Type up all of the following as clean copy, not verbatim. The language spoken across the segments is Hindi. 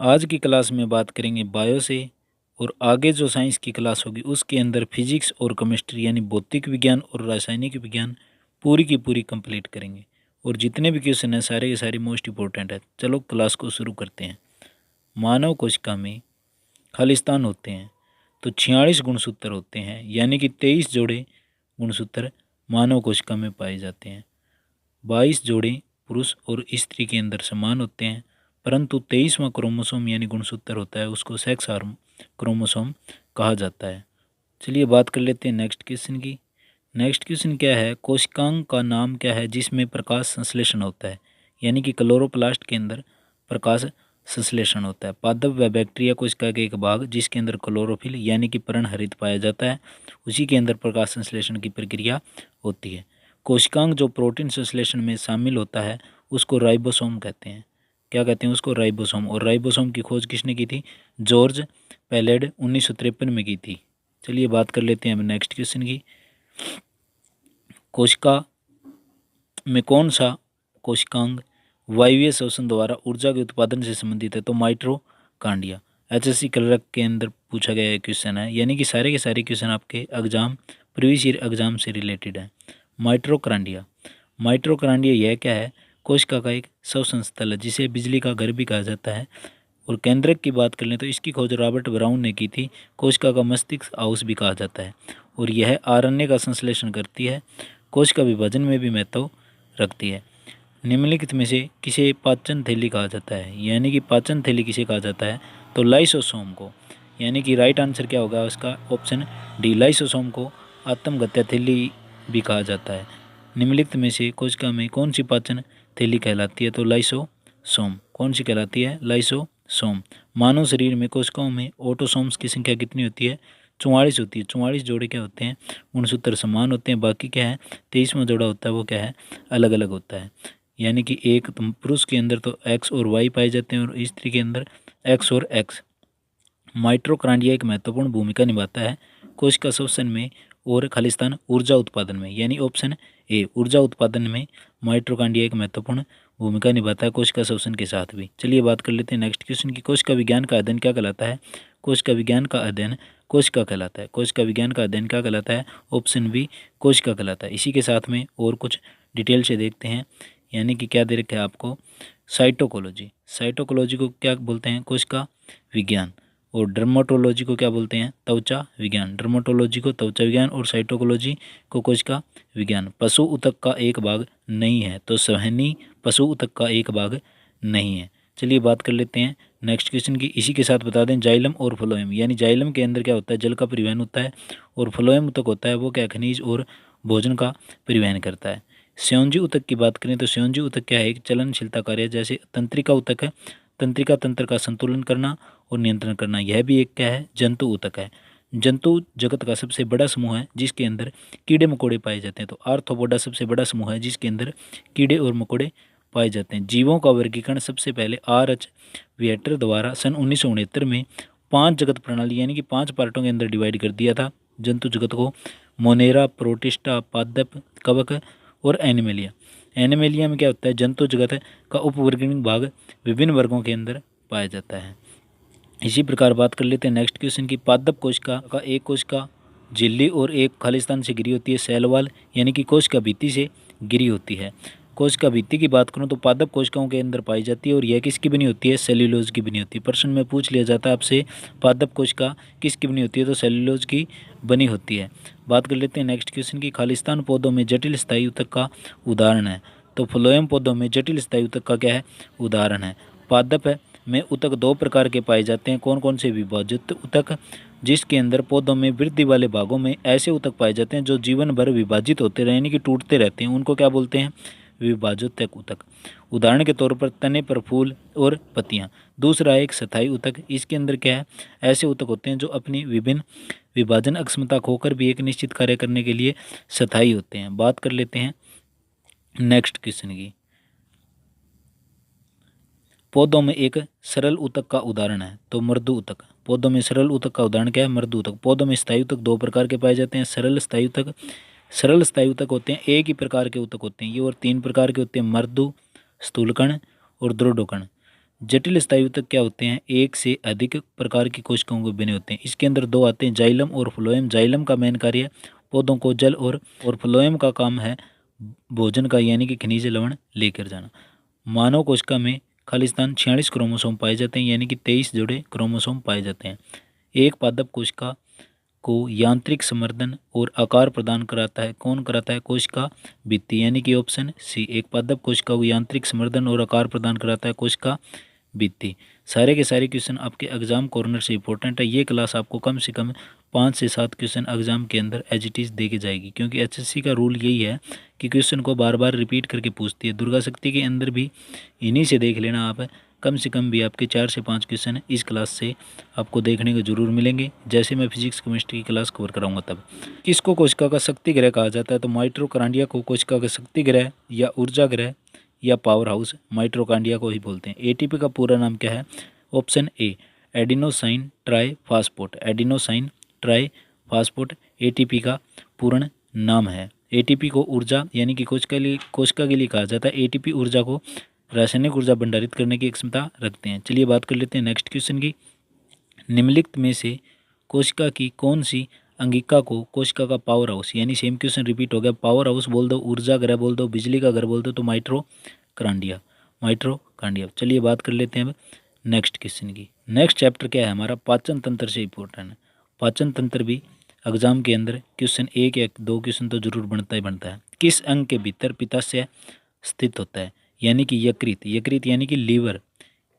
आज की क्लास में बात करेंगे बायो से, और आगे जो साइंस की क्लास होगी उसके अंदर फिजिक्स और केमिस्ट्री यानी भौतिक विज्ञान और रासायनिक विज्ञान पूरी की पूरी कंप्लीट करेंगे। और जितने भी क्वेश्चन हैं सारे के सारे मोस्ट इंपॉर्टेंट है। चलो क्लास को शुरू करते हैं। मानव कोशिका में खालिस्तान होते हैं तो 46 गुणसूत्र होते हैं, यानी कि 23 जोड़े गुणसूत्र मानव कोशिका में पाए जाते हैं। 22 जोड़े पुरुष और स्त्री के अंदर समान होते हैं, परंतु 23वां क्रोमोसोम यानी गुणसूत्र होता है उसको सेक्स हार्म क्रोमोसोम कहा जाता है। चलिए बात कर लेते हैं नेक्स्ट क्वेश्चन की। नेक्स्ट क्वेश्चन क्या है, कोशिकांग का नाम क्या है जिसमें प्रकाश संश्लेषण होता है, यानी कि क्लोरोप्लास्ट के अंदर प्रकाश संश्लेषण होता है। पादप व बैक्टीरिया कोशिका का एक भाग जिसके अंदर क्लोरोफिल यानी कि पर्णहरित पाया जाता है, उसी के अंदर प्रकाश संश्लेषण की प्रक्रिया होती है। कोशिकांग जो प्रोटीन संश्लेषण में शामिल होता है उसको राइबोसोम कहते हैं। क्या कहते हैं उसको? राइबोसोम। और राइबोसोम की खोज किसने की थी? जॉर्ज पैलेड 1953 में की थी। चलिए बात कर लेते हैं अब नेक्स्ट क्वेश्चन की। कोशिका में कौन सा कोशिकांग वायवीय श्वसन द्वारा ऊर्जा के उत्पादन से संबंधित है? तो माइटोकांड्रिया। एचएससी क्लर्क के अंदर पूछा गया क्वेश्चन है, यानी कि सारे के सारे क्वेश्चन आपके एग्जाम प्रीवियस ईयर एग्जाम से रिलेटेड है। माइटोकांड्रिया। माइटोकांड्रिया यह क्या है? कोशिका का एक श्वसन स्थल है जिसे बिजली का घर भी कहा जाता है। और केंद्रक की बात कर लें तो इसकी खोज रॉबर्ट ब्राउन ने की थी। कोशिका का मस्तिष्क हाउस भी कहा जाता है, और यह आरएनए का संश्लेषण करती है। कोशिका विभाजन में भी महत्व रखती है। निम्नलिखित में से किसे पाचन थैली कहा जाता है? यानी कि पाचन थैली किसे कहा जाता है? तो लाइसोसोम को। यानी कि राइट आंसर क्या होगा उसका? ऑप्शन डी, लाइसोसोम को आत्महत्या थैली भी कहा जाता है। निम्नलिखित में से कोशिका में कौन सी पाचन थैली कहलाती है? तो लाइसोसोम। कौन सी कहलाती है? लाइसोसोम। मानव शरीर में कोशिकाओं में ऑटोसोम्स की संख्या कितनी होती है? 44 होती है। 44 जोड़े क्या होते हैं? गुणसूत्र समान होते हैं। बाकी क्या है? 23वां जोड़ा होता है वो क्या है? अलग अलग होता है। यानी कि एक पुरुष के अंदर तो एक्स और वाई पाए जाते हैं और स्त्री के अंदर एक्स और एक्स। माइटोकांड्रिया एक महत्वपूर्ण भूमिका निभाता है कोशिका श्वसन में और खालिस्तान ऊर्जा उत्पादन में। यानी ऑप्शन ए, ऊर्जा उत्पादन में माइटोकांड्रिया एक महत्वपूर्ण भूमिका निभाता है कोशिका श्वसन के साथ भी। चलिए बात कर लेते हैं नेक्स्ट क्वेश्चन की। कोशिका विज्ञान का अध्ययन क्या कहलाता है? कोशिका विज्ञान का अध्ययन कोशिका कहलाता है। कोशिका विज्ञान का अध्ययन क्या कहलाता है? ऑप्शन बी, कोशिका कहलाता है। इसी के साथ में और कुछ डिटेल से देखते हैं। यानी कि क्या दे रखा है आपको? साइटोकोलॉजी। साइटोकोलॉजी को क्या बोलते हैं? कोशिका विज्ञान। और डर्माटोलॉजी को क्या बोलते हैं? त्वचा विज्ञान। डर्माटोलॉजी को त्वचा विज्ञान और साइटोकोलॉजी को कोशिका विज्ञान। पशु ऊतक का एक भाग नहीं है, तो संवहनी पशु ऊतक का एक भाग नहीं है। चलिए बात कर लेते हैं नेक्स्ट क्वेश्चन की। इसी के साथ बता दें जाइलम और फ्लोएम। यानी जाइलम के अंदर क्या होता है? जल का परिवहन होता है, और फ्लोएम ऊतक होता है वो क्या? खनिज और भोजन का परिवहन करता है। संयोजी ऊतक की बात करें तो संयोजी ऊतक क्या है? एक चलनशीलता कार्य जैसे तंत्रिका ऊतक है। तंत्रिका तंत्र का संतुलन करना और नियंत्रण करना, यह भी एक क्या है? जंतु ऊतक है। जंतु जगत का सबसे बड़ा समूह है जिसके अंदर कीड़े मकोड़े पाए जाते हैं। तो आर्थ्रोपोडा सबसे बड़ा समूह है जिसके अंदर कीड़े और मकोड़े पाए जाते हैं। जीवों का वर्गीकरण सबसे पहले आर.एच. व्हिटेकर द्वारा सन 1969 में 5 जगत प्रणाली यानी कि 5 पार्टों के अंदर डिवाइड कर दिया था जंतु जगत को। मोनेरा, प्रोटिस्टा, पादप, कवक और एनिमेलिया। एनिमेलिया में क्या होता है? जंतु जगत का उपवर्गीय भाग विभिन्न वर्गों के अंदर पाया जाता है। इसी प्रकार बात कर लेते हैं नेक्स्ट क्वेश्चन की। पादप कोशिका का एक कोशिका झिल्ली और एक खालिस्तान से घिरी होती है। सेल वॉल यानी कि कोशिका भित्ति से घिरी होती है। कोशिका भित्ति की बात करूं तो पादप कोशिकाओं के अंदर पाई जाती है, और यह किसकी बनी होती है? सेल्यूलोज की बनी होती है। प्रश्न में पूछ लिया जाता है आपसे पादप कोशिका किसकी बनी होती है? तो सेल्यूलोज की बनी होती है। बात कर लेते हैं नेक्स्ट क्वेश्चन की। खालिस्तान पौधों में जटिल स्थायी ऊतक का उदाहरण है। तो फ्लोएम पौधों में जटिल स्थायी ऊतक का क्या है? उदाहरण है। पादप में ऊतक 2 प्रकार के पाए जाते हैं। कौन कौन से? विभाजित ऊतक, जिसके अंदर पौधों में वृद्धि वाले भागों में ऐसे ऊतक पाए जाते हैं जो जीवन भर विभाजित होते रहे यानी कि टूटते रहते हैं, उनको क्या बोलते हैं? विभाजित ऊतक। उदाहरण के तौर पर तने पर फूल और पत्तियां। दूसरा एक स्थायी ऊतक, इसके अंदर क्या है? ऐसे ऊतक होते हैं जो अपनी विभिन्न विभाजन अक्षमता खोकर भी एक निश्चित कार्य करने के लिए स्थायी होते हैं। बात कर लेते हैं नेक्स्ट क्वेश्चन की। पौधों में एक सरल ऊतक का उदाहरण है तो मृदु ऊतक। पौधों में सरल ऊतक का उदाहरण क्या है? मृदु ऊतक। पौधों में स्थायी ऊतक 2 प्रकार के पाए जाते हैं। सरल स्थायी ऊतक होते हैं एक ही प्रकार के ऊतक होते हैं ये, और 3 प्रकार के होते हैं मृदु, स्थूलकण और दृढ़कण। जटिल स्तरायु ऊतक क्या होते हैं? एक से अधिक प्रकार की कोशिकाओं के बने होते हैं। इसके अंदर दो आते हैं, जाइलम और फ्लोएम। जाइलम का मेन कार्य पौधों को जल और फ्लोएम का काम है भोजन का यानी कि खनिज लवण लेकर जाना। मानव कोशिका में खालिस्तान 46 क्रोमोसोम पाए जाते हैं यानी कि 23 जोड़े क्रोमोसोम पाए जाते हैं। एक पादप कोशिका को यांत्रिक संवर्धन और आकार प्रदान कराता है। कौन कराता है? कोशिका भित्ति यानी कि ऑप्शन सी। एक पादप कोशिका को यांत्रिक संवर्धन और आकार प्रदान कराता है कोशिका भित्ति। सारे के सारे क्वेश्चन आपके एग्जाम कॉर्नर से इंपॉर्टेंट है। ये क्लास आपको कम से कम 5 से 7 क्वेश्चन एग्जाम के अंदर एज इट इज़ दे के जाएगी, क्योंकि एचएससी का रूल यही है कि क्वेश्चन को बार बार रिपीट करके पूछती है। दुर्गा शक्ति के अंदर भी इन्हीं से देख लेना आप, कम से कम भी आपके 4 से 5 क्वेश्चन इस क्लास से आपको देखने को जरूर मिलेंगे। जैसे मैं फिजिक्स केमिस्ट्री की क्लास कवर कराऊंगा तब। किसको कोशिका का शक्ति ग्रह कहा जाता है? तो माइटोकॉन्ड्रिया को कोशिका का शक्ति ग्रह या ऊर्जा ग्रह या पावर हाउस माइटोकॉन्ड्रिया को ही बोलते हैं। एटीपी का पूरा नाम क्या है? ऑप्शन ए adenosine triphosphate. Adenosine triphosphate ATP का पूर्ण नाम है। एटीपी को ऊर्जा यानी कि कोशिका के लिए कहा जाता है। एटीपी ऊर्जा को रासायनिक ऊर्जा भंडारित करने की क्षमता रखते हैं। चलिए बात कर लेते हैं नेक्स्ट क्वेश्चन की। निम्नलिखित में से कोशिका की कौन सी अंगिका को कोशिका का पावर हाउस, यानी सेम क्वेश्चन रिपीट हो गया, पावर हाउस बोल दो, ऊर्जा ग्रह बोल दो, बिजली का घर बोल दो, तो माइटोकॉन्ड्रिया। चलिए बात कर लेते हैं अब नेक्स्ट क्वेश्चन की। नेक्स्ट चैप्टर क्या है हमारा? पाचन तंत्र से इंपॉर्टेंट है। पाचन तंत्र भी एग्जाम के अंदर क्वेश्चन 1 या 2 क्वेश्चन तो जरूर बनता है। किस अंग के भीतर पित्ताशय स्थित होता है? यानी कि यकृत यानी कि लीवर।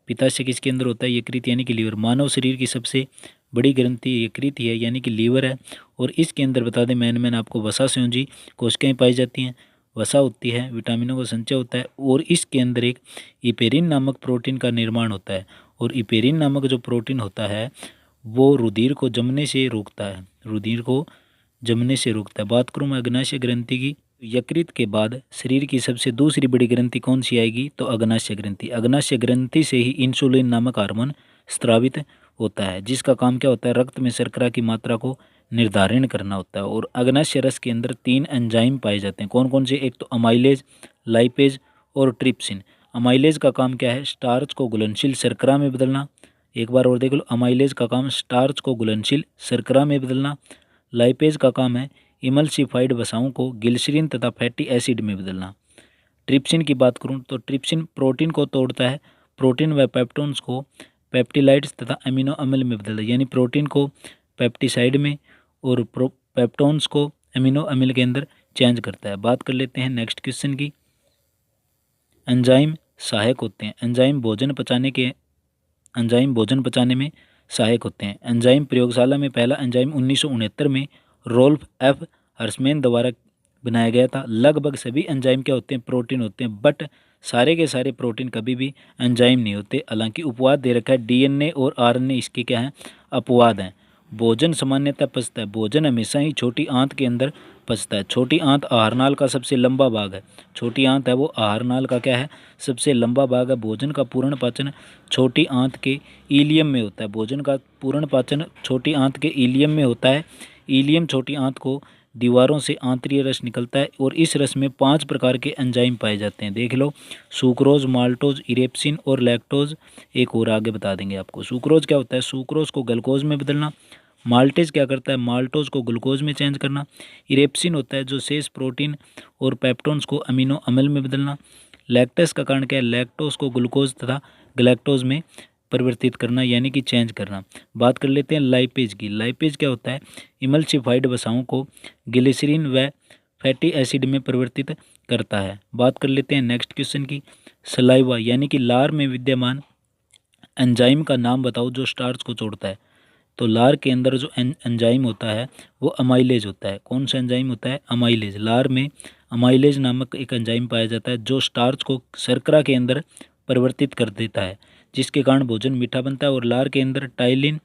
पित्ताशय किसके अंदर होता है? यकृत यानी कि लीवर। मानव शरीर की सबसे बड़ी ग्रंथि यकृत ही है यानी कि लीवर है। और इसके अंदर बता दें मैंने आपको वसा संयोजी कोशिकाएं पाई जाती हैं, वसा होती है, विटामिनों का संचय होता है, और इसके अंदर एक इपेरिन नामक प्रोटीन का निर्माण होता है। और इपेरिन नामक जो प्रोटीन होता है वो रुधिर को जमने से रोकता है, बात करूँ मैं अग्नाशय ग्रंथि की, यकृत के बाद शरीर की सबसे दूसरी बड़ी ग्रंथि कौन सी आएगी? तो अग्नाशय ग्रंथि। अग्नाशय ग्रंथि से ही इंसुलिन नामक हार्मोन स्रावित होता है, जिसका काम क्या होता है? रक्त में शर्करा की मात्रा को निर्धारण करना होता है। और अग्नाशय रस के अंदर 3 एंजाइम पाए जाते हैं। कौन कौन से? एक तो अमाइलेज, लाइपेज और ट्रिप्सिन। अमाइलेज का काम क्या है? स्टार्च को घुलनशील शर्करा में बदलना। एक बार और देख लो, अमाइलेज का काम स्टार्च को घुलनशील शर्करा में बदलना। लाइपेज का काम है इमल्सिफाइड वसाओं को ग्लिसरीन तथा फैटी एसिड में बदलना। ट्रिप्सिन की बात करूं तो ट्रिप्सिन प्रोटीन को तोड़ता है, प्रोटीन व पेप्टोन्स को पेप्टिलाइड्स तथा अमीनो अम्ल में बदलता है, यानी प्रोटीन को पेप्टिसाइड में और पेप्टोन्स को अमीनो अम्ल के अंदर चेंज करता है। बात कर लेते हैं नेक्स्ट क्वेश्चन की। एंजाइम सहायक होते हैं। एंजाइम भोजन पचाने में सहायक होते हैं। एंजाइम प्रयोगशाला में पहला एंजाइम 1969 में रोल्फ एफ हर्समैन द्वारा बनाया गया था। लगभग सभी एंजाइम क्या होते हैं? प्रोटीन होते हैं, बट सारे के सारे प्रोटीन कभी भी एंजाइम नहीं होते। हालांकि उपवाद दे रखा है, डीएनए और आरएनए इसके क्या हैं? अपवाद हैं। भोजन सामान्यतः पचता है। भोजन हमेशा ही छोटी आंत के अंदर पचता है। छोटी आंत आहारनाल का सबसे लंबा भाग है। छोटी आंत है वो आहारनाल का क्या है? सबसे लंबा भाग है। भोजन का पूर्ण पाचन छोटी आंत के इलियम में होता है। भोजन का पूर्ण पाचन छोटी आंत के इलियम में होता है। इलियम छोटी आंत को दीवारों से आंतरीय रस निकलता है, और इस रस में 5 प्रकार के एंजाइम पाए जाते हैं। देख लो, सुक्रोज, माल्टोज, इरेप्सिन और लैक्टोज। एक और आगे बता देंगे आपको। सुक्रोज क्या होता है? सुक्रोज को ग्लूकोज में बदलना। माल्टेज क्या करता है? माल्टोज को ग्लूकोज में चेंज करना। इरेप्सिन होता है जो शेष प्रोटीन और पेप्टोन्स को अमीनो अम्ल में बदलना। लैक्टस का कारण क्या है? लैक्टोज को ग्लूकोज तथा गलैक्टोज में परिवर्तित करना, यानी कि चेंज करना। बात कर लेते हैं लाइपेज की। लाइपेज क्या होता है? इमल्सिफाइड वसाओं को ग्लिसरीन व फैटी एसिड में परिवर्तित करता है। बात कर लेते हैं नेक्स्ट क्वेश्चन की। सलाइवा यानी कि लार में विद्यमान एंजाइम का नाम बताओ जो स्टार्च को तोड़ता है। तो लार के अंदर जो एंजाइम होता है वो अमाइलेज होता है। कौन सा एंजाइम होता है? अमाइलेज। लार में अमाइलेज नामक एक एंजाइम पाया जाता है जो स्टार्च को शर्करा के अंदर परिवर्तित कर देता है, जिसके कारण भोजन मीठा बनता है। और लार के अंदर टाइलिन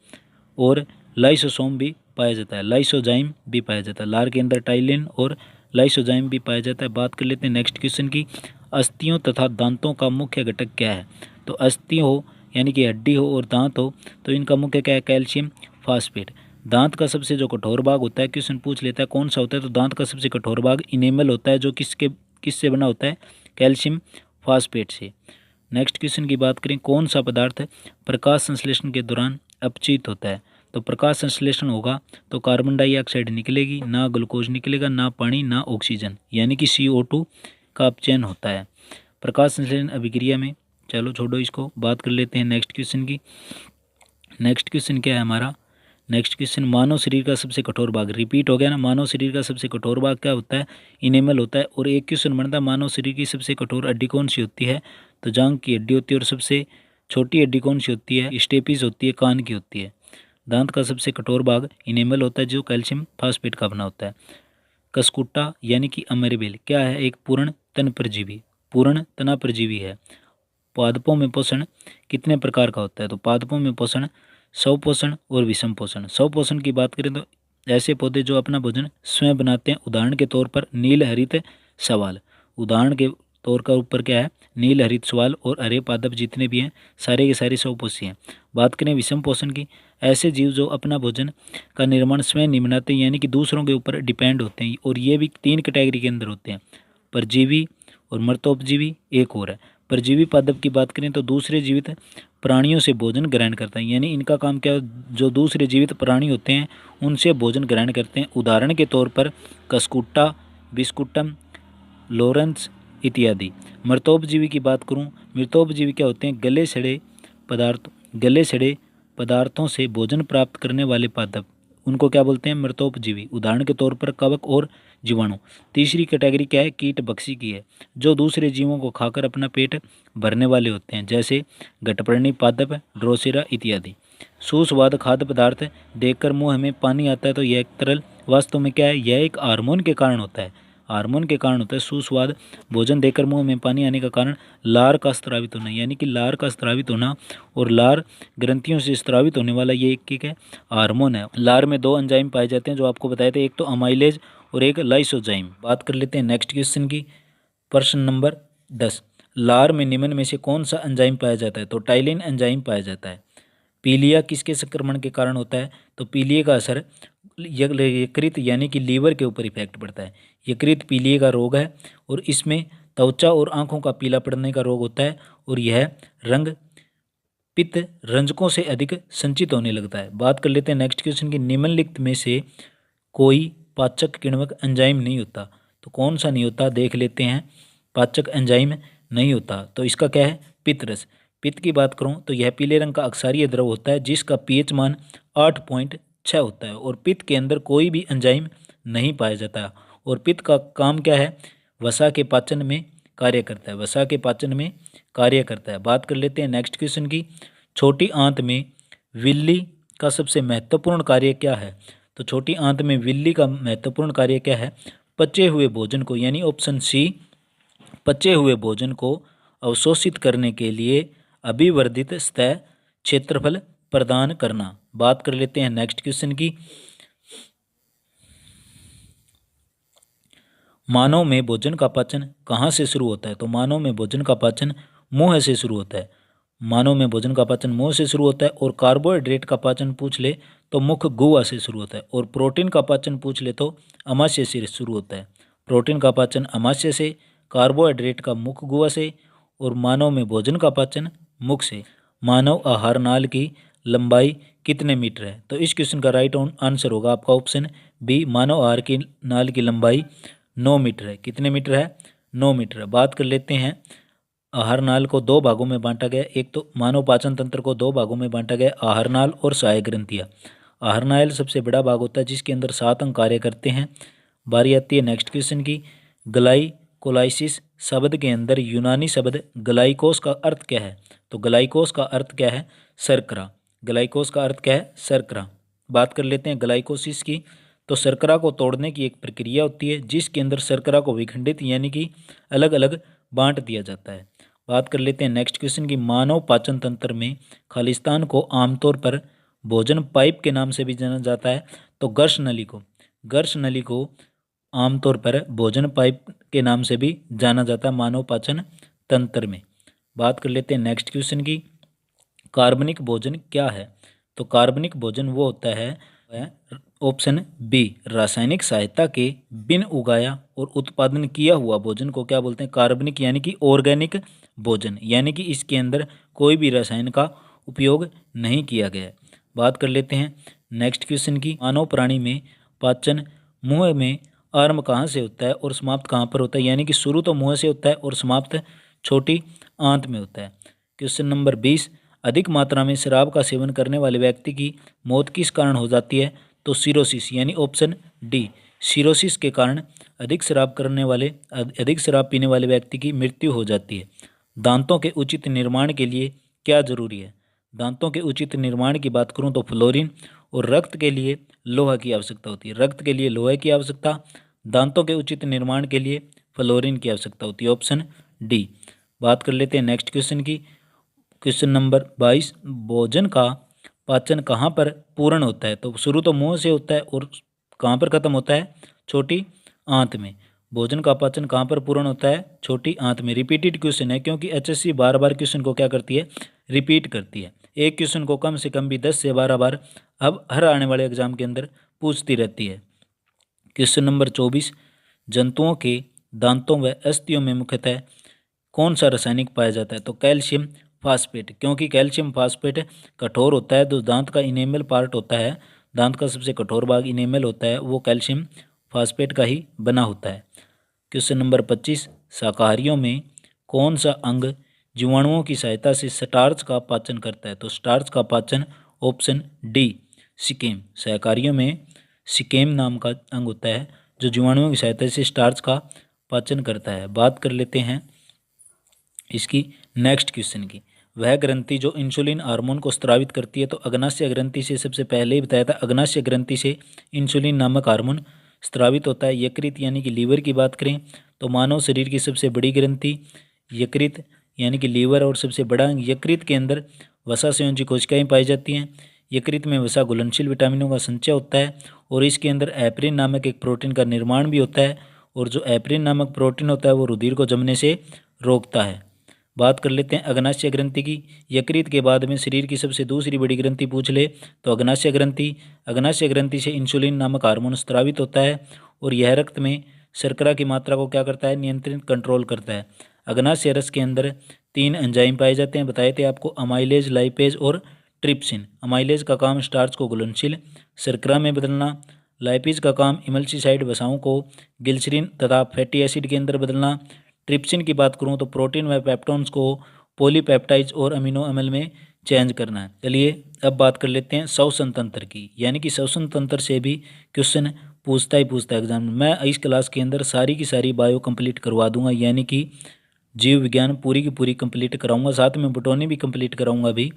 और लाइसोसोम भी पाया जाता है, लाइसोजाइम भी पाया जाता है। लार के अंदर टाइलिन और लाइसोजाइम भी पाया जाता है। बात कर लेते हैं नेक्स्ट क्वेश्चन की। अस्थियों तथा दांतों का मुख्य घटक क्या है? तो अस्थि हो यानी कि हड्डी हो और दांत हो तो इनका मुख्य क्या है? Calcium phosphate. दांत का सबसे जो कठोर भाग होता है, क्वेश्चन पूछ लेता है कौन सा होता है, तो दांत का सबसे कठोर भाग इनेमल होता है, जो किससे बना होता है? कैल्शियम फास्फेट से। नेक्स्ट क्वेश्चन की बात करें, कौन सा पदार्थ प्रकाश संश्लेषण के दौरान अपचित होता है? तो प्रकाश संश्लेषण होगा तो कार्बन डाइऑक्साइड निकलेगी, ना ग्लूकोज निकलेगा, ना पानी, ना ऑक्सीजन, यानी कि CO2 का अपचयन होता है प्रकाश संश्लेषण अभिक्रिया में। चलो छोड़ो इसको, बात कर लेते हैं नेक्स्ट क्वेश्चन की। नेक्स्ट क्वेश्चन क्या है हमारा? नेक्स्ट क्वेश्चन, मानव शरीर का सबसे कठोर भाग, रिपीट हो गया ना, मानव शरीर का सबसे कठोर भाग क्या होता है? इनेमल होता है। और एक क्वेश्चन बनता है, मानव शरीर की सबसे कठोर हड्डी कौन सी होती है? तो जांघ की हड्डी होती है। और सबसे छोटी हड्डी कौन सी होती है? स्टेपीज होती है, कान की होती है। दांत का सबसे कठोर भाग इनेमल होता है, जो कैल्शियम फास्फेट का बना होता है। कसकुट्टा यानी कि अमेरिबेल क्या है? एक पूर्ण तन परजीवी, पूर्ण तना परजीवी है। पादपों में पोषण कितने प्रकार का होता है? तो पादपों में पोषण स्वपोषण और विषम पोषण। स्वपोषण की बात करें तो ऐसे पौधे जो अपना भोजन स्वयं बनाते हैं, उदाहरण के तौर पर नील हरित शैवाल। उदाहरण के तौर का ऊपर क्या है? नील हरित शैवाल और हरे पादप जितने भी हैं सारे के सारे स्वपोषी हैं। बात करें विषम पोषण की, ऐसे जीव जो अपना भोजन का निर्माण स्वयं नहीं बनाते, यानी कि दूसरों के ऊपर डिपेंड होते हैं। और ये भी 3 कैटेगरी के अंदर होते हैं, परजीवी और मृतोपजीवी, एक और है। परजीवी पादप की बात करें तो दूसरे जीवित प्राणियों से भोजन ग्रहण करता है, यानी इनका काम क्या है? जो दूसरे जीवित प्राणी होते हैं उनसे भोजन ग्रहण करते हैं। उदाहरण के तौर पर कसकुट्टा, बिस्कुटम, लॉरेंस इत्यादि। मृतोपजीवी की बात करूं, मृतोपजीवी क्या होते हैं? गले सड़े पदार्थों से भोजन प्राप्त करने वाले पादप, उनको क्या बोलते हैं? मृतोपजीवी। उदाहरण के तौर पर कवक और जीवाणु। तीसरी कैटेगरी क्या है? कीटभक्षी की है, जो दूसरे जीवों को खाकर अपना पेट भरने वाले होते हैं, जैसे घटपर्णी पादप, ड्रोसेरा इत्यादि। सुस्वाद खाद्य पदार्थ देखकर मुंह में पानी आता है, तो यह एक तरल वास्तव में क्या है? यह एक हार्मोन के कारण होता है, हार्मोन के कारण होता है। सुस्वाद भोजन देकर मुंह में पानी आने का कारण लार का स्रावित होना, यानी कि लार का स्रावित होना और लार ग्रंथियों से स्रावित होने वाला ये एक है हार्मोन है। लार में 2 एंजाइम पाए जाते हैं जो आपको बताए थे, एक तो अमाइलेज और एक लाइसोजाइम। बात कर लेते हैं नेक्स्ट क्वेश्चन की। प्रश्न नंबर 10, लार में निम्न में से कौन सा एंजाइम पाया जाता है? तो टाइलिन एंजाइम पाया जाता है। पीलिया किसके संक्रमण के कारण होता है? तो पीलिया का असर यकृत यानी कि लीवर के ऊपर इफेक्ट पड़ता है। यकृत पीलिया का रोग है और इसमें त्वचा और आंखों का पीला पड़ने का रोग होता है और यह रंग पित्त रंजकों से अधिक संचित होने लगता है। बात कर लेते हैं नेक्स्ट क्वेश्चन की, निम्नलिखित में से कोई पाचक किण्वक एंजाइम नहीं होता, तो कौन सा नहीं होता? देख लेते हैं। पाचक एंजाइम नहीं होता तो इसका क्या है? पित्तरस। पित्त की बात करूं तो यह पीले रंग का अक्षारीय द्रव होता है जिसका पीएच मान 8.6 होता है और पित्त के अंदर कोई भी एंजाइम नहीं पाया जाता। और पित्त का काम क्या है? वसा के पाचन में कार्य करता है, वसा के पाचन में कार्य करता है। बात कर लेते हैं नेक्स्ट क्वेश्चन की, छोटी आंत में विल्ली का सबसे महत्वपूर्ण कार्य क्या है? तो छोटी आंत में विल्ली का महत्वपूर्ण कार्य क्या है? पचे हुए भोजन को, यानी ऑप्शन सी, पचे हुए भोजन को अवशोषित करने के लिए अभिवर्धित सतह क्षेत्रफल प्रदान करना। बात कर लेते हैं नेक्स्ट क्वेश्चन की, मानव में भोजन का पाचन कहाँ से शुरू होता है? तो मानव में भोजन का पाचन मुंह से शुरू होता है। मानव में भोजन का पाचन मुंह से शुरू होता है। और कार्बोहाइड्रेट का पाचन पूछ ले तो मुख गुहा से शुरू होता है। और प्रोटीन का पाचन पूछ ले तो अमाशय से शुरू होता है। प्रोटीन का पाचन अमाशय से, कार्बोहाइड्रेट का मुख गुहा से और मानव में भोजन का पाचन मुख से। मानव आहार नाल की लंबाई कितने मीटर है? तो इस क्वेश्चन का राइट आंसर होगा आपका ऑप्शन बी, मानव आहार की नाल की लंबाई 9 मीटर है। कितने मीटर है? 9 मीटर है। बात कर लेते हैं, आहार नाल को 2 भागों में बांटा गया। एक तो मानव पाचन तंत्र को 2 भागों में बांटा गया, आहार नाल और सहायक ग्रंथियाँ। आहार नाल सबसे बड़ा भाग होता है जिसके अंदर 7 अंग कार्य करते हैं। बारी आती है नेक्स्ट क्वेश्चन की, ग्लाइकोलाइसिस शब्द के अंदर यूनानी शब्द ग्लाइकोस का अर्थ क्या है? तो ग्लाइकोस का अर्थ क्या है? शर्करा। ग्लाइकोस का अर्थ क्या है? शर्करा। बात कर लेते हैं ग्लाइकोसिस की, तो शर्करा को तोड़ने की एक प्रक्रिया होती है जिसके अंदर शर्करा को विखंडित यानी कि अलग अलग बांट दिया जाता है। बात कर लेते हैं नेक्स्ट क्वेश्चन की, मानव पाचन तंत्र में खालिस्तान को आमतौर पर भोजन पाइप के नाम से भी जाना जाता है। तो गर्श नली को आमतौर पर भोजन पाइप के नाम से भी जाना जाता है मानव पाचन तंत्र में। बात कर लेते हैं नेक्स्ट क्वेश्चन की, कार्बनिक भोजन क्या है? तो कार्बनिक भोजन वो होता है है ऑप्शन बी, रासायनिक सहायता के बिन उगाया और उत्पादन किया हुआ भोजन को क्या बोलते हैं? कार्बनिक यानी कि ऑर्गेनिक भोजन, यानी कि इसके अंदर कोई भी रसायन का उपयोग नहीं किया गया है। बात कर लेते हैं नेक्स्ट क्वेश्चन की। मानव प्राणी में पाचन मुंह में आरंभ कहाँ से होता है और समाप्त कहाँ पर होता है? यानी कि शुरू तो मुंह से होता है और समाप्त छोटी आंत में होता है। क्वेश्चन नंबर 20, अधिक मात्रा में शराब का सेवन करने वाले व्यक्ति की मौत किस कारण हो जाती है? तो सिरोसिस, यानी ऑप्शन डी, सिरोसिस के कारण अधिक शराब पीने वाले व्यक्ति की मृत्यु हो जाती है। दांतों के उचित निर्माण के लिए क्या जरूरी है? दांतों के उचित निर्माण की बात करूं तो फ्लोरीन, और रक्त के लिए लोहा की आवश्यकता होती है। रक्त के लिए लोहे की आवश्यकता, दांतों के उचित निर्माण के लिए फ्लोरीन की आवश्यकता होती है, ऑप्शन डी। बात कर लेते हैं नेक्स्ट क्वेश्चन की। क्वेश्चन नंबर 22, भोजन का पाचन कहाँ पर पूर्ण होता है? तो शुरू तो मुंह से होता है और कहाँ पर खत्म होता है? छोटी आंत में। भोजन का पाचन कहाँ पर पूर्ण होता है? छोटी आंत में। रिपीटेड क्वेश्चन है क्योंकि एचएससी बार बार क्वेश्चन को क्या करती है? रिपीट करती है। एक क्वेश्चन को कम से कम भी 10 से 12 बार अब हर आने वाले एग्जाम के अंदर पूछती रहती है। क्वेश्चन नंबर 24, जंतुओं के दांतों व अस्थियों में मुख्यतः कौन सा रासायनिक पाया जाता है? तो कैल्शियम फास्फेट, क्योंकि कैल्शियम फास्फेट कठोर होता है, तो दांत का इनेमल पार्ट होता है, दांत का सबसे कठोर भाग इनेमल होता है, वो कैल्शियम फास्फेट का ही बना होता है। क्वेश्चन नंबर 25, शाकाहारियों में कौन सा अंग जीवाणुओं की सहायता से स्टार्च का पाचन करता है? तो स्टार्च का पाचन, ऑप्शन डी, सिकेम। शाकाहारियों में सिकेम नाम का अंग होता है जो जीवाणुओं की सहायता से स्टार्च का पाचन करता है। बात कर लेते हैं इसकी नेक्स्ट क्वेश्चन की। वह ग्रंथि जो इंसुलिन हार्मोन को स्रावित करती है, तो अग्नाशय ग्रंथि से सबसे पहले ही बताया था, अग्नाशय ग्रंथि से इंसुलिन नामक हार्मोन स्रावित होता है। यकृत यानी कि लीवर की बात करें तो मानव शरीर की सबसे बड़ी ग्रंथि यकृत यानी कि लीवर, और सबसे बड़ा अंग यकृत के अंदर वसा संयोजी कोशिकाएं पाई जाती हैं। यकृत में वसा घुलनशील विटामिनों का संचय होता है और इसके अंदर एप्रिन नामक एक प्रोटीन का निर्माण भी होता है, और जो एप्रिन नामक प्रोटीन होता है वो रुधिर को जमने से रोकता है। बात कर लेते हैं अग्नाशय ग्रंथि की। यकृत के बाद में शरीर की सबसे दूसरी बड़ी ग्रंथि पूछ ले तो अग्नाशय ग्रंथि। अग्नाशय ग्रंथि से इंसुलिन नामक हार्मोन स्रावित होता है और यह रक्त में शर्करा की मात्रा को क्या करता है? नियंत्रित कंट्रोल करता है। अग्नाशय रस के अंदर 3 एंजाइम पाए जाते हैं, बताए थे आपको, अमाइलेज, लाइपेज और ट्रिप्सिन। अमाइलेज का काम स्टार्च को घुलनशील शर्करा में बदलना, लाइपेज का काम इमल्सीसाइड वसाओं को ग्लिसरीन तथा फैटी एसिड के अंदर बदलना, ट्रिप्सिन की बात करूं तो प्रोटीन व पेप्टोन्स को पॉलीपेप्टाइड्स और अमीनो अम्ल में चेंज करना है। चलिए अब बात कर लेते हैं श्वसन तंत्र की, यानी कि श्वसन तंत्र से भी क्वेश्चन पूछता है एग्जाम में। मैं इस क्लास के अंदर सारी की सारी बायो कंप्लीट करवा दूंगा, यानी कि जीव विज्ञान पूरी की पूरी कंप्लीट कराऊंगा, साथ में बोटनी भी कंप्लीट कराऊंगा भी।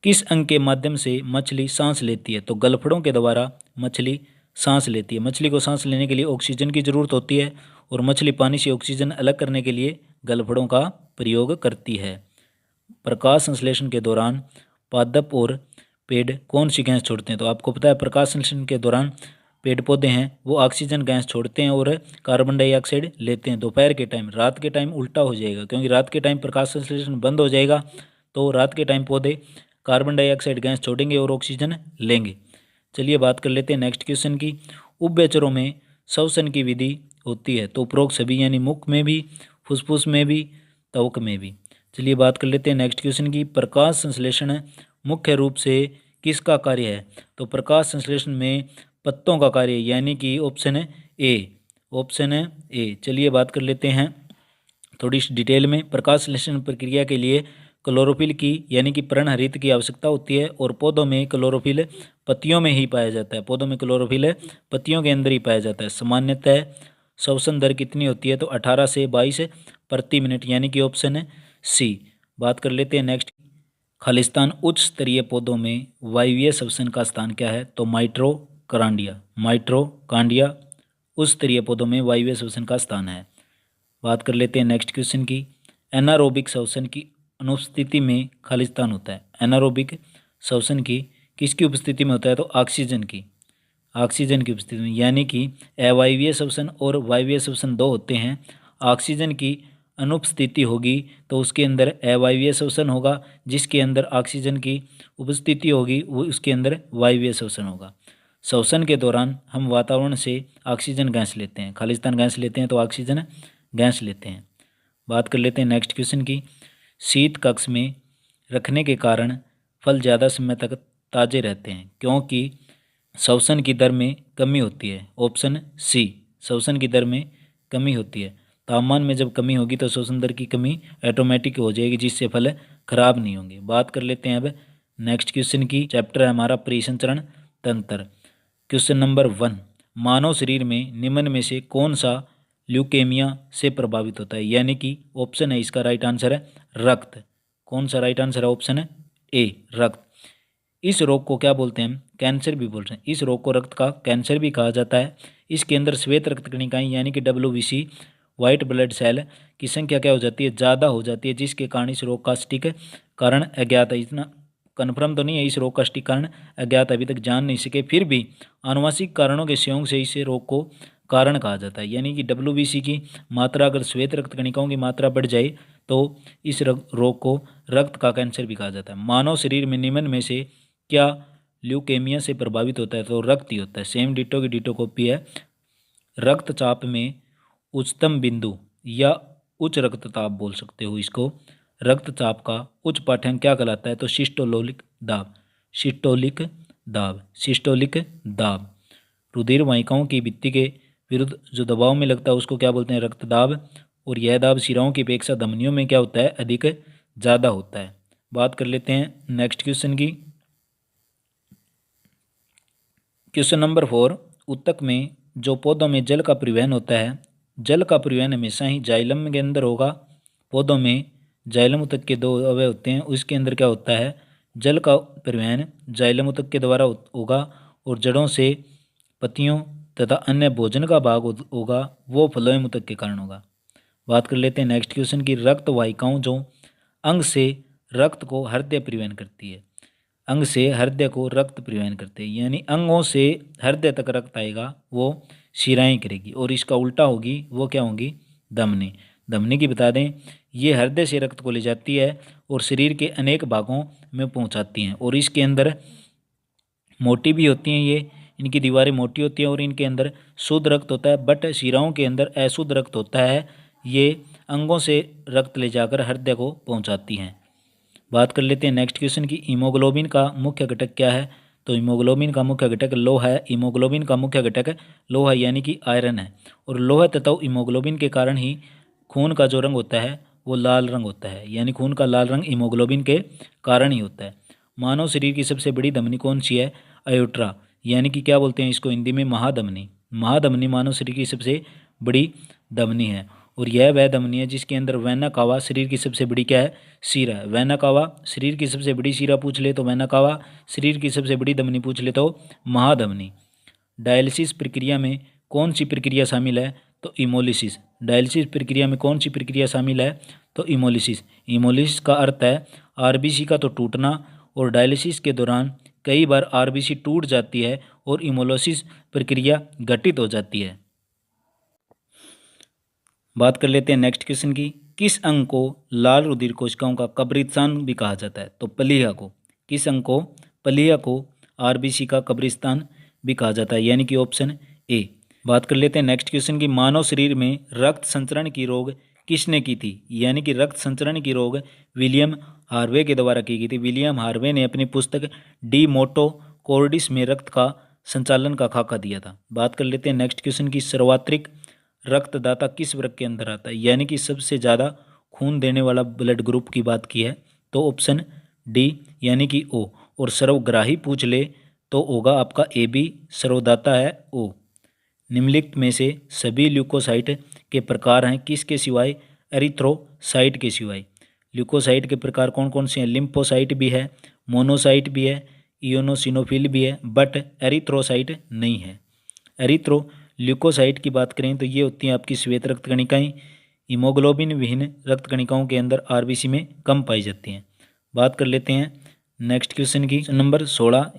किस अंग के माध्यम से मछली सांस लेती है? तो गलफड़ों के द्वारा मछली सांस लेती है। मछली को सांस लेने के लिए ऑक्सीजन की जरूरत होती है और मछली पानी से ऑक्सीजन अलग करने के लिए गलफड़ों का प्रयोग करती है। प्रकाश संश्लेषण के दौरान पादप और पेड़ कौन सी गैस छोड़ते हैं? तो आपको पता है प्रकाश संश्लेषण के दौरान पेड़ पौधे हैं वो ऑक्सीजन गैस छोड़ते हैं और कार्बन डाइऑक्साइड लेते हैं। दोपहर के टाइम, रात के टाइम उल्टा हो जाएगा, क्योंकि रात के टाइम प्रकाश संश्लेषण बंद हो जाएगा, तो रात के टाइम पौधे कार्बन डाइऑक्साइड गैस छोड़ेंगे और ऑक्सीजन लेंगे। चलिए बात कर लेते हैं नेक्स्ट क्वेश्चन की। उभयचरों में श्वसन की विधि होती है, तो उपरोक्त सभी, यानी मुख में भी, फुसफुस में भी, त्वक में भी। चलिए बात कर लेते हैं नेक्स्ट क्वेश्चन की। प्रकाश संश्लेषण मुख्य रूप से किसका कार्य है? तो प्रकाश संश्लेषण में पत्तों का कार्य, यानी कि ऑप्शन है ए। चलिए बात कर लेते हैं थोड़ी डिटेल में। प्रकाश संश्लेषण प्रक्रिया के लिए क्लोरोफिल की, यानी कि पर्णहरित की आवश्यकता होती है, और पौधों में क्लोरोफिल पत्तियों में ही पाया जाता है। पौधों में क्लोरोफिल पत्तियों के अंदर ही पाया जाता है। सामान्यतः श्वसन दर कितनी होती है? तो 18 से 22 प्रति मिनट, यानी कि ऑप्शन है सी। बात कर लेते हैं नेक्स्ट। खालिस्तान उच्च स्तरीय पौधों में वायवीय श्वसन का स्थान क्या है? तो माइट्रोकांडिया उच्च स्तरीय पौधों में वायवीय श्वसन का स्थान है। बात कर लेते हैं नेक्स्ट क्वेश्चन की। एनारोबिक श्वसन की अनुपस्थिति में खालिस्तान होता है। एनारोबिक श्वसन की किसकी उपस्थिति में होता है? तो ऑक्सीजन की उपस्थिति में, यानी कि अवायवीय श्वसन और वायवीय श्वसन दो होते हैं। ऑक्सीजन की अनुपस्थिति होगी तो उसके अंदर अवायवीय श्वसन होगा, जिसके अंदर ऑक्सीजन की उपस्थिति होगी वो उसके अंदर वायवीय श्वसन होगा। श्वसन के दौरान हम वातावरण से ऑक्सीजन गैस लेते हैं, खालिस्तान गैस लेते हैं तो ऑक्सीजन गैस लेते हैं। बात कर लेते हैं नेक्स्ट क्वेश्चन की। शीत कक्ष में रखने के कारण फल ज़्यादा समय तक ताज़े रहते हैं क्योंकि श्वसन की दर में कमी होती है। ऑप्शन सी, श्वसन की दर में कमी होती है। तापमान में जब कमी होगी तो श्वसन दर की कमी ऑटोमेटिक हो जाएगी, जिससे फल खराब नहीं होंगे। बात कर लेते हैं अब नेक्स्ट क्वेश्चन की। चैप्टर है हमारा परिसंचरण तंत्र। क्वेश्चन नंबर 1, मानव शरीर में निम्न में से कौन सा ल्यूकेमिया से प्रभावित होता है? यानी कि ऑप्शन है इसका राइट आंसर है रक्त। कौन सा राइट आंसर है? ऑप्शन है ए, रक्त। इस रोग को क्या बोलते हैं? हम कैंसर भी बोलते हैं। इस रोग को रक्त का कैंसर भी कहा जाता है। इसके अंदर श्वेत रक्त कणिकाएं यानी कि WBC, वाइट ब्लड सेल की संख्या क्या हो जाती है? ज़्यादा हो जाती है, जिसके कारण इस रोग का सटीक कारण अज्ञात है। इतना कन्फर्म तो नहीं है, इस रोग का सटीक कारण अज्ञात, अभी तक जान नहीं सके। फिर भी आनुवंशिक कारणों के संयोग से इस रोग को कारण कहा जाता है। यानी कि WBC की मात्रा, अगर श्वेत रक्त कणिकाओं की मात्रा बढ़ जाए तो इस रोग को रक्त का कैंसर भी कहा जाता है। मानव शरीर में निम्न में से क्या ल्यूकेमिया से प्रभावित होता है? तो रक्त ही होता है। सेम डिटो की डिटो कॉपी है। रक्तचाप में उच्चतम बिंदु या उच्च रक्तचाप बोल सकते हो इसको। रक्तचाप का उच्च पाठ्यांक क्या कहलाता है? तो सिस्टोलिक दाब, सिस्टोलिक दाब, सिस्टोलिक दाब। रुधिर वाहिकाओं की भित्ति के विरुद्ध जो दबाव में लगता है उसको क्या बोलते हैं? रक्तदाब। और यह दाब शिराओं की अपेक्षा धमनियों में क्या होता है? अधिक ज़्यादा होता है। बात कर लेते हैं नेक्स्ट क्वेश्चन की। क्वेश्चन नंबर 4, ऊतक में जो पौधों में जल का परिवहन होता है, जल का परिवहन हमेशा ही जाइलम के अंदर होगा। पौधों में जाइलम ऊतक के 2 अवयव होते हैं, उसके अंदर क्या होता है? जल का परिवहन जाइलम ऊतक के द्वारा होगा। और जड़ों से पत्तियों तथा अन्य भोजन का भाग होगा वो फ्लोएम ऊतक के कारण होगा। बात कर लेते हैं नेक्स्ट क्वेश्चन की। रक्त वाहिकाओं जो अंग से रक्त को हृदय परिवहन करती है, अंग से हृदय को रक्त परिवहन करते हैं, यानी अंगों से हृदय तक रक्त आएगा वो शिराएं करेगी। और इसका उल्टा होगी वो क्या होगी? धमनी। धमनी की बता दें, ये हृदय से रक्त को ले जाती है और शरीर के अनेक भागों में पहुंचाती हैं। और इसके अंदर मोटी भी होती हैं, ये इनकी दीवारें मोटी होती हैं और इनके अंदर शुद्ध रक्त होता है। बट शिराओं के अंदर अशुद्ध रक्त होता है, ये अंगों से रक्त ले जाकर हृदय को पहुंचाती हैं। बात कर लेते हैं नेक्स्ट क्वेश्चन की। हीमोग्लोबिन का मुख्य घटक क्या है? तो हीमोग्लोबिन का मुख्य घटक लोहा है। हीमोग्लोबिन का मुख्य घटक लोहा यानी कि आयरन है। और लोहा तथा हीमोग्लोबिन के कारण ही खून का जो रंग होता है वो लाल रंग होता है, यानी खून का लाल रंग हीमोग्लोबिन के कारण ही होता है। मानव शरीर की सबसे बड़ी धमनी कौन सी है? अयोट्रा, यानी कि क्या बोलते हैं इसको हिंदी में? महाधमनी। महाधमनी मानव शरीर की सबसे बड़ी धमनी है। और यह वह धमनी है जिसके अंदर वेना कावा शरीर की सबसे बड़ी क्या है? शिरा है। वेना कावा शरीर की सबसे बड़ी शिरा पूछ ले तो वेना कावा, शरीर की सबसे बड़ी धमनी पूछ ले तो महाधमनी। डायलिसिस प्रक्रिया में कौन सी प्रक्रिया शामिल है? तो इमोलिसिस। डायलिसिस प्रक्रिया में कौन सी प्रक्रिया शामिल है? तो इमोलिसिस। इमोलिसिस का अर्थ है आरबीसी का तो टूटना, और डायलिसिस के दौरान कई बार आरबीसी टूट जाती है और इमोलिसिस प्रक्रिया घटित हो जाती है। बात कर लेते हैं नेक्स्ट क्वेश्चन की। किस अंग को लाल रुधिर कोशिकाओं का कब्रिस्तान भी कहा जाता है? तो प्लीहा को। किस अंग को? प्लीहा को आरबीसी का कब्रिस्तान भी कहा जाता है, यानी कि ऑप्शन ए। बात कर लेते हैं नेक्स्ट क्वेश्चन की। मानव शरीर में रक्त संचरण की रोग किसने की थी? यानी कि रक्त संचरण की रोग विलियम हार्वे के द्वारा की गई थी। विलियम हार्वे ने अपनी पुस्तक डी मोटो कॉर्डिस में रक्त का संचालन का खाका दिया था। बात कर लेते हैं नेक्स्ट क्वेश्चन की। सर्वात्रिक रक्तदाता किस वर्ग के अंदर आता है? यानी कि सबसे ज़्यादा खून देने वाला ब्लड ग्रुप की बात की है तो ऑप्शन डी यानी कि ओ। और सर्वग्राही पूछ ले तो होगा आपका ए बी, सर्वदाता है ओ। निम्नलिखित में से सभी ल्यूकोसाइट के प्रकार हैं किसके सिवाय? एरिथ्रोसाइट के सिवाय। ल्यूकोसाइट के प्रकार कौन कौन से हैं? लिम्फोसाइट भी है, मोनोसाइट भी है, इयोनोसिनोफिल भी है, बट एरिथ्रोसाइट नहीं है। एरिथ्रो ल्यूकोसाइट की बात करें तो ये होती हैं आपकी श्वेत रक्त कणिकाएं। हीमोग्लोबिन विहीन रक्त कणिकाओं के अंदर आरबीसी में कम पाई जाती हैं। बात कर लेते हैं नेक्स्ट क्वेश्चन की। नंबर 16,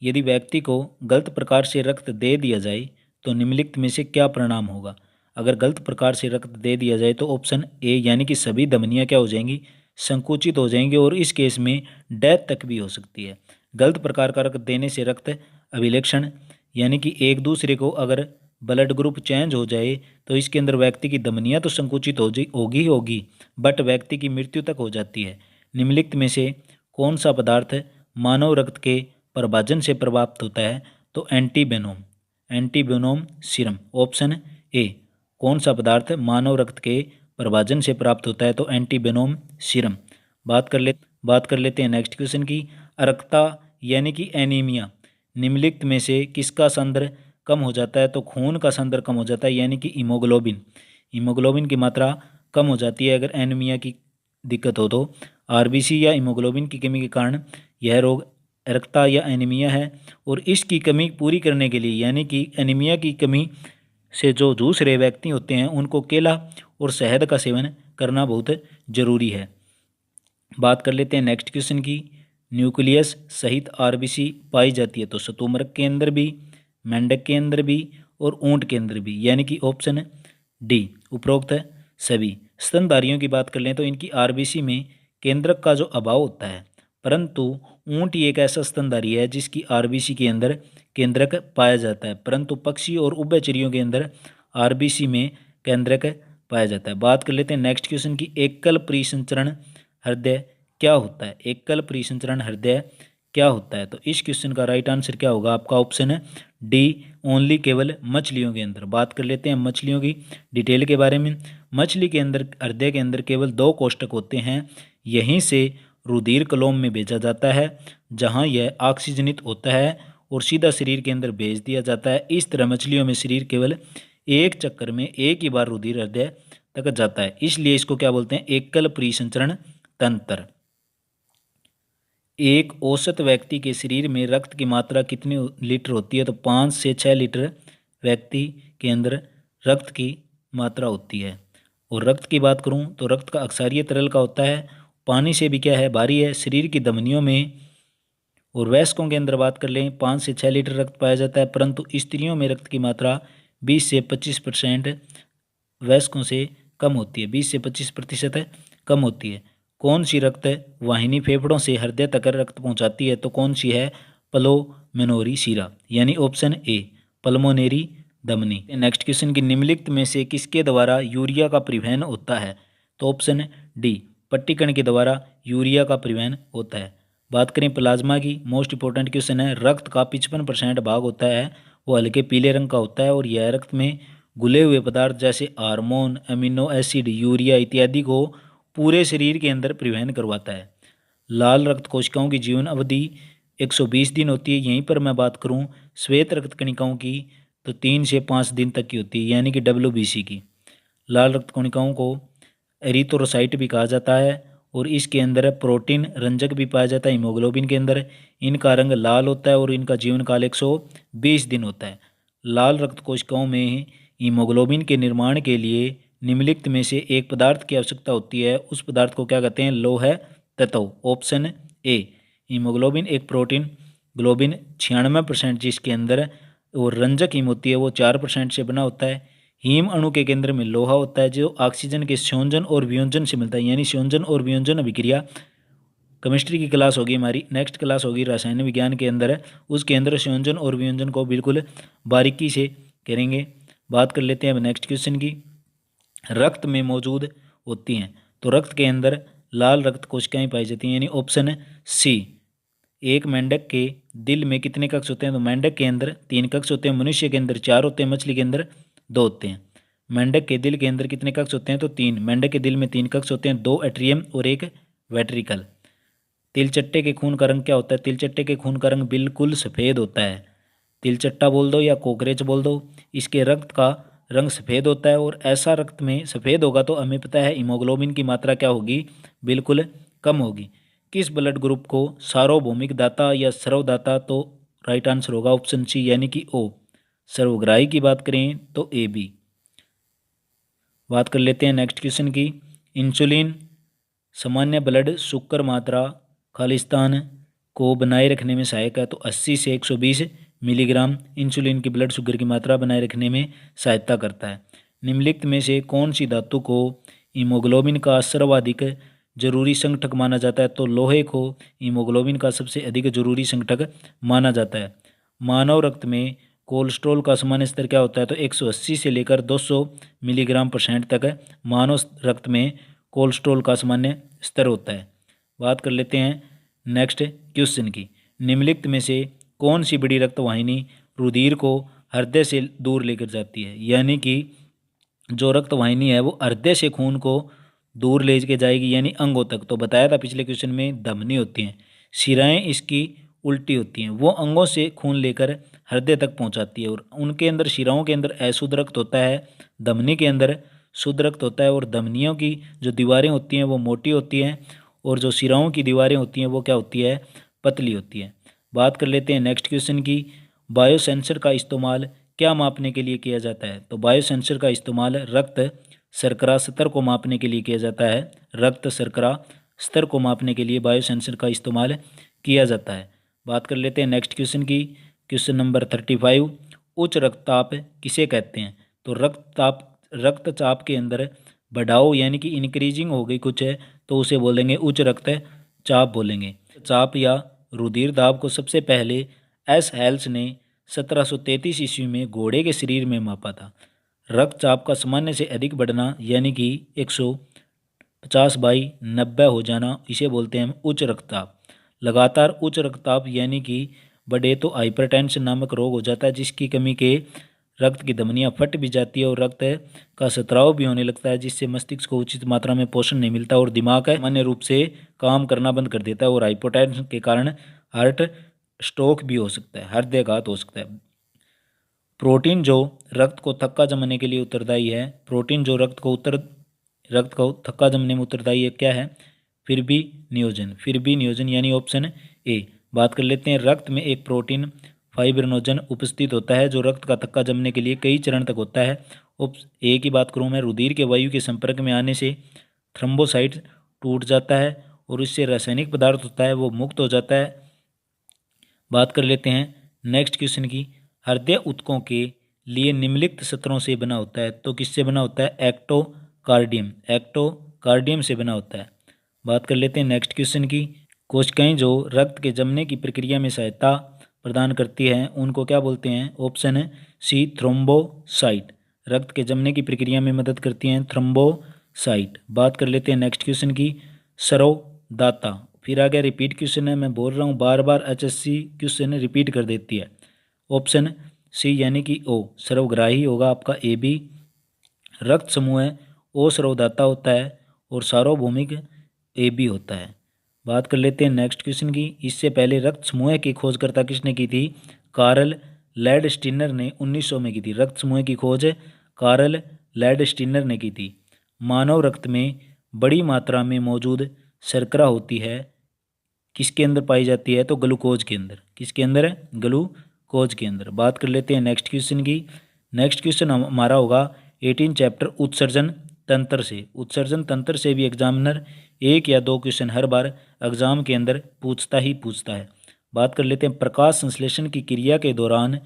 यदि व्यक्ति को गलत प्रकार से रक्त दे दिया जाए तो निम्नलिखित में से क्या परिणाम होगा? अगर गलत प्रकार से रक्त दे दिया जाए तो ऑप्शन ए यानी कि सभी धमनियाँ क्या हो जाएंगी? संकुचित हो जाएंगी और इस केस में डेथ तक भी हो सकती है। गलत प्रकार का रक्त देने से रक्त अभिलक्षण यानी कि एक दूसरे को अगर ब्लड ग्रुप चेंज हो जाए तो इसके अंदर व्यक्ति की धमनियाँ तो संकुचित होगी बट व्यक्ति की मृत्यु तक हो जाती है। निम्नलिखित में से कौन सा पदार्थ मानव रक्त के प्रभाजन से प्राप्त होता है? तो एंटीवेनोम सीरम। Option A. कौन सा पदार्थ मानव रक्त के प्रभाजन से प्राप्त होता है? तो एंटीवेनोम सीरम। बात कर लेते हैं नेक्स्ट क्वेश्चन की। अर्कता यानी कि एनीमिया निम्नलिखित में से किसका सांद्र कम हो जाता है? तो खून का सांद्र कम हो जाता है यानी कि हीमोग्लोबिन की मात्रा कम हो जाती है अगर एनीमिया की दिक्कत हो तो। आरबीसी या हीमोग्लोबिन की कमी के कारण यह रोग अर्कता या एनीमिया है। और इसकी कमी पूरी करने के लिए यानी कि एनीमिया की कमी से जो जूझ रहे व्यक्ति होते हैं उनको केला और शहद का सेवन करना बहुत जरूरी है। बात कर लेते हैं नेक्स्ट क्वेश्चन की। न्यूक्लियस सहित आरबीसी पाई जाती है तो शतुम्रक के अंदर भी, मेंढक के अंदर भी और ऊंट के अंदर भी यानी कि ऑप्शन डी उपरोक्त सभी। स्तनधारियों की बात कर लें तो इनकी आरबीसी में केंद्रक का जो अभाव होता है, परंतु ऊंट एक ऐसा स्तनधारी है जिसकी आरबीसी के अंदर केंद्रक पाया जाता है, परंतु पक्षी और उभयचरियों के अंदर आरबीसी में केंद्रक पाया जाता है। बात कर लेते हैं नेक्स्ट क्वेश्चन की। एकल परिसंचरण हृदय क्या होता है? एकल परिसंचरण हृदय क्या होता है? तो इस क्वेश्चन का राइट आंसर क्या होगा? आपका ऑप्शन है डी ओनली, केवल मछलियों के अंदर। बात कर लेते हैं मछलियों की डिटेल के बारे में। मछली के अंदर हृदय के अंदर केवल 2 कोष्ठक होते हैं, यहीं से रुधिर कलोम में भेजा जाता है जहां यह ऑक्सीजनित होता है और सीधा शरीर के अंदर भेज दिया जाता है। इस तरह मछलियों में शरीर केवल एक चक्कर में एक ही बार रुधिर हृदय तक जाता है, इसलिए इसको क्या बोलते हैं? एकल परिसंचरण तंत्र। एक औसत व्यक्ति के शरीर में रक्त की मात्रा कितनी लीटर होती है? तो 5 से 6 लीटर व्यक्ति के अंदर रक्त की मात्रा होती है। और रक्त की बात करूं तो रक्त का अक्सारीय तरल का होता है, पानी से भी क्या है? भारी है। शरीर की धमनियों में और वयस्कों के अंदर बात कर लें 5 से 6 लीटर रक्त पाया जाता है, परंतु स्त्रियों में रक्त की मात्रा 20 से 25% वयस्कों से कम होती है, 20 से 25% कम होती है। कौन सी रक्त वाहिनी फेफड़ों से हृदय तक रक्त पहुंचाती है? तो कौन सी है? पल्मोनरी शिरा यानी ऑप्शन ए पल्मोनरी धमनी। नेक्स्ट क्वेश्चन की। निम्नलिखित में से किसके द्वारा यूरिया का परिवहन होता है? तो ऑप्शन डी पट्टिकण के द्वारा यूरिया का परिवहन होता है। बात करें प्लाज्मा की, मोस्ट इंपॉर्टेंट क्वेश्चन है। रक्त का 55% भाग होता है वो हल्के पीले रंग का होता है और यह रक्त में घुले हुए पदार्थ जैसे हार्मोन, अमीनो एसिड, यूरिया इत्यादि को पूरे शरीर के अंदर परिवहन करवाता है। लाल रक्त कोशिकाओं की जीवन अवधि 120 दिन होती है। यहीं पर मैं बात करूं श्वेत रक्त कणिकाओं की तो 3 से 5 दिन तक की होती है यानी कि WBC की। लाल रक्त कणिकाओं को एरिथ्रोसाइट भी कहा जाता है और इसके अंदर प्रोटीन रंजक भी पाया जाता है हीमोग्लोबिन के अंदर। इनका रंग लाल होता है और इनका जीवन काल 120 दिन होता है। लाल रक्त कोशिकाओं में हीमोग्लोबिन के निर्माण के लिए निम्नलिखित में से एक पदार्थ की आवश्यकता होती है, उस पदार्थ को क्या कहते हैं? लौह तत्व। ऑप्शन ए हीमोग्लोबिन एक प्रोटीन ग्लोबिन 96% जिसके अंदर और रंजक हीम होती है वो 4% से बना होता है। हीम अणु के केंद्र में लोहा होता है जो ऑक्सीजन के संयोजन और वियोजन से मिलता है, यानी संयोजन और वियोजन अभिक्रिया केमिस्ट्री की क्लास होगी हमारी, नेक्स्ट क्लास होगी रसायन विज्ञान के अंदर, उसके अंदर संयोजन और वियोजन को बिल्कुल बारीकी से करेंगे। बात कर लेते हैं अब नेक्स्ट क्वेश्चन की। रक्त में मौजूद होती हैं तो रक्त के अंदर लाल रक्त कोशिकाएं पाई जाती हैं यानी ऑप्शन सी। एक मेंढक के दिल में कितने कक्ष होते हैं? तो मेंढक के अंदर 3 कक्ष होते हैं, मनुष्य के अंदर 4 होते हैं, मछली के अंदर 2 होते हैं। मेंढक के दिल के अंदर कितने कक्ष होते हैं? तो 3। मेंढक के दिल में 3 कक्ष होते हैं, 2 एट्रियम और 1 वेंट्रिकल। तिलचट्टे के खून का रंग क्या होता है? तिलचट्टे के खून का रंग बिल्कुल सफ़ेद होता है। तिलचट्टा बोल दो या कोकरेच बोल दो, इसके रक्त का रंग सफ़ेद होता है और ऐसा रक्त में सफ़ेद होगा तो हमें पता है हीमोग्लोबिन की मात्रा क्या होगी? बिल्कुल कम होगी। किस ब्लड ग्रुप को सार्वभौमिक दाता या सर्वदाता? तो राइट आंसर होगा ऑप्शन सी यानी कि ओ। सर्वग्राही की बात करें तो ए बी। बात कर लेते हैं नेक्स्ट क्वेश्चन की। इंसुलिन सामान्य ब्लड शुगर मात्रा खालिस्तान को बनाए रखने में सहायक है तो 80 से 120 मिलीग्राम इंसुलिन की ब्लड शुगर की मात्रा बनाए रखने में सहायता करता है। निम्नलिखित में से कौन सी धातु को हीमोग्लोबिन का सर्वाधिक जरूरी संगठक माना जाता है? तो लोहे को हीमोग्लोबिन का सबसे अधिक जरूरी संगठक माना जाता है। मानव रक्त में कोलेस्ट्रॉल का सामान्य स्तर क्या होता है? तो 180 से लेकर 200 मिलीग्राम परसेंट तक मानव रक्त में कोलेस्ट्रॉल का सामान्य स्तर होता है। बात कर लेते हैं नेक्स्ट क्वेश्चन की। निम्नलिखित में से कौन सी बड़ी रक्तवाहिनी रुधिर को हृदय से दूर लेकर जाती है? यानी कि जो रक्तवाहिनी है वो हृदय से खून को दूर ले के जाएगी, यानी अंगों तक। तो बताया था पिछले क्वेश्चन में धमनी होती हैं, शिराएं इसकी उल्टी होती हैं, वो अंगों से खून लेकर हृदय तक पहुंचाती है। और उनके अंदर, शिराओं के अंदर अशुद्ध रक्त होता है, धमनी के अंदर शुद्ध रक्त होता है। और धमनियों की जो दीवारें होती हैं वो मोटी होती हैं, और जो शिराओं की दीवारें होती हैं वो क्या होती है? पतली होती है। बात कर लेते हैं नेक्स्ट क्वेश्चन की। बायोसेंसर का इस्तेमाल क्या मापने के लिए किया जाता है? तो बायोसेंसर का इस्तेमाल रक्त शर्करा स्तर को मापने के लिए किया जाता है। रक्त शर्करा स्तर को मापने के लिए बायोसेंसर का इस्तेमाल किया जाता है। बात कर लेते हैं नेक्स्ट क्वेश्चन की। क्वेश्चन नंबर 35, उच्च रक्तचाप किसे कहते हैं? तो रक्तचाप के अंदर बढ़ाव यानी कि इंक्रीजिंग हो गई कुछ है तो उसे बोलेंगे उच्च रक्तचाप बोलेंगे। चाप या रुधिर दाब को सबसे पहले एस हेल्स ने 1733 ईस्वी में घोड़े के शरीर में मापा था। रक्तचाप का सामान्य से अधिक बढ़ना यानी कि 150/90 हो जाना, इसे बोलते हैं हम उच्च रक्तचाप। लगातार उच्च रक्तचाप यानी कि बढ़े तो हाइपरटेंशन नामक रोग हो जाता है, जिसकी कमी के रक्त की धमनियां फट भी जाती है और रक्त का स्त्राव भी होने लगता है, जिससे मस्तिष्क को उचित मात्रा में पोषण नहीं मिलता और दिमाग सामान्य रूप से काम करना बंद कर देता है। और हाइपोटेंशन के कारण हार्ट स्ट्रोक भी हो सकता है, हृदयाघात हो सकता है। प्रोटीन जो रक्त को थक्का जमने के लिए उत्तरदायी है, प्रोटीन जो रक्त को थक्का जमने में उत्तरदायी है, क्या है? फिर भी नियोजन यानी ऑप्शन ए। बात कर लेते हैं, रक्त में एक प्रोटीन फाइब्रिनोजन उपस्थित होता है जो रक्त का थक्का जमने के लिए कई चरण तक होता है। ए की बात करूँ मैं, रुधिर के वायु के संपर्क में आने से थ्रोम्बोसाइट टूट जाता है और इससे रासायनिक पदार्थ होता है वो मुक्त हो जाता है। बात कर लेते हैं नेक्स्ट क्वेश्चन की। हृदय ऊतकों के लिए निम्नलिखित सतरों से बना होता है, तो किससे बना होता है? एक्टोकार्डियम से बना होता है। बात कर लेते हैं नेक्स्ट क्वेश्चन की। कोशिकाएं जो रक्त के जमने की प्रक्रिया में सहायता प्रदान करती हैं उनको क्या बोलते हैं? ऑप्शन है सी, थ्रोम्बोसाइट। रक्त के जमने की प्रक्रिया में मदद करती हैं थ्रोम्बोसाइट। बात कर लेते हैं नेक्स्ट क्वेश्चन की। सरोदाता, फिर आगे रिपीट क्वेश्चन है, मैं बोल रहा हूँ बार बार, HSC क्वेश्चन रिपीट कर देती है। ऑप्शन सी यानी कि ओ, सर्वग्राही होगा आपका ए बी। रक्त समूह है ओ सर्वदाता होता है और सार्वभौमिक ए बी होता है। बात कर लेते हैं नेक्स्ट क्वेश्चन की। इससे पहले रक्त समूह की खोजकर्ता किसने की थी? कार्ल लैंडस्टीनर ने 1900 में की थी। रक्त समूह की खोज कार्ल लैंडस्टीनर ने की थी। मानव रक्त में बड़ी मात्रा में मौजूद शर्करा होती है, किसके अंदर पाई जाती है? तो ग्लूकोज के अंदर। किसके अंदर है? ग्लूकोज के अंदर। बात कर लेते हैं नेक्स्ट क्वेश्चन की। नेक्स्ट क्वेश्चन हमारा होगा 18 चैप्टर उत्सर्जन तंत्र से। उत्सर्जन तंत्र से भी एग्जामिनर 1 या 2 क्वेश्चन हर बार एग्जाम के अंदर पूछता है। बात कर लेते हैं, प्रकाश संश्लेषण की क्रिया के दौरान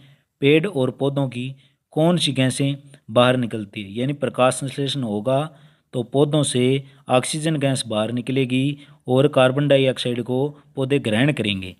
पेड़ और पौधों की कौन सी गैसें बाहर निकलती है? यानी प्रकाश संश्लेषण होगा तो पौधों से ऑक्सीजन गैस बाहर निकलेगी और कार्बन डाइऑक्साइड को पौधे ग्रहण करेंगे।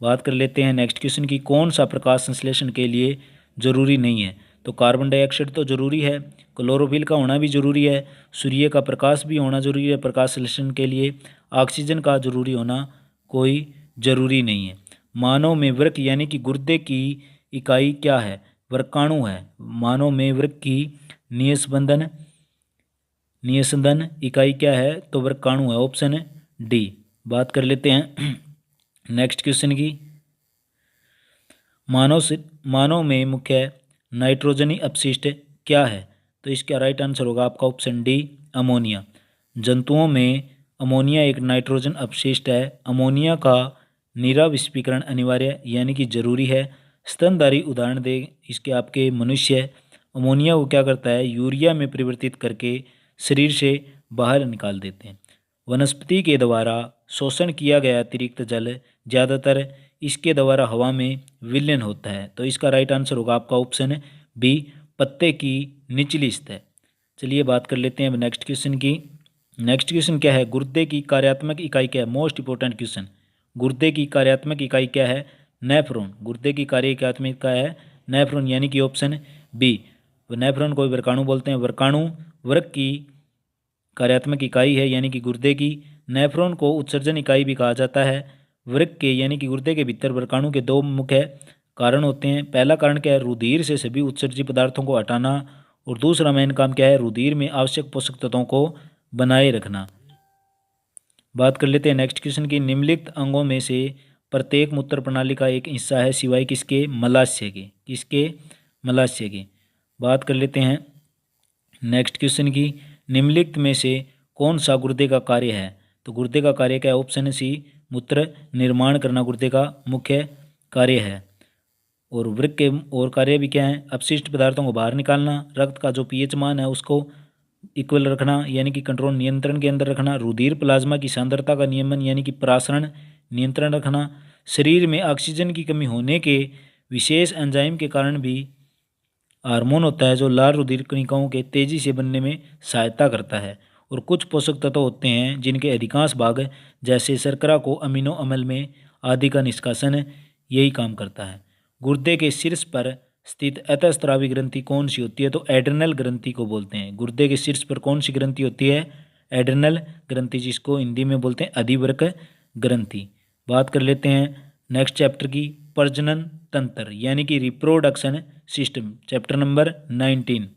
बात कर लेते हैं नेक्स्ट क्वेश्चन की। कौन सा प्रकाश संश्लेषण के लिए जरूरी नहीं है? तो कार्बन डाइऑक्साइड तो जरूरी है, क्लोरोफिल का होना भी जरूरी है, सूर्य का प्रकाश भी होना जरूरी है प्रकाश संश्लेषण के लिए, ऑक्सीजन का जरूरी होना कोई जरूरी नहीं है। मानव में वृक्क यानी कि गुर्दे की इकाई क्या है? वृक्काणु है। मानव में वृक्क की निस्पंदन इकाई क्या है? तो वृक्काणु है, ऑप्शन डी। बात कर लेते हैं नेक्स्ट क्वेश्चन की। मानव में मुख्य नाइट्रोजनी अपशिष्ट क्या है? तो इसका राइट आंसर होगा आपका ऑप्शन डी, अमोनिया। जंतुओं में अमोनिया एक नाइट्रोजन अपशिष्ट है। अमोनिया का निराविष्पीकरण अनिवार्य यानी कि जरूरी है। स्तनधारी उदाहरण दे इसके आपके मनुष्य। अमोनिया को क्या करता है? यूरिया में परिवर्तित करके शरीर से बाहर निकाल देते हैं। वनस्पति के द्वारा शोषण किया गया अतिरिक्त जल ज़्यादातर इसके द्वारा हवा में विलीन होता है। तो इसका राइट आंसर होगा आपका ऑप्शन बी, पत्ते की निचली सतह। चलिए बात कर लेते हैं अब नेक्स्ट क्वेश्चन की। नेक्स्ट क्वेश्चन क्या है? गुर्दे की कार्यात्मक इकाई क्या है? Most important question. गुर्दे की कार्यात्मक इकाई क्या है? नेफ्रॉन, गुर्दे की कार्यात्मकता है नेफ्रॉन, यानी कि ऑप्शन बी। नेफ्रॉन को वर्काणु बोलते हैं। वर्काणु वृक्क की कार्यात्मक इकाई है, यानी कि गुर्दे की। नेफ्रॉन को उत्सर्जन इकाई भी कहा जाता है। वृक्क के यानी कि गुर्दे के भीतर वर्काणु के दो मुख्य कारण होते हैं। पहला कारण क्या है, रुधिर से सभी उत्सर्जित पदार्थों को हटाना, और दूसरा मेन काम क्या है, रुधिर में आवश्यक पोषक तत्वों को बनाए रखना। बात कर लेते हैं नेक्स्ट क्वेश्चन की। निम्नलिखित अंगों में से प्रत्येक मूत्र प्रणाली का एक हिस्सा है सिवाय किसके, मलाशय के। किसके, मलाशय के। बात कर लेते हैं नेक्स्ट क्वेश्चन की। निम्नलिखित में से कौन सा गुर्दे का कार्य है, तो गुर्दे का कार्य क्या है, ऑप्शन सी, मूत्र निर्माण करना गुर्दे का मुख्य कार्य है। और वृक्क के और कार्य भी क्या है, अपशिष्ट पदार्थों को बाहर निकालना, रक्त का जो पीएच मान है उसको इक्वल रखना, यानी कि कंट्रोल नियंत्रण के अंदर रखना, रुधिर प्लाज्मा की सांद्रता का नियमन यानी कि प्रासरण नियंत्रण रखना, शरीर में ऑक्सीजन की कमी होने के विशेष एंजाइम के कारण भी हार्मोन होता है जो लाल रुधिर कणिकाओं के तेजी से बनने में सहायता करता है, और कुछ पोषक तत्व होते हैं जिनके अधिकांश भाग जैसे शर्करा को अमीनो अम्ल में आदि का निष्कासन यही काम करता है। गुर्दे के शीर्ष पर स्थित अतःस्रावी ग्रंथि कौन सी होती है, तो एड्रेनल ग्रंथि को बोलते हैं। गुर्दे के शीर्ष पर कौन सी ग्रंथि होती है, एड्रेनल ग्रंथि, जिसको हिंदी में बोलते हैं अधिवृक्क ग्रंथि। बात कर लेते हैं नेक्स्ट चैप्टर की, प्रजनन तंत्र यानी कि रिप्रोडक्शन सिस्टम, चैप्टर नंबर 19।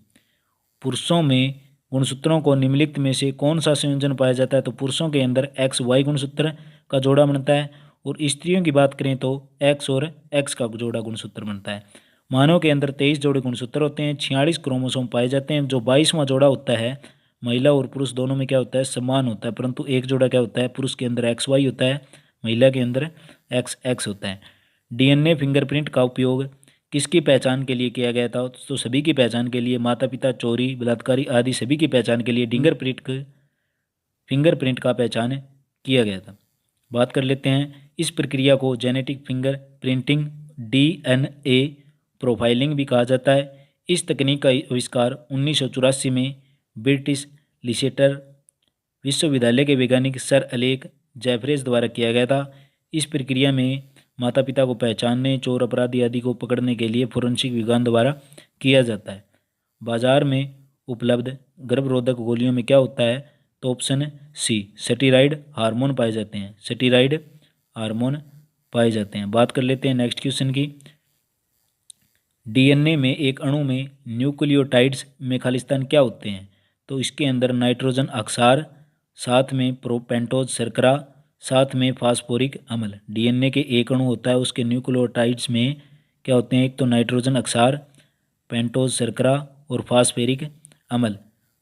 पुरुषों में गुणसूत्रों को निम्नलिखित में से कौन सा संयोजन पाया जाता है, तो पुरुषों के अंदर एक्स वाई गुणसूत्र का जोड़ा बनता है, और स्त्रियों की बात करें तो एक्स और एक्स का जोड़ा गुणसूत्र बनता है। मानव के अंदर 23 जोड़े गुणसूत्र होते हैं, 46 क्रोमोसोम पाए जाते हैं। जो 22वां जोड़ा होता है महिला और पुरुष दोनों में क्या होता है, समान होता है, परंतु एक जोड़ा क्या होता है, पुरुष के अंदर एक्स वाई होता है, महिला के अंदर एक्स एक्स होता है। डीएनए फिंगरप्रिंट का उपयोग किसकी पहचान के लिए किया गया था, तो सभी की पहचान के लिए, माता पिता, चोरी, बलात्कारी आदि सभी की पहचान के लिए फिंगरप्रिंट का पहचान किया गया था। बात कर लेते हैं इस प्रक्रिया को genetic finger printing, DNA profiling भी कहा जाता है। इस तकनीक का आविष्कार 1984 में ब्रिटिश लिसेटर विश्वविद्यालय के वैज्ञानिक सर अलेक जेफरेज द्वारा किया गया था। इस प्रक्रिया में माता पिता को पहचानने, चोर अपराधी आदि को पकड़ने के लिए फोरेंसिक विज्ञान द्वारा किया जाता है। बाजार में उपलब्ध गर्भरोधक गोलियों में क्या होता है, तो ऑप्शन सी, स्टेरॉइड हार्मोन पाए जाते हैं। स्टेरॉइड हार्मोन पाए जाते हैं। बात कर लेते हैं नेक्स्ट क्वेश्चन की। डीएनए में एक अणु में न्यूक्लियोटाइड्स में खालिस्तान क्या होते हैं, तो इसके अंदर नाइट्रोजन अक्षार, साथ में पेंटोज शर्करा, साथ में फास्फोरिक अम्ल। डीएनए के एक अणु होता है, उसके न्यूक्लियोटाइड्स में क्या होते हैं, एक तो नाइट्रोजन अक्षार, पेंटोज शर्करा और फास्फोरिक अम्ल।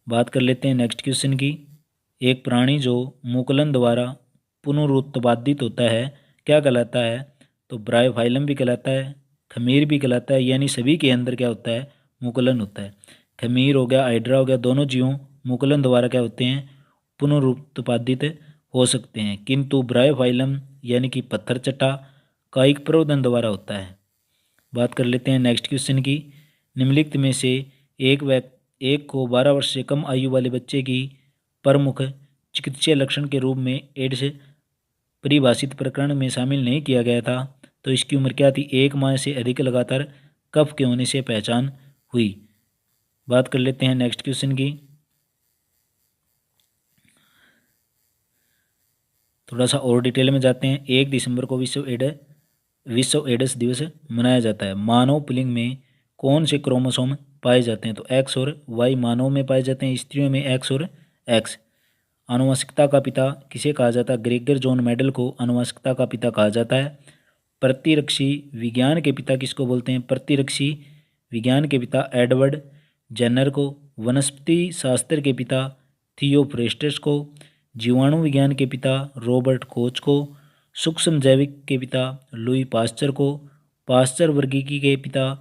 बात कर लेते हैं नेक्स्ट क्वेश्चन की। एक प्राणी जो मुकुलन द्वारा पुनरुत्पादित होता है क्या कहलाता है, तो ब्रायोफाइलम भी कहलाता है, खमीर भी कहलाता है, यानी सभी के अंदर क्या होता है, मुकुलन होता है। खमीर हो गया, हाइड्रा हो गया, दोनों जीवों मुकुलन द्वारा क्या होते हैं, पुनरुत्पादित हो सकते हैं, किंतु ब्रायोफाइलम यानी कि पत्थर चट्टा कायिक प्रवर्धन द्वारा होता है। बात कर लेते हैं नेक्स्ट क्वेश्चन की। निम्नलिखित में से एक को 12 वर्ष से कम आयु वाले बच्चे की प्रमुख चिकित्सीय लक्षण के रूप में एड्स परिभाषित प्रकरण में शामिल नहीं किया गया था, तो इसकी उम्र क्या थी, 1 माह से अधिक लगातार कफ के होने से पहचान हुई। बात कर लेते हैं नेक्स्ट क्वेश्चन की। थोड़ा सा और डिटेल में जाते हैं। 1 दिसंबर को विश्व एड्स दिवस मनाया जाता है। मानव पुल्लिंग में कौन से क्रोमोसोम पाए जाते हैं, तो एक्स और वाई मानव में पाए जाते हैं, स्त्रियों में एक्स और एक्स। आनुवंशिकता का पिता किसे कहा जाता है, ग्रेगर जॉन मेंडल को आनुवंशिकता का पिता कहा जाता है। प्रतिरक्षी विज्ञान के पिता किसको बोलते हैं, प्रतिरक्षी विज्ञान के पिता एडवर्ड जेनर को। वनस्पति शास्त्र के पिता थियोफ्रेस्टस को। जीवाणु विज्ञान के पिता रॉबर्ट कोच को। सूक्ष्म जैविक के पिता लुई पास्चर को। पास्चर वर्गीकी के पिता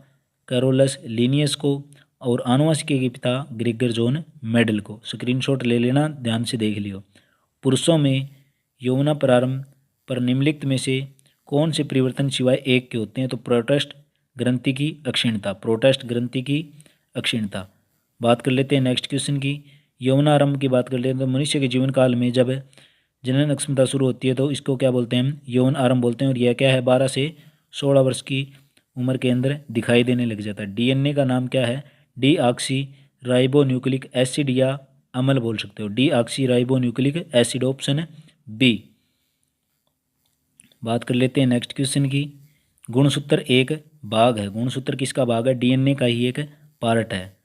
कैरोलस लिनियस को। और आनुवंशिकी के पिता ग्रेगर जॉन मेंडल को। स्क्रीनशॉट ले लेना, ध्यान से देख लियो। पुरुषों में यौन प्रारंभ पर निम्नलिखित में से कौन से परिवर्तन सिवाय एक के होते हैं, तो प्रोटेस्ट ग्रंथि की अक्षीणता, प्रोटेस्ट ग्रंथि की अक्षीणता। बात कर लेते हैं नेक्स्ट क्वेश्चन की। यौनारंभ की बात कर लेते हैं, तो मनुष्य के जीवन काल में जब जनन क्षमता शुरू होती है तो इसको क्या बोलते हैं, हम यौन आरंभ बोलते हैं। और यह क्या है, 12 से 16 वर्ष की उम्र के अंदर दिखाई देने लग जाता है। डीएनए का नाम क्या है? डीऑक्सी राइबो न्यूक्लिक एसिड या अम्ल बोल सकते हो। Deoxy ribo nucleic acid, option है बी। बात कर लेते हैं नेक्स्ट क्वेश्चन की। गुणसूत्र एक भाग है। गुणसूत्र किसका भाग है? डीएनए का ही एक पार्ट है।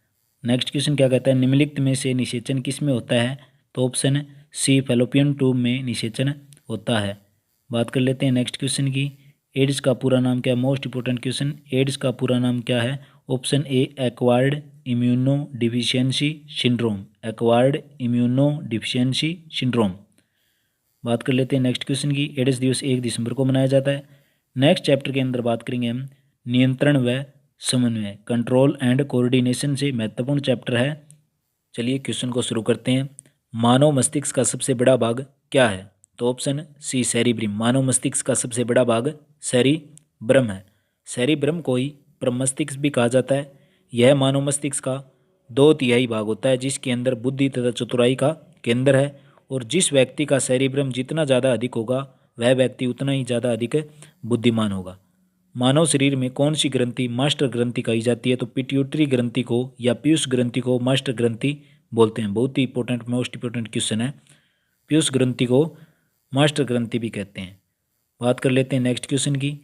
नेक्स्ट क्वेश्चन क्या कहता है? निम्नलिखित में से निषेचन किस में होता है? तो ऑप्शन सी फैलोपियन ट्यूब में निषेचन होता है। बात कर लेते हैं नेक्स्ट क्वेश्चन की। एड्स का पूरा नाम क्या है? Most important question. एड्स का पूरा नाम क्या है? ऑप्शन ए acquired immuno deficiency syndrome. Acquired immuno deficiency syndrome. बात कर लेते हैं नेक्स्ट क्वेश्चन की। एड्स दिवस 1 दिसंबर को मनाया जाता है। नेक्स्ट चैप्टर के अंदर बात करेंगे हम नियंत्रण व समन्वय, कंट्रोल एंड कोऑर्डिनेशन से महत्वपूर्ण चैप्टर है। चलिए क्वेश्चन को शुरू करते हैं। मानव मस्तिष्क का सबसे बड़ा भाग क्या है? तो ऑप्शन सी सेरिब्रम। मानव मस्तिष्क का सबसे बड़ा भाग सेरिब्रम है। सेरिब्रम को ही प्रमस्तिष्क भी कहा जाता है। यह मानव मस्तिष्क का 2/3 भाग होता है, जिसके अंदर बुद्धि तथा चतुराई का केंद्र है। और जिस व्यक्ति का सेरिब्रम जितना ज़्यादा अधिक होगा वह व्यक्ति उतना ही ज़्यादा अधिक बुद्धिमान होगा। मानव शरीर में कौन सी ग्रंथि मास्टर ग्रंथि कही जाती है? तो पिट्यूटरी ग्रंथि को या पीयूष ग्रंथि को मास्टर ग्रंथि बोलते हैं। बहुत ही इंपॉर्टेंट, मोस्ट इंपॉर्टेंट क्वेश्चन है। पीयूष ग्रंथि को मास्टर ग्रंथि भी कहते हैं। बात कर लेते हैं नेक्स्ट क्वेश्चन की।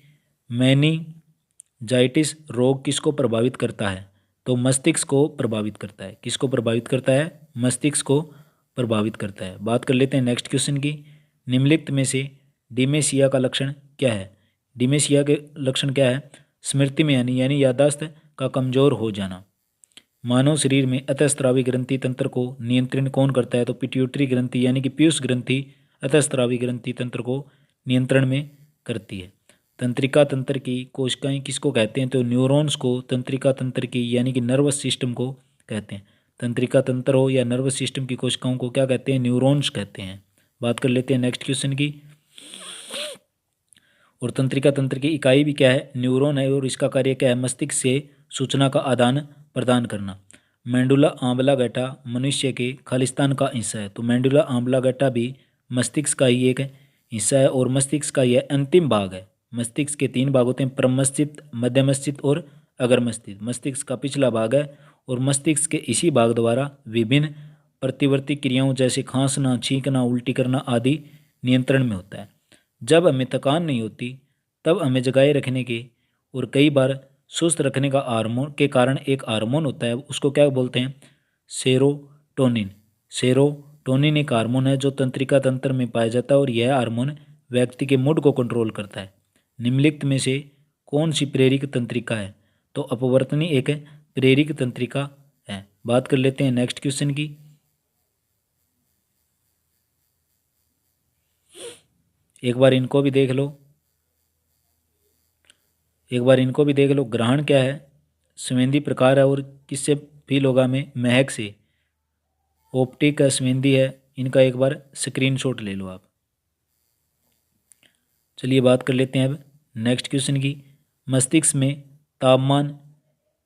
मेनिंजाइटिस रोग किसको प्रभावित करता है? तो मस्तिष्क को प्रभावित करता है। किसको प्रभावित करता है? मस्तिष्क को प्रभावित करता है। बात कर लेते हैं नेक्स्ट क्वेश्चन की। निम्नलिखित में से डिमेंशिया का लक्षण क्या है? डिमेंशिया के लक्षण क्या है? स्मृति में यानी याददाश्त का कमजोर हो जाना। मानव शरीर में अतःस्रावी ग्रंथि तंत्र को नियंत्रण कौन करता है? तो पिट्यूटरी ग्रंथि यानी कि पीयूष ग्रंथि अतःस्रावी ग्रंथि तंत्र को नियंत्रण में करती है। तंत्रिका तंत्र की कोशिकाएं किसको कहते हैं? तो न्यूरॉन्स को तंत्रिका तंत्र की यानी कि नर्वस सिस्टम को कहते हैं। तंत्रिका तंत्र हो या नर्वस सिस्टम की कोशिकाओं को क्या कहते हैं? न्यूरॉन्स कहते हैं। बात कर लेते हैं नेक्स्ट क्वेश्चन की। और तंत्रिका तंत्र की इकाई भी क्या है? न्यूरॉन है। और इसका कार्य क्या है? मस्तिष्क से सूचना का आदान प्रदान करना। मेंडुला ऑब्लांगेटा मनुष्य के खालिस्तान का हिस्सा है। तो मेंडुला ऑब्लांगेटा भी मस्तिष्क का ही एक हिस्सा है और मस्तिष्क का यह अंतिम भाग है। मस्तिष्क के 3 भाग होते हैं, प्रमस्तिष्क, मध्य मस्तिष्क और अगर मस्तिष्क। मस्तिष्क का पिछला भाग है और मस्तिष्क के इसी भाग द्वारा विभिन्न प्रतिवर्ती क्रियाओं जैसे खांसना, छींकना, उल्टी करना आदि नियंत्रण में होता है। जब हमें थकान नहीं होती तब हमें जगाए रखने के और कई बार सुस्त रखने का हार्मोन के कारण एक हार्मोन होता है, उसको क्या बोलते हैं? सेरोटोनिन। सेरोटोनिन एक हार्मोन है जो तंत्रिका तंत्र में पाया जाता है और यह हार्मोन व्यक्ति के मूड को कंट्रोल करता है। निम्नलिखित में से कौन सी प्रेरक तंत्रिका है? तो अपवर्तनी एक प्रेरक तंत्रिका है। बात कर लेते हैं नेक्स्ट क्वेश्चन की। एक बार इनको भी देख लो। ग्रहण क्या है? संवेदी प्रकार है और किससे फील होगा? में महक से। ऑप्टिक संवेदी है। इनका एक बार स्क्रीनशॉट ले लो आप। चलिए बात कर लेते हैं अब नेक्स्ट क्वेश्चन की। मस्तिष्क में तापमान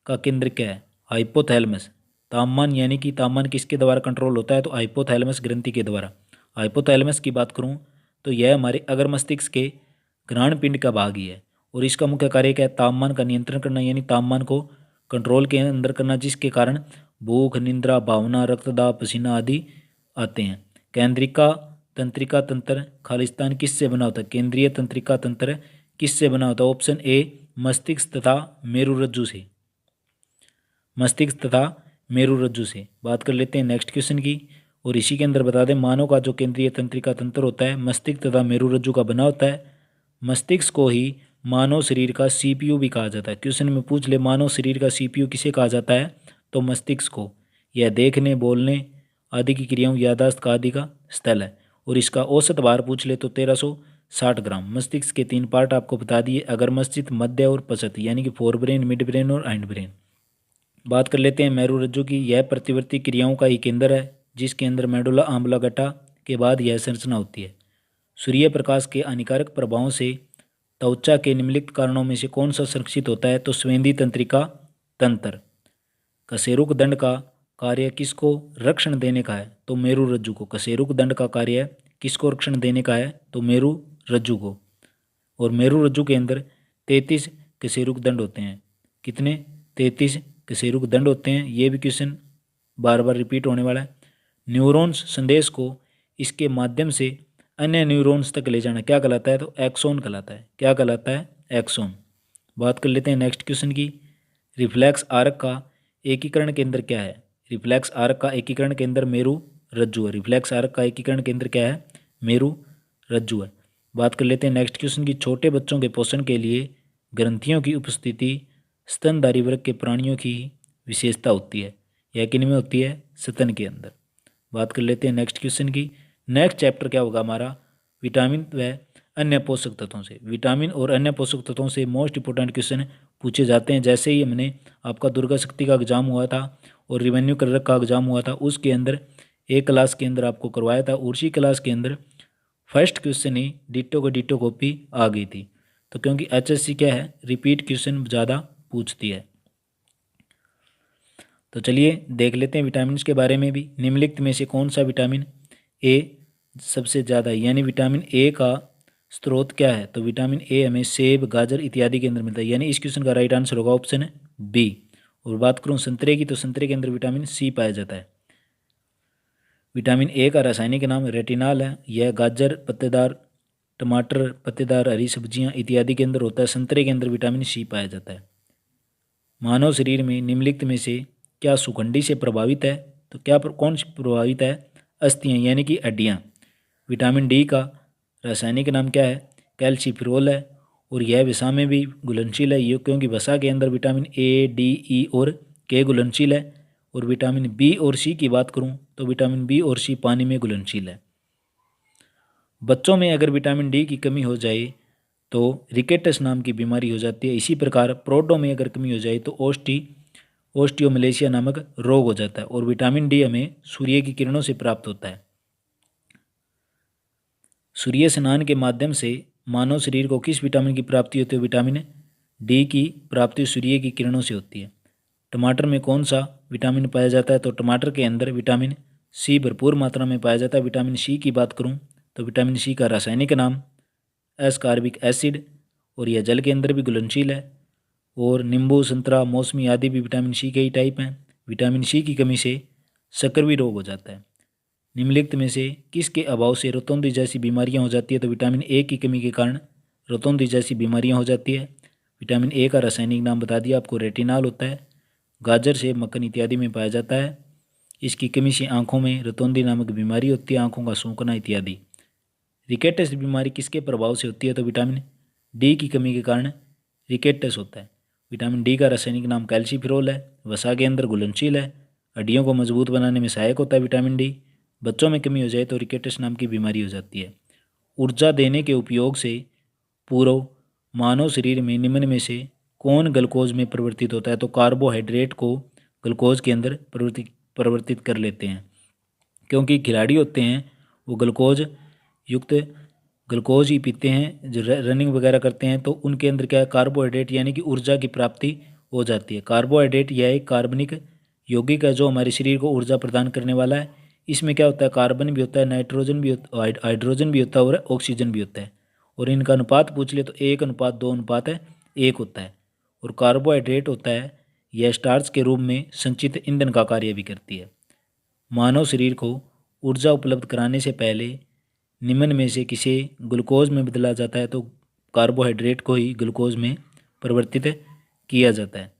का केंद्र क्या है? हाइपोथैलेमस। तापमान यानी कि तापमान किसके द्वारा कंट्रोल होता है? तो हाइपोथैलेमस ग्रंथि के द्वारा। हाइपोथैलेमस की बात करूं तो यह हमारे अगर मस्तिष्क के घ्राण पिंड का भाग ही है और इसका मुख्य कार्य क्या है? तापमान का नियंत्रण करना यानी तापमान को कंट्रोल के अंदर करना, जिसके कारण भूख, निंद्रा, भावना, रक्तदाब, पसीना आदि आते हैं। केंद्रिका तंत्रिका तंत्र खालिस्तान किससे बना होता है? केंद्रीय तंत्रिका तंत्र किससे बना होता है? ऑप्शन ए मस्तिष्क तथा मेरुरज्जु से। मस्तिष्क तथा मेरुरज्जु से। बात कर लेते हैं नेक्स्ट क्वेश्चन की। और इसी के अंदर बता दें मानव का जो केंद्रीय तंत्रिका तंत्र होता है मस्तिष्क तथा मेरुरज्जु का बना होता है। मस्तिष्क को ही मानव शरीर का सीपीयू भी कहा जाता है। क्वेश्चन में पूछ ले मानव शरीर का सीपीयू किसे कहा जाता है? तो मस्तिष्क को। यह देखने, बोलने आदि की क्रियाओं, याददाश्त आदि का स्थल है। और इसका औसत भार पूछ ले तो 1360 ग्राम। मस्तिष्क के 3 पार्ट आपको बता दिए, अगर मस्तिष्क, मध्य और पश्च यानी कि फोर ब्रेन, मिड ब्रेन और हाइंड ब्रेन। बात कर लेते हैं मेरुरज्जु की। यह प्रतिवर्ती क्रियाओं का ही केंद्र है, जिसके अंदर मेडुला ऑब्लांगेटा के बाद यह संरचना होती है। सूर्य प्रकाश के हानिकारक प्रभावों से त्वचा के निम्नलिखित कारणों में से कौन सा संरक्षित होता है? तो संवेदी तंत्रिका तंत्र। कशेरुक दंड का कार्य किसको रक्षण देने का है? तो मेरुरज्जु को। कशेरुक दंड का कार्य किसको रक्षण देने का है? तो मेरुरज्जु को। और मेरुरज्जु के अंदर 33 कशेरुक दंड होते हैं। कितने? 33 कशेरुक दंड होते हैं। ये भी क्वेश्चन बार बार रिपीट होने वाला है। न्यूरॉन्स संदेश को इसके माध्यम से अन्य न्यूरॉन्स तक ले जाना क्या कहलाता है? तो एक्सोन कहलाता है। क्या कहलाता है? एक्सोन। बात कर लेते हैं नेक्स्ट क्वेश्चन की। रिफ्लेक्स आर्क का एकीकरण केंद्र क्या है? रिफ्लेक्स आर्क का एकीकरण केंद्र मेरु रज्जु है। रिफ्लेक्स आर्क का एकीकरण केंद्र क्या है? मेरु रज्जु है। बात कर लेते हैं नेक्स्ट क्वेश्चन की। छोटे बच्चों के पोषण के लिए ग्रंथियों की उपस्थिति स्तनधारी वर्ग के प्राणियों की विशेषता होती है। यह किन में होती है? स्तन के अंदर। बात कर लेते हैं नेक्स्ट क्वेश्चन की। नेक्स्ट चैप्टर क्या होगा हमारा? विटामिन व अन्य पोषक तत्वों से। विटामिन और अन्य पोषक तत्वों से मोस्ट इंपोर्टेंट क्वेश्चन पूछे जाते हैं। जैसे ही हमने आपका दुर्गा शक्ति का एग्जाम हुआ था और रिवेन्यू क्लर्क का एग्जाम हुआ था, उसके अंदर एक क्लास के अंदर आपको करवाया था, उसी क्लास के अंदर फर्स्ट क्वेश्चन ही डिट्टो को डिट्टो कॉपी आ गई थी। तो क्योंकि एचएससी क्या है, रिपीट क्वेश्चन ज़्यादा पूछती है। तो चलिए देख लेते हैं विटामिन के बारे में भी। निम्नलिखित में से कौन सा विटामिन ए सबसे ज़्यादा है, यानी विटामिन ए का स्रोत क्या है? तो विटामिन ए हमें सेब, गाजर इत्यादि के अंदर मिलता है, यानी इस क्वेश्चन का राइट आंसर होगा ऑप्शन बी। और बात करूं संतरे की, तो संतरे के अंदर विटामिन सी पाया जाता है। विटामिन ए का रासायनिक नाम रेटिनॉल है। यह गाजर, पत्तेदार टमाटर, पत्तेदार हरी सब्जियां इत्यादि के अंदर होता है। संतरे के अंदर विटामिन सी पाया जाता है। मानव शरीर में निम्नलिखित में से क्या सुखंडी से प्रभावित है? तो कौन सी प्रभावित है? अस्थियां यानी कि हड्डियां। विटामिन डी का रासायनिक नाम क्या है? कैल्सीफिरोल है। और यह वसा में भी घुलनशील है, ये क्योंकि वसा के अंदर विटामिन ए, डी, ई और के घुलनशील है। और विटामिन बी और सी की बात करूं तो विटामिन बी और सी पानी में घुलनशील है। बच्चों में अगर विटामिन डी की कमी हो जाए तो रिकेटस नाम की बीमारी हो जाती है। इसी प्रकार प्रोटो में अगर कमी हो जाए तो ओस्टियोमलेशिया नामक रोग हो जाता है। और विटामिन डी हमें सूर्य की किरणों से प्राप्त होता है। सूर्य स्नान के माध्यम से मानव शरीर को किस विटामिन की प्राप्ति होती है? विटामिन डी की प्राप्ति सूर्य की किरणों से होती है। टमाटर में कौन सा विटामिन पाया जाता है? तो टमाटर के अंदर विटामिन सी भरपूर मात्रा में पाया जाता है। विटामिन सी की बात करूं तो विटामिन सी का रासायनिक नाम एस्कॉर्बिक एसिड, और यह जल के अंदर भी घुलनशील है। और नींबू, संतरा, मौसमी आदि भी विटामिन सी के ही टाइप हैं। विटामिन सी की कमी से सक्रिय रोग हो जाता है। निम्नलिखित में से किसके अभाव से रतौंधी जैसी बीमारियां हो जाती है? तो विटामिन ए की कमी के कारण रतौंधी जैसी बीमारियां हो जाती है। विटामिन ए का रासायनिक नाम बता दिया आपको, रेटिनॉल होता है। गाजर, सेब, मक्खन इत्यादि में पाया जाता है। इसकी कमी से आंखों में रतौंधी नामक बीमारी होती है, आंखों का सूखना इत्यादि। रिकेटस बीमारी किसके प्रभाव से होती है? तो विटामिन डी की कमी के कारण रिकेटस होता है। विटामिन डी का रासायनिक नाम कैल्सीफिरोल है। वसा के अंदर घुलनशील है। हड्डियों को मजबूत बनाने में सहायक होता है विटामिन डी। बच्चों में कमी हो जाए तो रिकेटस नाम की बीमारी हो जाती है। ऊर्जा देने के उपयोग से पूर्व मानव शरीर में निम्न में से कौन ग्लूकोज में परिवर्तित होता है? तो कार्बोहाइड्रेट को ग्लूकोज के अंदर परिवर्तित कर लेते हैं। क्योंकि खिलाड़ी होते हैं वो ग्लूकोज युक्त ग्लूकोज ही पीते हैं, जो रनिंग वगैरह करते हैं, तो उनके अंदर क्या है? कार्बोहाइड्रेट यानी कि ऊर्जा की प्राप्ति हो जाती है। कार्बोहाइड्रेट यह एक कार्बनिक यौगिक है जो हमारे शरीर को ऊर्जा प्रदान करने वाला है। इसमें क्या होता है? कार्बन भी होता है, नाइट्रोजन भी होता है, हाइड्रोजन भी होता है और ऑक्सीजन भी होता है। और इनका अनुपात पूछ ले तो 1:2:1 होता है। और कार्बोहाइड्रेट होता है यह स्टार्च के रूप में संचित ईंधन का कार्य भी करती है। मानव शरीर को ऊर्जा उपलब्ध कराने से पहले निम्न में से किसे ग्लूकोज में बदला जाता है? तो कार्बोहाइड्रेट को ही ग्लूकोज में परिवर्तित किया जाता है।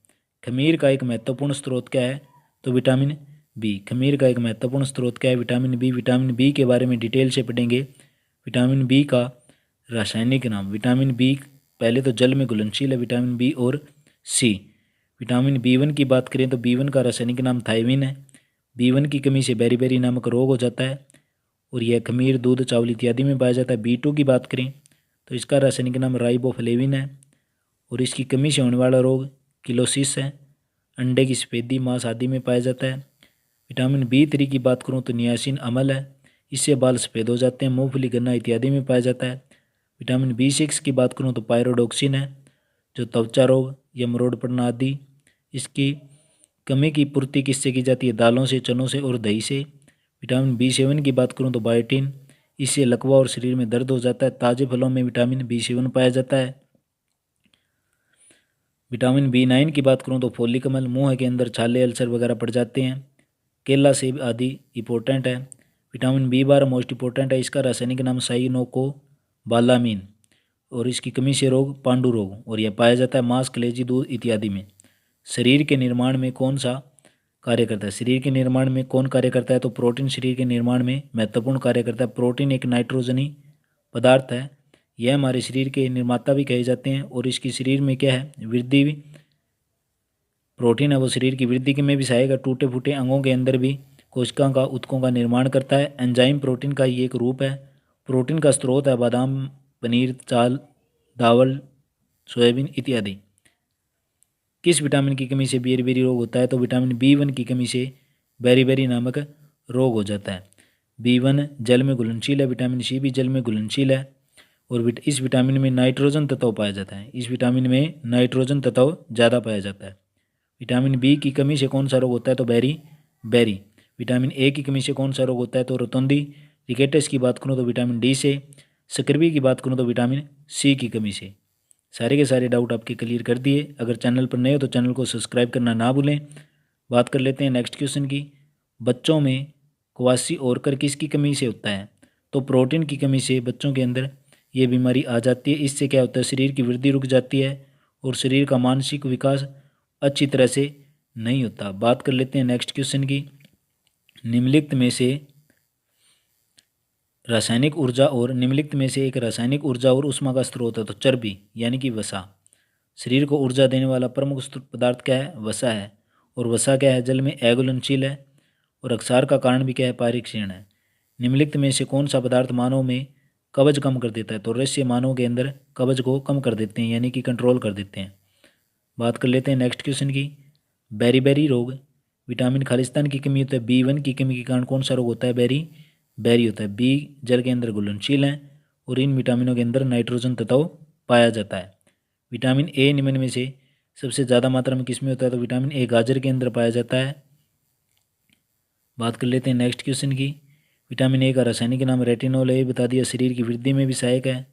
खमीर का एक महत्वपूर्ण स्रोत क्या है? तो विटामिन बी। खमीर का एक महत्वपूर्ण स्रोत क्या है? Vitamin B. विटामिन बी के बारे में डिटेल से पढ़ेंगे। विटामिन बी का रासायनिक नाम, विटामिन बी पहले तो जल में घुलनशील है, विटामिन बी और सी। विटामिन बी1 की बात करें तो बी1 का रासायनिक नाम थायमिन है। बी1 की कमी से बेरी नामक रोग हो जाता है और यह खमीर, दूध, चावल इत्यादि में पाया जाता है। बी2 की बात करें तो इसका रासायनिक नाम राइबोफ्लेविन है और इसकी कमी से होने वाला रोग किलोसिस है। अंडे की सफ़ेदी, मांस आदि में पाया जाता है। विटामिन बी3 की बात करूं तो नियासिन अम्ल है, इससे बाल सफ़ेद हो जाते हैं। मूंगफली, गन्ना इत्यादि में पाया जाता है। विटामिन बी6 की बात करूं तो पायरोडोक्सिन है जो त्वचा रोग या मरोड़ पड़ना आदि। इसकी कमी की पूर्ति किससे की जाती है? दालों से, चनों से और दही से। विटामिन बी7 की बात करूं तो बायोटीन, इससे लकवा और शरीर में दर्द हो जाता है। ताज़े फलों में विटामिन बी7 पाया जाता है। विटामिन B9 की बात करूँ तो फोलिक अम्ल, मुँह के अंदर छाले अल्सर वगैरह पड़ जाते हैं। केला सेब आदि इंपॉर्टेंट है। विटामिन B12 मोस्ट इंपॉर्टेंट है, इसका रासायनिक नाम साइनोकोबालामिन और इसकी कमी से रोग पांडु रोग, और यह पाया जाता है मांस, कलेजी, दूध इत्यादि में। शरीर के निर्माण में कौन सा कार्य करता है? शरीर के निर्माण में कौन कार्य करता है? तो प्रोटीन शरीर के निर्माण में महत्वपूर्ण कार्य करता है। प्रोटीन एक नाइट्रोजनी पदार्थ है, यह हमारे शरीर के निर्माता भी कहे जाते हैं, और इसकी शरीर में क्या है, वृद्धि भी, प्रोटीन है वो शरीर की वृद्धि के में भी सहायक है। टूटे फूटे अंगों के अंदर भी कोशिका का ऊतकों का निर्माण करता है। एंजाइम प्रोटीन का ही एक रूप है। प्रोटीन का स्रोत है बादाम, पनीर, चाल, दावल, सोयाबीन इत्यादि। किस विटामिन की कमी से बेरी रोग होता है? तो विटामिन B1 की कमी से बेरी नामक रोग हो जाता है। B1 जल में घुलनशील है, विटामिन C भी जल में घुलनशील है, और इस विटामिन में नाइट्रोजन तत्व पाया जाता है। इस विटामिन में नाइट्रोजन तत्व ज़्यादा पाया जाता है। विटामिन B की कमी से कौन सा रोग होता है? तो बेरी। विटामिन A की कमी से कौन सा रोग होता है? तो रोतोंदी। रिकेटस की बात करूँ तो विटामिन D से। स्कर्वी की बात करूँ तो विटामिन C की कमी से। सारे के सारे डाउट आपके क्लियर कर दिए। अगर चैनल पर नए हो तो चैनल को सब्सक्राइब करना ना भूलें। बात कर लेते हैं नेक्स्ट क्वेश्चन की। बच्चों में क्वासी ओरकर किसकी कमी से होता है? तो प्रोटीन की कमी से बच्चों के अंदर ये बीमारी आ जाती है। इससे क्या होता है, शरीर की वृद्धि रुक जाती है और शरीर का मानसिक विकास अच्छी तरह से नहीं होता। बात कर लेते हैं नेक्स्ट क्वेश्चन की। निम्नलिखित में से रासायनिक ऊर्जा और निम्नलिखित में से एक रासायनिक ऊर्जा और ऊष्मा का स्रोत है? तो चर्बी यानी कि वसा। शरीर को ऊर्जा देने वाला प्रमुख पदार्थ क्या है? वसा है। और वसा क्या है? जल में अघुलनशील है, और अक्सार का कारण भी क्या है? पारीक्षीण है। निम्नलिखित में से कौन सा पदार्थ मानव में कब्ज कम कर देता है? तो रस्य मानव के अंदर कब्ज को कम कर देते हैं, यानी कि कंट्रोल कर देते हैं। बात कर लेते हैं नेक्स्ट क्वेश्चन की। बेरी रोग, विटामिन खालिस्तान की कमी होता है। B1 की कमी के कारण कौन सा रोग होता है? बेरी होता है। बी जल के अंदर घुलनशील है, और इन विटामिनों के अंदर नाइट्रोजन तत्व पाया जाता है। विटामिन A निम्न में से सबसे ज़्यादा मात्रा में किस में होता है? तो विटामिन A गाजर के अंदर पाया जाता है। बात कर लेते हैं नेक्स्ट क्वेश्चन की। विटामिन A का रासायनिक नाम रेटिनॉल है, बता दिया। शरीर की वृद्धि में भी सहायक है,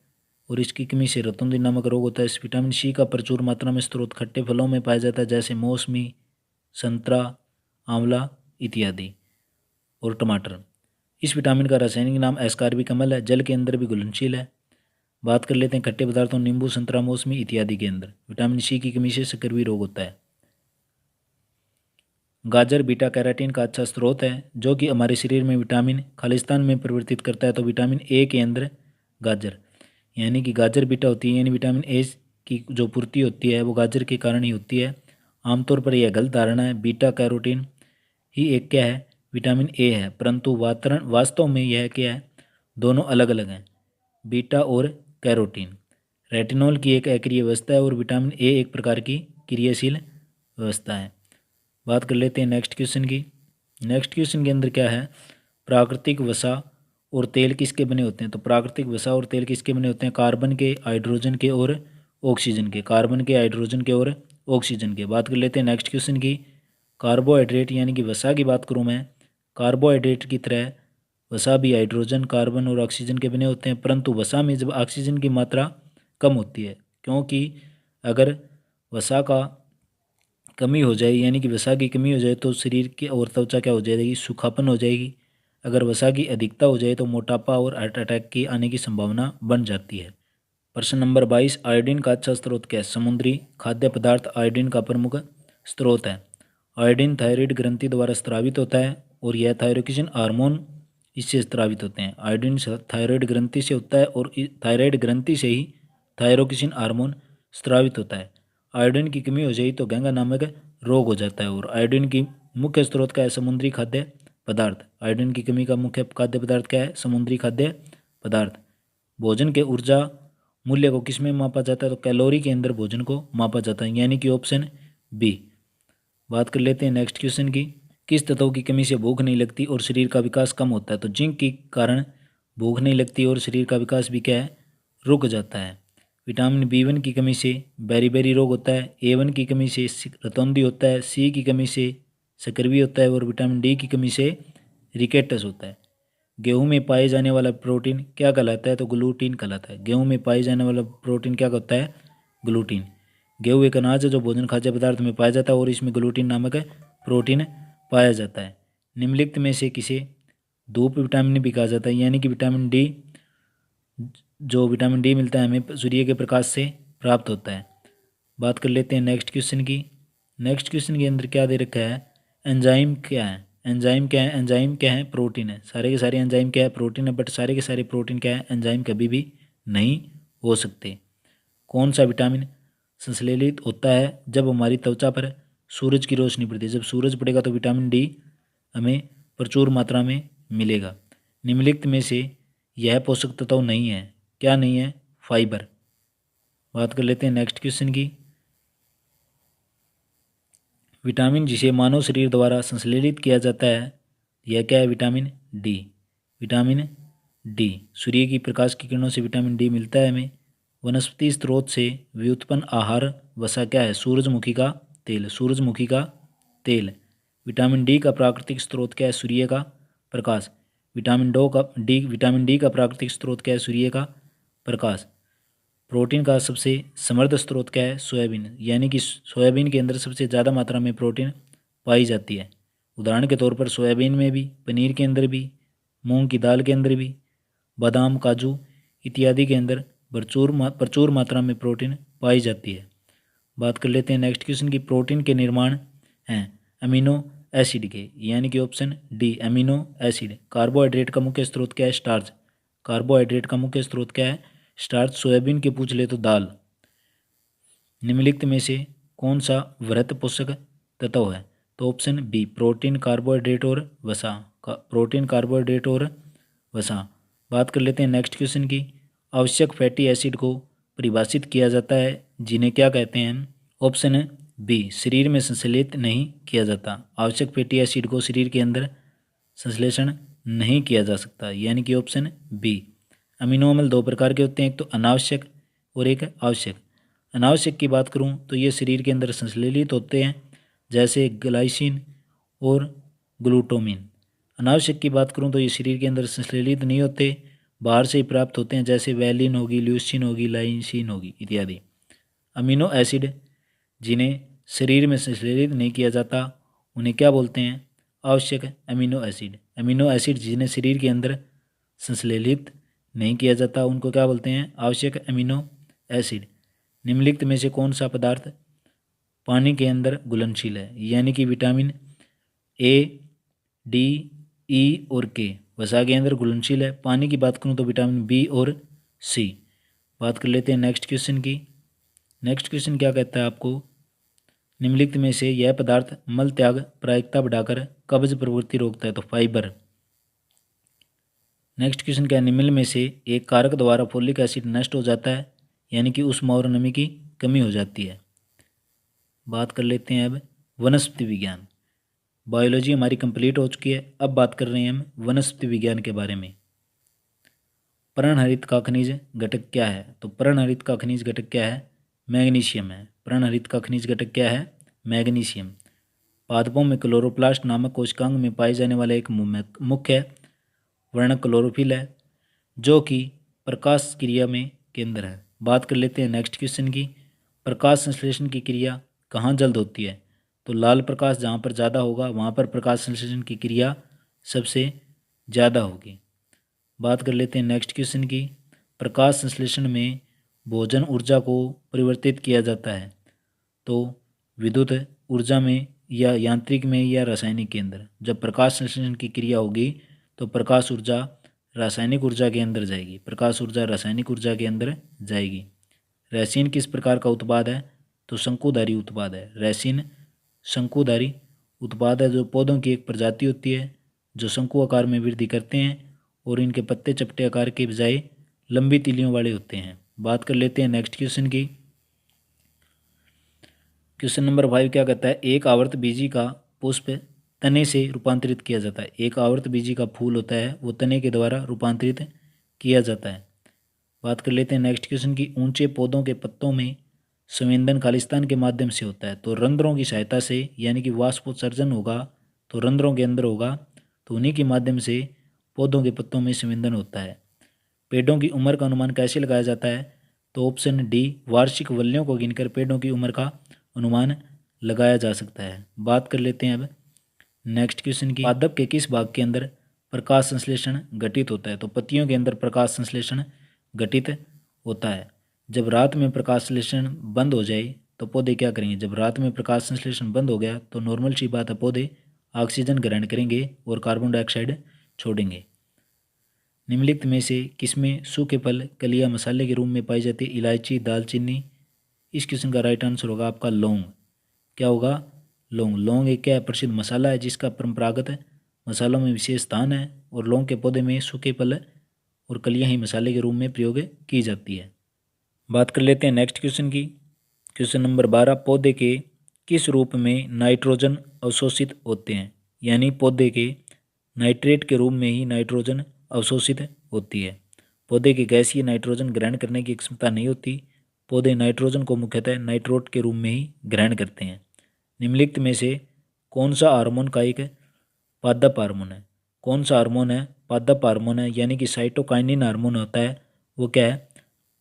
और इसकी कमी से रतौंधी नामक रोग होता है। इस विटामिन C का प्रचुर मात्रा में स्रोत खट्टे फलों में पाया जाता है, जैसे मौसमी, संतरा, आंवला इत्यादि, और टमाटर। इस विटामिन का रासायनिक नाम एस्कॉर्बिक अम्ल है, जल के अंदर भी घुलनशील है। बात कर लेते हैं खट्टे पदार्थों, नींबू, संतरा, मौसमी इत्यादि के अंदर विटामिन C की कमी से स्कर्वी रोग होता है। गाजर बीटा कैरोटीन का अच्छा स्रोत है, जो कि हमारे शरीर में विटामिन खालिस्तान में परिवर्तित करता है। तो विटामिन A के अंदर गाजर, यानी कि गाजर बीटा होती है, यानी विटामिन A की जो पूर्ति होती है वो गाजर के कारण ही होती है। आमतौर पर यह गलत धारणा है। बीटा कैरोटीन ही एक क्या है? विटामिन A है, परंतु वास्तव में यह क्या है? दोनों अलग अलग हैं, बीटा और कैरोटीन। रेटिनॉल की एक अक्रिय अवस्था है, और विटामिन A एक प्रकार की क्रियाशील अवस्था है। बात कर लेते हैं नेक्स्ट क्वेश्चन की। नेक्स्ट क्वेश्चन के अंदर क्या है? प्राकृतिक वसा और तेल किसके बने होते हैं? तो प्राकृतिक वसा और तेल किसके बने होते हैं? कार्बन के, हाइड्रोजन के और ऑक्सीजन के। कार्बन के, हाइड्रोजन के और ऑक्सीजन के। बात कर लेते हैं नेक्स्ट क्वेश्चन की। कार्बोहाइड्रेट यानी कि वसा की बात करूँ मैं, कार्बोहाइड्रेट की तरह वसा भी हाइड्रोजन, कार्बन और ऑक्सीजन के बने होते हैं, परंतु वसा में जब ऑक्सीजन की मात्रा कम होती है, क्योंकि अगर वसा का कमी हो जाए, यानी कि वसा की कमी हो जाए, तो शरीर की और त्वचा क्या हो जाएगी? सूखापन हो जाएगी। अगर वसा की अधिकता हो जाए तो मोटापा और हार्ट अटैक की आने की संभावना बन जाती है। प्रश्न नंबर 22, आयोडीन का अच्छा स्रोत क्या है? समुद्री खाद्य पदार्थ आयोडीन का प्रमुख स्रोत है। आयोडीन थायराइड ग्रंथि द्वारा स्रावित होता है, और यह थायरोक्सिन हार्मोन इससे स्रावित होते हैं। आयोडीन थायराइड ग्रंथि से होता है, और थायराइड ग्रंथि से ही थायरोक्सिन हार्मोन स्रावित होता है। आयोडीन की कमी हो जाए तो गंगा नामक रोग हो जाता है। और आयोडीन की मुख्य स्रोत क्या है? समुद्री खाद्य पदार्थ। आयोडीन की कमी का मुख्य खाद्य पदार्थ क्या है? समुद्री खाद्य पदार्थ। भोजन के ऊर्जा मूल्य को किस में मापा जाता है? तो कैलोरी के अंदर भोजन को मापा जाता है, यानी कि ऑप्शन बी। बात कर लेते हैं नेक्स्ट क्वेश्चन की। किस तत्व की कमी से भूख नहीं लगती और शरीर का विकास कम होता है? तो जिंक के कारण भूख नहीं लगती और शरीर का विकास भी क्या है? रुक जाता है। विटामिन B1 की कमी से बेरी रोग होता है। A1 की कमी से रतौंधी होता है। C की कमी से स्कर्वी होता है, और विटामिन D की कमी से रिकेटस होता है। गेहूं में पाए जाने वाला प्रोटीन क्या कहलाता है? तो ग्लूटीन कहलाता है। गेहूं में पाए जाने वाला प्रोटीन क्या होता है? ग्लूटीन। गेहूँ एक अनाज है जो भोजन खाद्य पदार्थ में पाया जाता है और इसमें ग्लूटीन नामक प्रोटीन पाया जाता है। निम्नलिखित में से किसे धूप विटामिन भी कहा जाता है, यानी कि विटामिन डी, जो विटामिन डी मिलता है हमें सूर्य के प्रकाश से प्राप्त होता है। बात कर लेते हैं नेक्स्ट क्वेश्चन की। नेक्स्ट क्वेश्चन के अंदर क्या दे रखा है, एंजाइम क्या है। एंजाइम क्या है, एंजाइम क्या है, प्रोटीन है। सारे के सारे एंजाइम क्या है, प्रोटीन है। बट सारे के सारे प्रोटीन क्या है, एंजाइम कभी भी नहीं हो सकते। कौन सा विटामिन संश्लेषित होता है जब हमारी त्वचा पर सूरज की रोशनी पड़ती है। जब सूरज पड़ेगा तो विटामिन डी हमें प्रचुर मात्रा में मिलेगा। निम्नलिखित में से यह पोषक तत्व नहीं है, क्या नहीं है, फाइबर। बात कर लेते हैं नेक्स्ट क्वेश्चन की। विटामिन जिसे मानव शरीर द्वारा संश्लेषित किया जाता है यह क्या है, विटामिन डी। विटामिन डी, सूर्य की प्रकाश की किरणों से विटामिन डी मिलता है हमें। वनस्पति स्रोत से व्युत्पन्न आहार वसा क्या है, सूरजमुखी का तेल। सूरजमुखी का तेल। विटामिन डी का प्राकृतिक स्रोत क्या है, सूर्य का प्रकाश। विटामिन डी का प्राकृतिक स्रोत क्या है, सूर्य का प्रकाश। प्रोटीन का सबसे समृद्ध स्रोत क्या है, सोयाबीन, यानी कि सोयाबीन के अंदर सबसे ज़्यादा मात्रा में प्रोटीन पाई जाती है। उदाहरण के तौर पर सोयाबीन में भी, पनीर के अंदर भी, मूंग की दाल के अंदर भी, बादाम, काजू इत्यादि के अंदर प्रचुर मात्रा में प्रोटीन पाई जाती है। बात कर लेते हैं नेक्स्ट क्वेश्चन की। प्रोटीन के निर्माण हैं अमीनो एसिड के, यानी कि option D amino acid. Carbohydrate का मुख्य स्रोत क्या है, स्टार्च। कार्बोहाइड्रेट का मुख्य स्रोत क्या है, स्टार्च। सोयाबीन के पूछ ले तो दाल। निम्नलिखित में से कौन सा वृहत पोषक तत्व है, तो ऑप्शन बी प्रोटीन, कार्बोहाइड्रेट और वसा। प्रोटीन, कार्बोहाइड्रेट और वसा। बात कर लेते हैं नेक्स्ट क्वेश्चन की। आवश्यक फैटी एसिड को परिभाषित किया जाता है जिन्हें क्या कहते हैं, ऑप्शन है बी शरीर में संश्लेषित नहीं किया जाता। आवश्यक फैटी एसिड को शरीर के अंदर संश्लेषण नहीं किया जा सकता, यानी कि ऑप्शन बी। अमीनो अम्ल दो प्रकार के होते हैं, एक तो अनावश्यक और एक आवश्यक। अनावश्यक की बात करूं तो ये शरीर के अंदर संश्लेषित होते हैं, जैसे ग्लाइसिन और ग्लूटामिन। अनावश्यक की बात करूं तो ये शरीर के अंदर संश्लेषित नहीं होते, बाहर से ही प्राप्त होते हैं, जैसे वैलिन होगी, ल्यूसिन होगी, लाइसिन होगी इत्यादि। अमीनो एसिड जिन्हें शरीर में संश्लेषित नहीं किया जाता उन्हें क्या बोलते हैं, आवश्यक अमीनो एसिड। अमीनो एसिड जिन्हें शरीर के अंदर संश्लेषित नहीं किया जाता उनको क्या बोलते हैं, आवश्यक अमीनो एसिड। निम्नलिखित में से कौन सा पदार्थ पानी के अंदर घुलनशील है, यानी कि विटामिन ए, डी, ई और के वसा के अंदर घुलनशील है। पानी की बात करूं तो विटामिन बी और सी। बात कर लेते हैं नेक्स्ट क्वेश्चन की। नेक्स्ट क्वेश्चन क्या कहता है आपको, निम्नलिखित में से यह पदार्थ मल त्याग प्रायिकता बढ़ाकर कब्ज प्रवृत्ति रोकता है, तो फाइबर। नेक्स्ट क्वेश्चन क्या है, निम्न में से एक कारक द्वारा फोलिक एसिड नष्ट हो जाता है, यानी कि उष्मा और नमी की कमी हो जाती है। बात कर लेते हैं अब वनस्पति विज्ञान। बायोलॉजी हमारी कंप्लीट हो चुकी है, अब बात कर रहे हैं हम वनस्पति विज्ञान के बारे में। पर्णहरित का खनिज घटक क्या है, तो पर्णहरित का खनिज घटक क्या है, मैग्नीशियम है। पर्णहरित का खनिज घटक क्या है, मैग्नीशियम। पादपों में क्लोरोप्लास्ट नामक कोशिकांग में पाए जाने वाला एक मुख्य वर्णक क्लोरोफिल है, जो कि प्रकाश क्रिया में केंद्र है। बात कर लेते हैं नेक्स्ट क्वेश्चन की। प्रकाश संश्लेषण की क्रिया कहाँ जल्द होती है, तो लाल प्रकाश जहाँ पर ज़्यादा होगा वहाँ पर प्रकाश संश्लेषण की क्रिया सबसे ज़्यादा होगी। बात कर लेते हैं नेक्स्ट क्वेश्चन की। प्रकाश संश्लेषण में भोजन ऊर्जा को परिवर्तित किया जाता है, तो विद्युत ऊर्जा में या यांत्रिक में या रासायनिक के अंदर। जब प्रकाश संश्लेषण की क्रिया होगी तो प्रकाश ऊर्जा रासायनिक ऊर्जा के अंदर जाएगी, प्रकाश ऊर्जा रासायनिक ऊर्जा के अंदर जाएगी। रेसिन किस प्रकार का उत्पाद है, तो शंकुधारी उत्पाद है। रेसिन शंकुधारी उत्पाद है, जो पौधों की एक प्रजाति होती है जो शंकु आकार में वृद्धि करते हैं और इनके पत्ते चपटे आकार के बजाय लंबी तीलियों वाले होते हैं। बात कर लेते हैं नेक्स्ट क्वेश्चन की। क्वेश्चन नंबर 5 क्या कहता है, एक आवर्त बीजी का पुष्प तने से रूपांतरित किया जाता है। एक आवर्त बीजी का फूल होता है वो तने के द्वारा रूपांतरित किया जाता है। बात कर लेते हैं नेक्स्ट क्वेश्चन की। ऊंचे पौधों के पत्तों में संवेदन खालिस्तान के माध्यम से होता है, तो रंध्रों की सहायता से, यानी कि वाष्पोत्सर्जन होगा तो रंध्रों के अंदर होगा, तो उन्हीं के माध्यम से पौधों के पत्तों में संवेदन होता है। पेड़ों की उम्र का अनुमान कैसे लगाया जाता है, तो ऑप्शन डी वार्षिक वल्लियों को गिनकर पेड़ों की उम्र का अनुमान लगाया जा सकता है। बात कर लेते हैं अब नेक्स्ट क्वेश्चन की, पादप के किस भाग के अंदर प्रकाश संश्लेषण घटित होता है? तो पत्तियों के अंदर प्रकाश संश्लेषण घटित होता है। जब रात में प्रकाश संश्लेषण बंद हो जाए तो पौधे क्या करेंगे? जब रात में प्रकाश संश्लेषण बंद हो गया तो नॉर्मल सी बात है, पौधे ऑक्सीजन ग्रहण करेंगे और कार्बन डाइऑक्साइड छोड़ेंगे। निम्नलिखित में से किसमें सूखे फल कलियां मसाले के रूप में पाई जाती है? इलायची, दालचीनी। इस क्वेश्चन का राइट आंसर होगा आपका लौंग। क्या होगा? लौंग। लौंग एक क्या है? प्रसिद्ध मसाला है जिसका परंपरागत मसालों में विशेष स्थान है और लौंग के पौधे में सूखे फल और कलियां ही मसाले के रूप में प्रयोग की जाती है। बात कर लेते हैं नेक्स्ट क्वेश्चन की। क्वेश्चन नंबर 12, पौधे के किस रूप में नाइट्रोजन अवशोषित होते हैं? यानी पौधे के नाइट्रेट के रूप में ही नाइट्रोजन अवशोषित होती है। पौधे की गैसीय नाइट्रोजन ग्रहण करने की क्षमता नहीं होती। पौधे नाइट्रोजन को मुख्यतः नाइट्रोट के रूप में ही ग्रहण करते हैं। निम्नलिखित में से कौन सा हार्मोन का एक पादप हार्मोन है? कौन सा हार्मोन है? पादप हार्मोन है, यानी कि साइटोकाइनिन हार्मोन होता है, वो क्या है?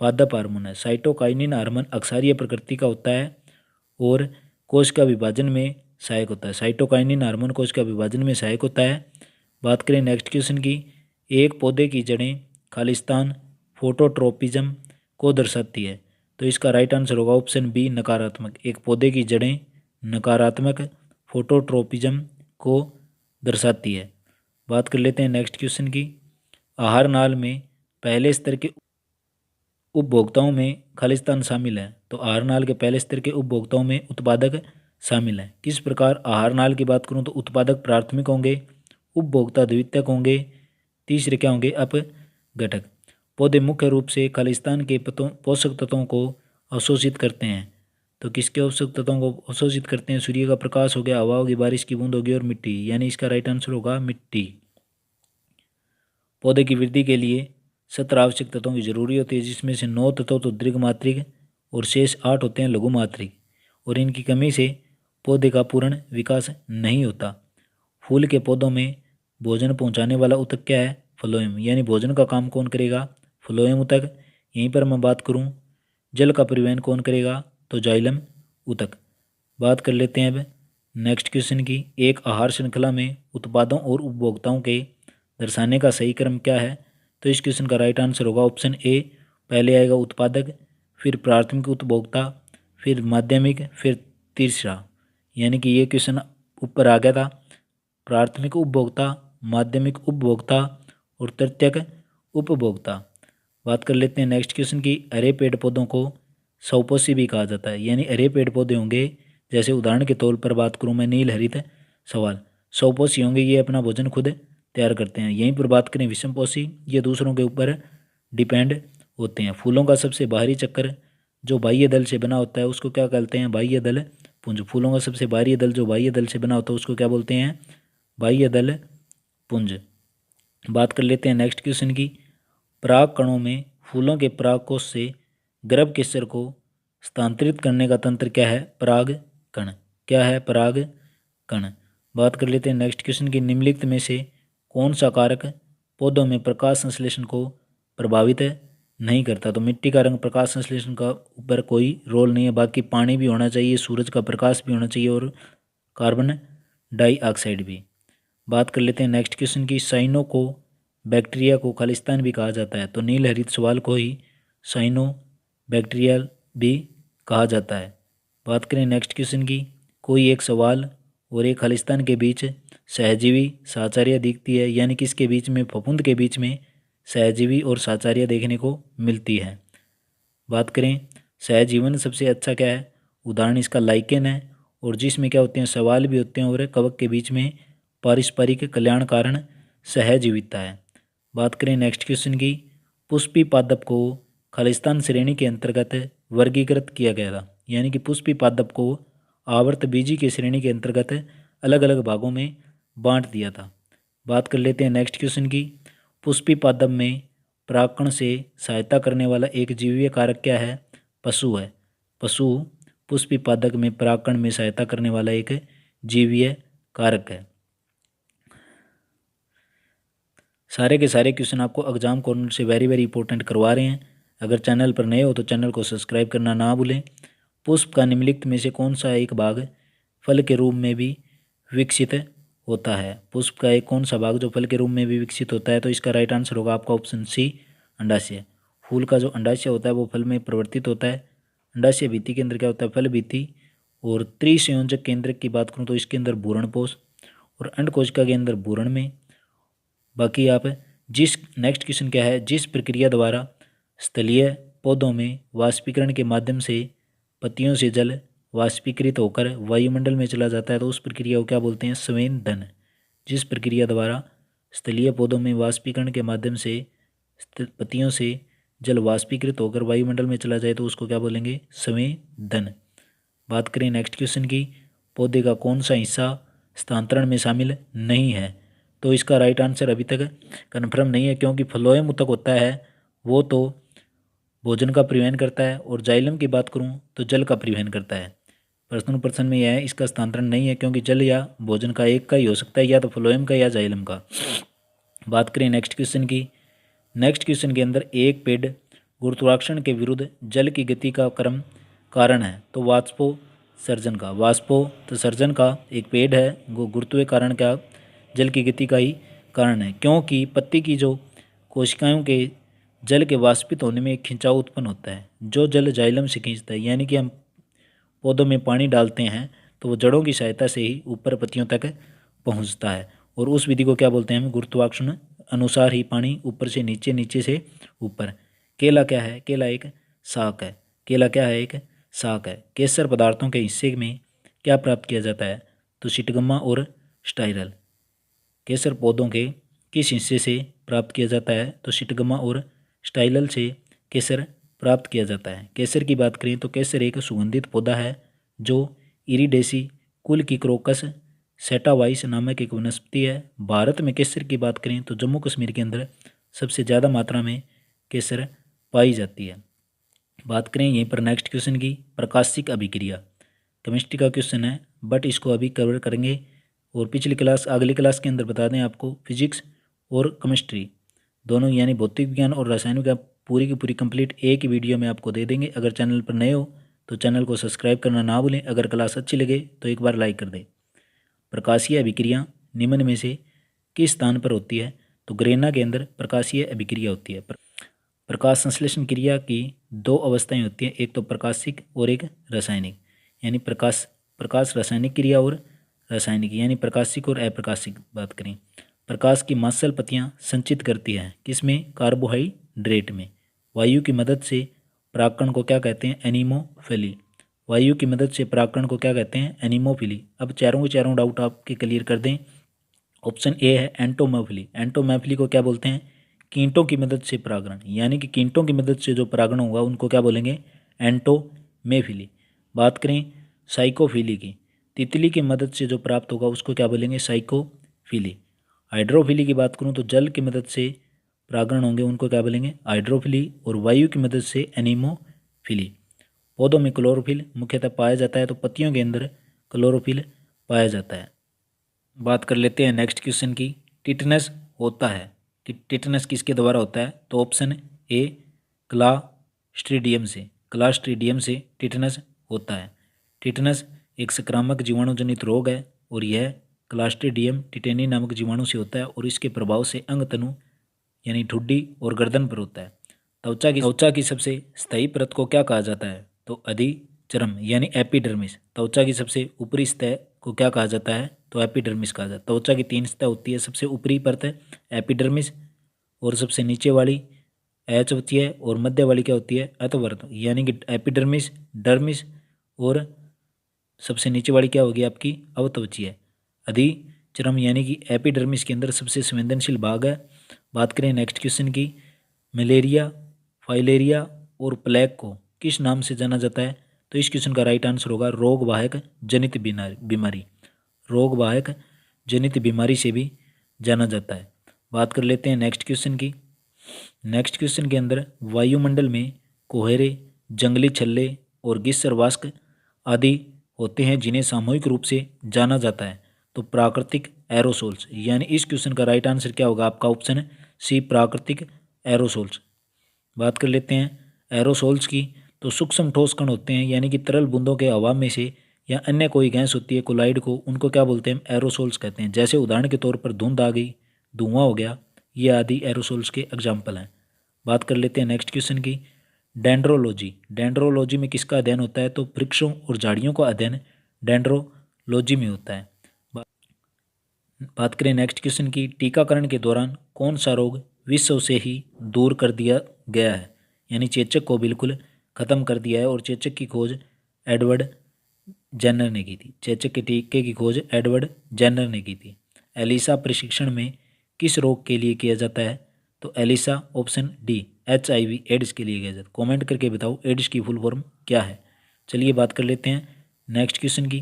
पादप हार्मोन है। साइटोकाइनिन हार्मोन अक्षारीय प्रकृति का होता है और कोश का विभाजन में सहायक होता है। साइटोकाइनिन हार्मोन कोश का विभाजन में सहायक होता है। बात करें नेक्स्ट क्वेश्चन की, एक पौधे की जड़ें खालिस्तान फोटोट्रोपिज्म को दर्शाती है। तो इसका राइट आंसर होगा ऑप्शन बी नकारात्मक। एक पौधे की जड़ें नकारात्मक फोटोट्रोपिज्म को दर्शाती है। बात कर लेते हैं नेक्स्ट क्वेश्चन की, आहार नाल में पहले स्तर के उपभोक्ताओं में खालिस्तान शामिल है। तो आहार नाल के पहले स्तर के उपभोक्ताओं में उत्पादक शामिल है। किस प्रकार आहार नाल की बात करूं तो उत्पादक प्राथमिक होंगे, उपभोक्ता द्वितीयक होंगे, तीसरे क्या होंगे? अपघटक। पौधे मुख्य रूप से खालिस्तान के पोषक तत्वों को अवशोषित करते हैं। तो किसके पोषक तत्वों को अवशोषित करते हैं? सूर्य का प्रकाश हो गया, हवा होगी, बारिश की बूंद होगी और मिट्टी, यानी इसका राइट आंसर होगा मिट्टी। पौधे की वृद्धि के लिए 17 आवश्यक तत्वों की जरूरी होती है, जिसमें से 9 तत्व तो दीर्घ मात्रिक और शेष 8 होते हैं लघु मात्रिक, और इनकी कमी से पौधे का पूर्ण विकास नहीं होता। फूल के पौधों में भोजन पहुंचाने वाला ऊतक क्या है? फ्लोएम, यानी भोजन का काम कौन करेगा? फ्लोएम ऊतक। यहीं पर मैं बात करूं जल का परिवहन कौन करेगा? तो जाइलम ऊतक। बात कर लेते हैं अब नेक्स्ट क्वेश्चन की, एक आहार श्रृंखला में उत्पादों और उपभोक्ताओं के दर्शाने का सही क्रम क्या है? तो इस क्वेश्चन का राइट आंसर होगा ऑप्शन ए, पहले आएगा उत्पादक, फिर प्राथमिक उपभोक्ता, फिर माध्यमिक, फिर तीसरा। यानी कि ये क्वेश्चन ऊपर आ गया था, प्राथमिक उपभोक्ता, माध्यमिक उपभोक्ता और तृतीयक उपभोक्ता। बात कर लेते हैं नेक्स्ट क्वेश्चन की, हरे पेड़ पौधों को स्वपोषी भी कहा जाता है। यानी हरे पेड़ पौधे होंगे, जैसे उदाहरण के तौर पर बात करूं मैं नील हरित सवाल, स्वपोषी होंगे, ये अपना भोजन खुद तैयार करते हैं। यहीं पर बात करें विषमपोषी, ये दूसरों के ऊपर डिपेंड होते हैं। फूलों का सबसे बाहरी चक्कर जो बाह्य दल से बना होता है उसको क्या कहते हैं? बाह्य दल पुंज। फूलों का सबसे बाहरी दल जो बाह्य दल से बना होता है उसको क्या बोलते हैं? बाह्य दल पुंज। बात कर लेते हैं नेक्स्ट क्वेश्चन की, पराग कणों में फूलों के परागकोश से गर्भ केसर को स्थानांतरित करने का तंत्र क्या है? पराग कण। क्या है? पराग कण। बात कर लेते हैं नेक्स्ट क्वेश्चन की, निम्नलिखित में से कौन सा कारक पौधों में प्रकाश संश्लेषण को प्रभावित नहीं करता? तो मिट्टी का रंग प्रकाश संश्लेषण का ऊपर कोई रोल नहीं है, बाकी पानी भी होना चाहिए, सूरज का प्रकाश भी होना चाहिए और कार्बन डाइऑक्साइड भी। बात कर लेते हैं नेक्स्ट क्वेश्चन की, साइनो को बैक्टीरिया को खालिस्तान भी कहा जाता है। तो नील हरित सवाल को ही साइनो बैक्टीरिया भी कहा जाता है। बात करें नेक्स्ट क्वेश्चन की, कोई एक सवाल और एक खालिस्तान के बीच सहजीवी साचार्य दिखती है, यानी कि इसके बीच में फफूंद के बीच में सहजीवी और साचार्य देखने को मिलती है। बात करें सहजीवन सबसे अच्छा क्या है? उदाहरण इसका लाइकेन है, और जिसमें क्या होते हैं? सवाल भी होते हैं और कवक के बीच में पारस्परिक कल्याण कारण सहजीविता है। बात करें नेक्स्ट क्वेश्चन की, पुष्पी पादप को खालिस्तान श्रेणी के अंतर्गत वर्गीकृत किया गया था। यानी कि पुष्पी पादप को आवर्त बीजी की श्रेणी के अंतर्गत अलग अलग भागों में बांट दिया था। बात कर लेते हैं नेक्स्ट क्वेश्चन की, पुष्पी पादप में परागकण से सहायता करने वाला एक जीवीय कारक क्या है? पशु है। पशु पुष्पी पादप में परागकण में सहायता करने वाला एक जीवीय कारक है। सारे के सारे क्वेश्चन आपको एग्जाम कॉर्नर से वेरी वेरी इंपॉर्टेंट करवा रहे हैं। अगर चैनल पर नए हो तो चैनल को सब्सक्राइब करना ना भूलें। पुष्प का निम्नलिखित में से कौन सा एक भाग फल के रूप में भी विकसित होता है? पुष्प का एक कौन सा भाग जो फल के रूप में भी विकसित होता है? तो इसका राइट आंसर होगा आपका ऑप्शन सी, अंडाशय। फूल का जो अंडाशय होता है वो फल में परिवर्तित होता है। अंडाशय भित्ति के अंदर क्या होता है? फल भित्ति। और त्रिसंयोजक केंद्रक की बात करूँ तो इसके अंदर भ्रूणपोष और अंडकोशिका के अंदर भ्रूण में। बाकी आप नेक्स्ट क्वेश्चन क्या है? जिस प्रक्रिया द्वारा स्थलीय पौधों में वाष्पीकरण के माध्यम से पत्तियों से जल वाष्पीकृत होकर वायुमंडल में चला जाता है तो उस प्रक्रिया को क्या बोलते हैं? संवेदन। जिस प्रक्रिया द्वारा स्थलीय पौधों में वाष्पीकरण के माध्यम से पत्तियों से जल वाष्पीकृत होकर वायुमंडल में चला जाए तो उसको क्या बोलेंगे? संवेदन। बात करें नेक्स्ट क्वेश्चन की, पौधे का कौन सा हिस्सा स्थानांतरण में शामिल नहीं है? तो इसका राइट आंसर अभी तक कन्फर्म नहीं है, क्योंकि फ्लोएम ऊतक होता है वो तो भोजन का परिवहन करता है, और जाइलम की बात करूं तो जल का परिवहन करता है। प्रश्न में यह है इसका स्थानांतरण नहीं है, क्योंकि जल या भोजन का एक का ही हो सकता है, या तो फ्लोएम का या जाइलम का। बात करें नेक्स्ट क्वेश्चन की। नेक्स्ट क्वेश्चन के अंदर एक पेड़ गुरुत्वाकर्षण के विरुद्ध जल की गति का क्रम कारण है तो वाष्पोत्सर्जन का। वाष्पोत्सर्जन का एक पेड़ है वो गुरुत्वीय कारण का जल की गति का ही कारण है, क्योंकि पत्ती की जो कोशिकाओं के जल के वाष्पित होने में एक खिंचाव उत्पन्न होता है जो जल जाइलम से खींचता है। यानी कि हम पौधों में पानी डालते हैं तो वो जड़ों की सहायता से ही ऊपर पत्तियों तक पहुंचता है, और उस विधि को क्या बोलते हैं? हम गुरुत्वाकर्षण अनुसार ही पानी ऊपर से नीचे, नीचे से ऊपर। केला क्या है? केला एक शाक है। केला क्या है? एक शाक है। केसर पदार्थों के हिस्से में क्या प्राप्त किया जाता है? तो सिटगम्मा और स्टाइरल। केसर पौधों के किस हिस्से से प्राप्त किया जाता है? तो सिटगम्मा और स्टाइलल से केसर प्राप्त किया जाता है। केसर की बात करें तो केसर एक सुगंधित पौधा है जो इरिडेसी कुल की क्रोकस सेटावाइस नामक एक वनस्पति है। भारत में केसर की बात करें तो जम्मू कश्मीर के अंदर सबसे ज़्यादा मात्रा में केसर पाई जाती है। बात करें यहीं पर नेक्स्ट क्वेश्चन की, प्रकाशिक अभिक्रिया। केमिस्ट्री का क्वेश्चन है बट इसको अभी कवर करेंगे, और अगली क्लास के अंदर बता दें आपको फिजिक्स और केमिस्ट्री दोनों यानी भौतिक विज्ञान और रासायनिक विज्ञान पूरी की पूरी कंप्लीट एक ही वीडियो में आपको दे देंगे। अगर चैनल पर नए हो तो चैनल को सब्सक्राइब करना ना भूलें। अगर क्लास अच्छी लगे तो एक बार लाइक कर दें। प्रकाशीय अभिक्रिया निम्न में से किस स्थान पर होती है? तो ग्रेना के अंदर प्रकाशीय अभिक्रिया होती है। प्रकाश संश्लेषण क्रिया की दो अवस्थाएं होती हैं, एक तो प्रकाशिक और एक रासायनिक। यानी प्रकाश रासायनिक क्रिया और रासायनिक यानी प्रकाशिक और अप्रकाशिक। बात करें प्रकाश की मांसल पत्तियां संचित करती है किसमें? कार्बोहाइड्रेट में। वायु की मदद से परागकण को क्या कहते हैं? एनीमोफिली। वायु की मदद से परागकण को क्या कहते हैं? एनीमोफिली। अब चारों के चारों डाउट आपके क्लियर कर दें। ऑप्शन ए है एंटोमोफिली। एंटोमोफिली को क्या बोलते हैं? कीटों की मदद से परागण, यानी कि कीटों की मदद से जो परागण होगा उनको क्या बोलेंगे? एंटोमेफिली। बात करें साइकोफिली की, तितली की मदद से जो प्राप्त होगा उसको क्या बोलेंगे? साइकोफिली। हाइड्रोफिली की बात करूं तो जल की मदद से परागण होंगे उनको क्या बोलेंगे? हाइड्रोफिली। और वायु की मदद से एनीमोफिली। पौधों में क्लोरोफिल मुख्यतः पाया जाता है तो पत्तियों के अंदर क्लोरोफिल पाया जाता है। बात कर लेते हैं नेक्स्ट क्वेश्चन की, टिटनस होता है कि टिटनस किसके द्वारा होता है? तो ऑप्शन ए क्लास्ट्रीडियम से। क्लास्ट्रीडियम से टिटनस होता है। टिटनस एक संक्रामक जीवाणुजनित रोग है और यह क्लास्ट्रीडियम टिटेनी नामक जीवाणु से होता है, और इसके प्रभाव से अंग तनु यानी ठुड्डी और गर्दन पर होता है। त्वचा की सबसे स्थायी परत को क्या कहा जाता है? तो अधिचर्म यानी एपिडर्मिस। त्वचा की सबसे ऊपरी सतह को क्या कहा जाता है? तो एपिडर्मिस कहा जाता है। त्वचा की 3 सतह होती है, सबसे ऊपरी परत है एपिडर्मिस, और सबसे नीचे वाली अचवतीय है, और मध्य वाली क्या होती है? अतवर्त, यानी कि एपिडर्मिस, डर्मिस, और सबसे नीचे वाली क्या होगी आपकी? अवत्वचीय। अधिचर्म यानी कि एपिडर्मिस के अंदर सबसे संवेदनशील भाग है। बात करें नेक्स्ट क्वेश्चन की, मलेरिया, फाइलेरिया और प्लेग को किस नाम से जाना जाता है? तो इस क्वेश्चन का राइट आंसर होगा रोगवाहक जनित बीमारी। रोगवाहक जनित बीमारी से भी जाना जाता है। बात कर लेते हैं नेक्स्ट क्वेश्चन की। नेक्स्ट क्वेश्चन के अंदर वायुमंडल में कोहरे, जंगली छल्ले और गिस्सर वाष्प आदि होते हैं जिन्हें सामूहिक रूप से जाना जाता है तो प्राकृतिक एरोसोल्स। यानी इस क्वेश्चन का राइट आंसर क्या होगा आपका? ऑप्शन सी, प्राकृतिक एरोसोल्स। बात कर लेते हैं एरोसोल्स की, तो सूक्ष्म ठोस कण होते हैं यानी कि तरल बूंदों के हवा में से या अन्य कोई गैस होती है कोलाइड को, उनको क्या बोलते हैं? एरोसोल्स कहते हैं। जैसे उदाहरण के तौर पर धुंध आ गई, धुआं हो गया, ये आदि एरोसोल्स के एग्जाम्पल हैं। बात कर लेते हैं नेक्स्ट क्वेश्चन की। डेंड्रोलॉजी, डेंड्रोलॉजी में किसका अध्ययन होता है? तो वृक्षों और झाड़ियों का अध्ययन डेंड्रोलॉजी में होता है। बात करें नेक्स्ट क्वेश्चन की। टीकाकरण के दौरान कौन सा रोग विश्व से ही दूर कर दिया गया है? यानी चेचक को बिल्कुल खत्म कर दिया है, और चेचक की खोज एडवर्ड जेनर ने की थी। चेचक के टीके की खोज एडवर्ड जेनर ने की थी। एलिसा प्रशिक्षण में किस रोग के लिए किया जाता है? तो ELISA option D HIV AIDS के लिए किया जाता है। कमेंट करके बताओ एड्स की फुल फॉर्म क्या है। चलिए बात कर लेते हैं नेक्स्ट क्वेश्चन की।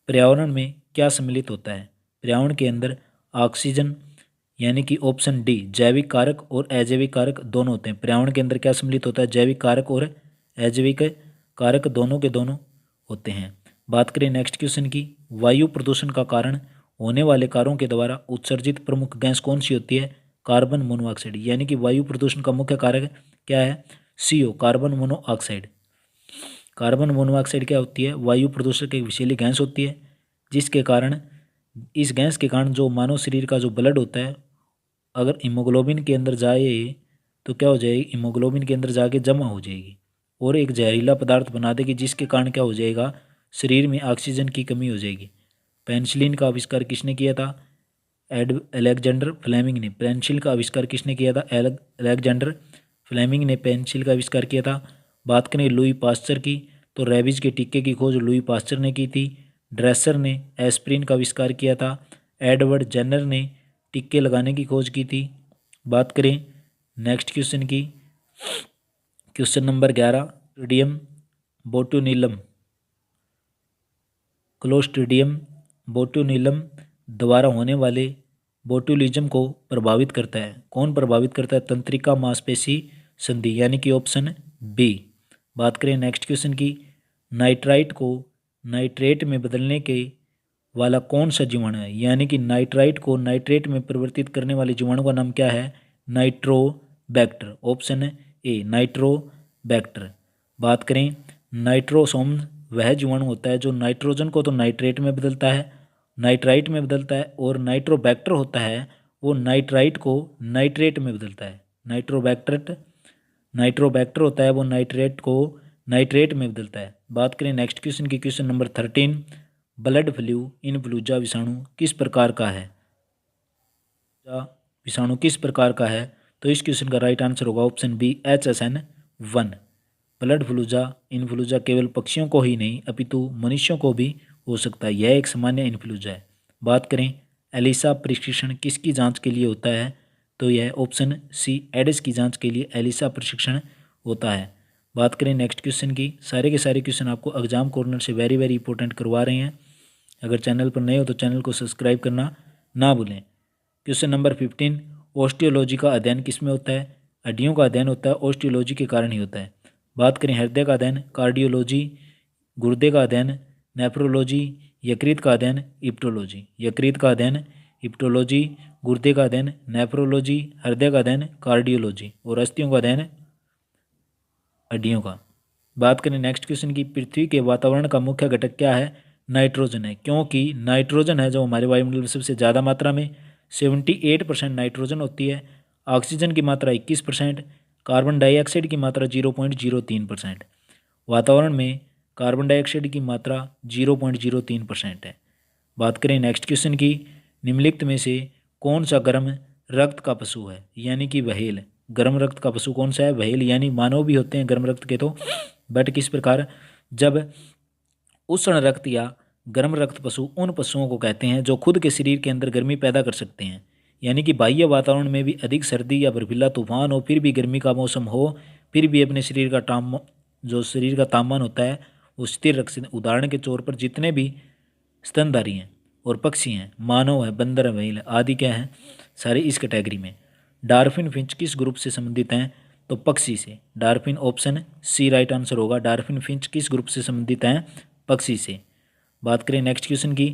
पर्यावरण में क्या सम्मिलित होता है? पर्यावरण के अंदर ऑक्सीजन यानी कि ऑप्शन डी जैविक कारक और अजैविक कारक दोनों होते हैं। पर्यावरण के अंदर क्या सम्मिलित होता है? जैविक कारक और अजैविक कारक दोनों के दोनों होते हैं। बात करें नेक्स्ट क्वेश्चन की। वायु प्रदूषण का कारण होने वाले कारों के द्वारा उत्सर्जित प्रमुख गैस कौन सी होती है? Carbon monoxide. यानी कि वायु प्रदूषण का मुख्य कारक क्या है? CO carbon monoxide. Carbon monoxide क्या होती है? वायु प्रदूषण की एक विषैली गैस होती है, जिसके कारण इस गैस के कारण जो मानव शरीर का जो ब्लड होता है, अगर हीमोग्लोबिन के अंदर जाए तो क्या हो जाएगी? हीमोग्लोबिन के अंदर जाके जमा हो जाएगी और एक जहरीला पदार्थ बना देगी, जिसके कारण क्या हो जाएगा? शरीर में ऑक्सीजन की कमी हो जाएगी। पेनिसिलिन का आविष्कार किसने किया था? अलेक्जेंडर फ्लेमिंग ने। पेनिसिलिन का आविष्कार किसने किया था? अलेक्जेंडर फ्लेमिंग ने पेनिसिलिन का आविष्कार किया था। बात करें लुई पास्चर की, तो रेबीज के टीके की खोज लुई पास्चर ने की थी। ड्रेसर ने एस्प्रिन का आविष्कार किया था। एडवर्ड जेनर ने टीके लगाने की खोज की थी। बात करें नेक्स्ट क्वेश्चन की। Question number 11। Clostridium botulinum, Clostridium botulinum द्वारा होने वाले बोटुलिज्म को प्रभावित करता है। कौन प्रभावित करता है? तंत्रिका मांसपेशी संधि, यानी कि ऑप्शन बी। बात करें नेक्स्ट क्वेश्चन की। नाइट्राइट को नाइट्रेट में बदलने के वाला कौन सा जीवाणु है? यानी कि नाइट्राइट को नाइट्रेट में परिवर्तित करने वाले जीवाणु का नाम क्या है? नाइट्रोबैक्टर। Option A Nitrobacter. बात करें नाइट्रोसोम, वह जीवाणु होता है जो नाइट्रोजन को तो नाइट्रेट में बदलता है, नाइट्राइट में बदलता है, और नाइट्रोबैक्टर होता है वो नाइट्राइट को नाइट्रेट में बदलता है। नाइट्रोबैक्टर होता है वो नाइट्रेट को नाइट्रेट में बदलता है। बात करें नेक्स्ट क्वेश्चन की। Question number 13। Blood flu influenza विषाणु किस प्रकार का है? विषाणु किस प्रकार का है? तो इस क्वेश्चन का राइट आंसर होगा option B HSN1। Blood influenza केवल पक्षियों को ही नहीं अपितु मनुष्यों को भी हो सकता है। यह एक सामान्य इन्फ्लुएंजा है। बात करें एलिसा प्रशिक्षण किसकी जांच के लिए होता है? तो यह ऑप्शन सी एड्स की जांच के लिए एलिसा प्रशिक्षण होता है। बात करें नेक्स्ट क्वेश्चन की। सारे के सारे क्वेश्चन आपको एग्जाम कॉर्नर से वेरी वेरी इंपॉर्टेंट करवा रहे हैं। अगर चैनल पर नए हो तो चैनल को सब्सक्राइब करना ना भूलें। Question number 15। ऑस्टियोलॉजी का अध्ययन किस में होता है? हड्डियों का अध्ययन होता है, ऑस्टियोलॉजी के कारण ही होता है। बात करें हृदय का अध्ययन कार्डियोलॉजी, गुर्दे का अध्ययन नेफ्रोलॉजी, यकृत का अध्ययन इप्टोलॉजी। यकृत का अध्ययन इप्टोलॉजी, गुर्दे का अध्ययन नेफ्रोलॉजी, हृदय का अध्ययन कार्डियोलॉजी, और अस्थियों का अध्ययन हड्डियों का। बात करें नेक्स्ट क्वेश्चन की। पृथ्वी के वातावरण का मुख्य घटक क्या है? नाइट्रोजन है, क्योंकि नाइट्रोजन है जो हमारे वायुमंडल में सबसे ज़्यादा मात्रा में 78% नाइट्रोजन होती है। ऑक्सीजन की मात्रा 21%, कार्बन डाइऑक्साइड की मात्रा 0.03%। वातावरण में कार्बन डाइऑक्साइड की मात्रा 0.03% है। बात करें नेक्स्ट क्वेश्चन की। निम्नलिखित में से कौन सा गर्म रक्त का पशु है? यानी कि व्हेल। गर्म रक्त का पशु कौन सा है? व्हेल। यानी मानव भी होते हैं गर्म रक्त के तो, बट किस प्रकार? जब उष्ण रक्त या गर्म रक्त पशु उन पशुओं को कहते हैं जो खुद के शरीर के अंदर गर्मी पैदा कर सकते हैं। यानी कि बाह्य वातावरण में भी अधिक सर्दी या बर्फीला तूफान हो, फिर भी गर्मी का मौसम हो, फिर भी अपने शरीर का तापमान होता है वो स्थिर रख सकते। उदाहरण के तौर पर जितने भी स्तनधारी हैं और पक्षी हैं, मानव है, बंदर है, व्हेल आदि क्या हैं, सारे इस कैटेगरी में। डार्फिन फिंच किस ग्रुप से संबंधित हैं? तो पक्षी से। डार्फिन ऑप्शन सी राइट आंसर होगा। डार्फिन फिंच किस ग्रुप से संबंधित हैं? पक्षी से। बात करें नेक्स्ट क्वेश्चन की।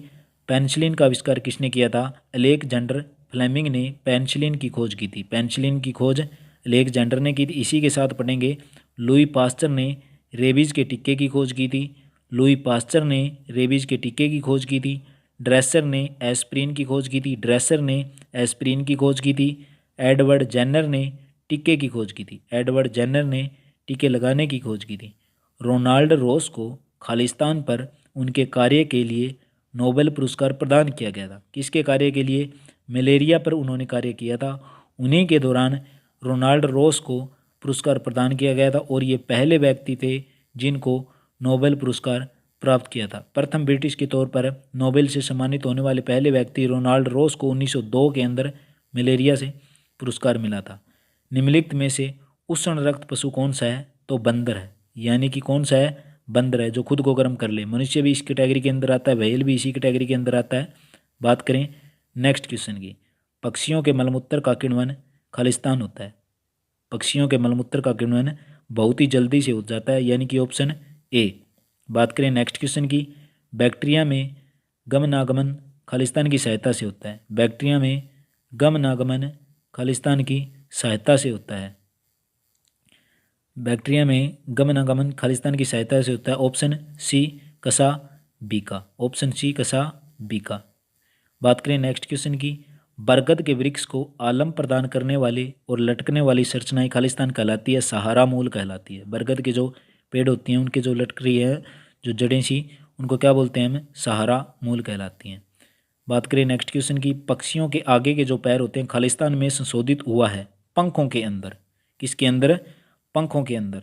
पेनिसिलिन का आविष्कार किसने किया था? अलेक्जेंडर फ्लेमिंग ने पेनिसिलिन की खोज की थी। पेनिसिलिन की खोज अलेक्जेंडर ने की थी। इसी के साथ पढ़ेंगे लुई पास्चर ने रेबीज़ के टीके की खोज की थी। लुई पास्चर ने रेबीज़ के टीके की खोज की थी। ड्रेसर ने एस्प्रिन की खोज की थी। ड्रेसर ने एस्प्रिन की खोज की थी। एडवर्ड जेनर ने टीके की खोज की थी। एडवर्ड जेनर ने टीके लगाने की खोज की थी। रोनाल्ड रोस को खालिस्तान पर उनके कार्य के लिए नोबेल पुरस्कार प्रदान किया गया था। किसके कार्य के लिए? मलेरिया पर उन्होंने कार्य किया था। उन्हीं के दौरान रोनाल्ड रोस को पुरस्कार प्रदान किया गया था और ये पहले व्यक्ति थे जिनको नोबेल पुरस्कार प्राप्त किया था। प्रथम ब्रिटिश के तौर पर नोबेल से सम्मानित होने वाले पहले व्यक्ति रोनाल्ड रोस को 1902 के अंदर मलेरिया से पुरस्कार मिला था। निम्नलिखित में से उष्ण रक्त पशु कौन सा है? तो बंदर है। यानी कि कौन सा है? बंदर है, जो खुद को गर्म कर ले। मनुष्य भी इस कैटेगरी के अंदर आता है, व्हेल भी इसी कैटेगरी के अंदर आता है। बात करें नेक्स्ट क्वेश्चन की। पक्षियों के मलमूत्र का किण्वन खालिस्तान होता है। पक्षियों के मलमूत्र का किण्वन बहुत ही जल्दी से हो जाता है, यानी कि ऑप्शन ए। बात करें नेक्स्ट क्वेश्चन की। बैक्टीरिया में गमनागमन खालिस्तान की सहायता से होता है। बैक्टीरिया में गमनागमन खालिस्तान की सहायता से होता है। बैक्टीरिया में गमनागमन खालिस्तान की सहायता से होता है। ऑप्शन सी कसा बीका। ऑप्शन सी कसा बीका। बात करें नेक्स्ट क्वेश्चन की। बरगद के वृक्ष को आलम प्रदान करने वाले और लटकने वाली संरचनाएं खालिस्तान कहलाती है, सहारा मूल कहलाती है। बरगद के जो पेड़ होती हैं उनके जो लटक रही है जो जड़ें सी, उनको क्या बोलते हैं हम? सहारा मूल कहलाती हैं। बात करें नेक्स्ट क्वेश्चन की। पक्षियों के आगे के जो पैर होते हैं खालिस्तान में संशोधित हुआ है पंखों के अंदर। किसके अंदर? पंखों के अंदर।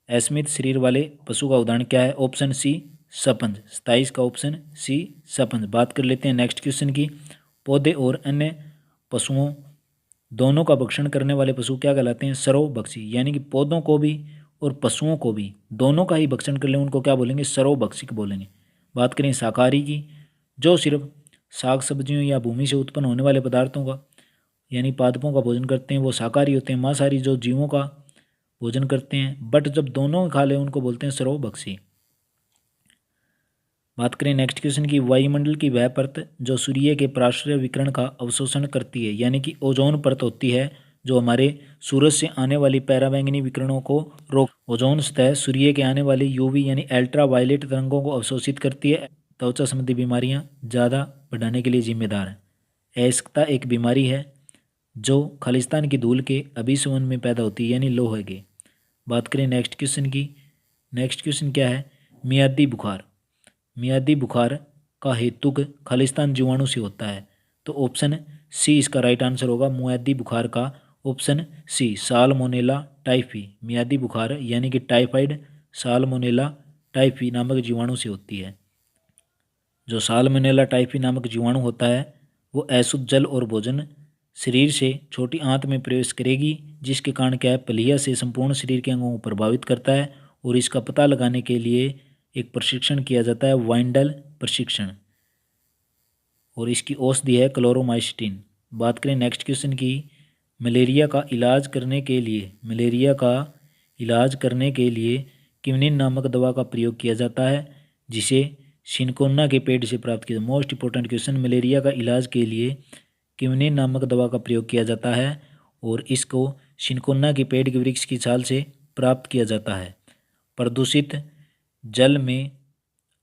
अस्मित शरीर वाले पशु का उदाहरण क्या है? Option C सपंज। 27 का ऑप्शन सी सपंज। बात कर लेते हैं नेक्स्ट क्वेश्चन की। पौधे और अन्य पशुओं दोनों का भक्षण करने वाले पशु क्या कहलाते हैं? सरोभक्षी। यानी कि पौधों को भी और पशुओं को भी दोनों का ही भक्षण कर ले उनको क्या बोलेंगे? सरोभक्षिक बोलेंगे। बात करें शाकाहारी की, जो सिर्फ साग सब्जियों या भूमि से उत्पन्न होने वाले पदार्थों का यानी पादपों का भोजन करते हैं वो शाकाहारी होते हैं। मांसाहारी जो जीवों का भोजन करते हैं बट जब दोनों खा ले उनको बोलते हैं सरोभक्षी। बात करें नेक्स्ट क्वेश्चन की। वायुमंडल की वह परत जो सूर्य के पराश्रय विकिरण का अवशोषण करती है, यानी कि ओजोन परत होती है जो हमारे सूरज से आने वाली पराबैंगनी विकिरणों को रोक। ओजोन सतह सूर्य के आने वाली यूवी यानी अल्ट्रा वायलेट तरंगों को अवशोषित करती है। त्वचा संबंधी बीमारियां ज़्यादा बढ़ाने के लिए जिम्मेदार है। अयस्कता एक बीमारी है जो खालिस्तान की धूल के अभिसवन में पैदा होती है, यानी लोहे के। बात करें नेक्स्ट क्वेश्चन की। नेक्स्ट क्वेश्चन क्या है? मियादी बुखार। मियादी बुखार का हेतुक खालिस्तान जीवाणु से होता है, तो ऑप्शन सी इसका राइट आंसर होगा। मियादी बुखार का ऑप्शन सी साल्मोनेला टाइफी। मियादी बुखार यानी कि टाइफाइड साल्मोनेला टाइफी नामक जीवाणु से होती है। जो साल्मोनेला टाइफी नामक जीवाणु होता है वो अशुद्ध जल और भोजन शरीर से छोटी आंत में प्रवेश करेगी, जिसके कारण क्या है? पलिया से संपूर्ण शरीर के अंगों को प्रभावित करता है और इसका पता लगाने के लिए एक प्रशिक्षण किया जाता है, वाइंडल प्रशिक्षण, और इसकी औषधि है क्लोरोमाइसिटिन। बात करें नेक्स्ट क्वेश्चन की। मलेरिया का इलाज करने के लिए क्विनिन नामक दवा का प्रयोग किया जाता है, जिसे सिनकोना के पेड़ से प्राप्त किया। Most important question. मलेरिया का इलाज के लिए क्विनिन नामक दवा का प्रयोग किया जाता है और इसको सिनकोना के पेड़ के वृक्ष की छाल से प्राप्त किया जाता है। प्रदूषित जल में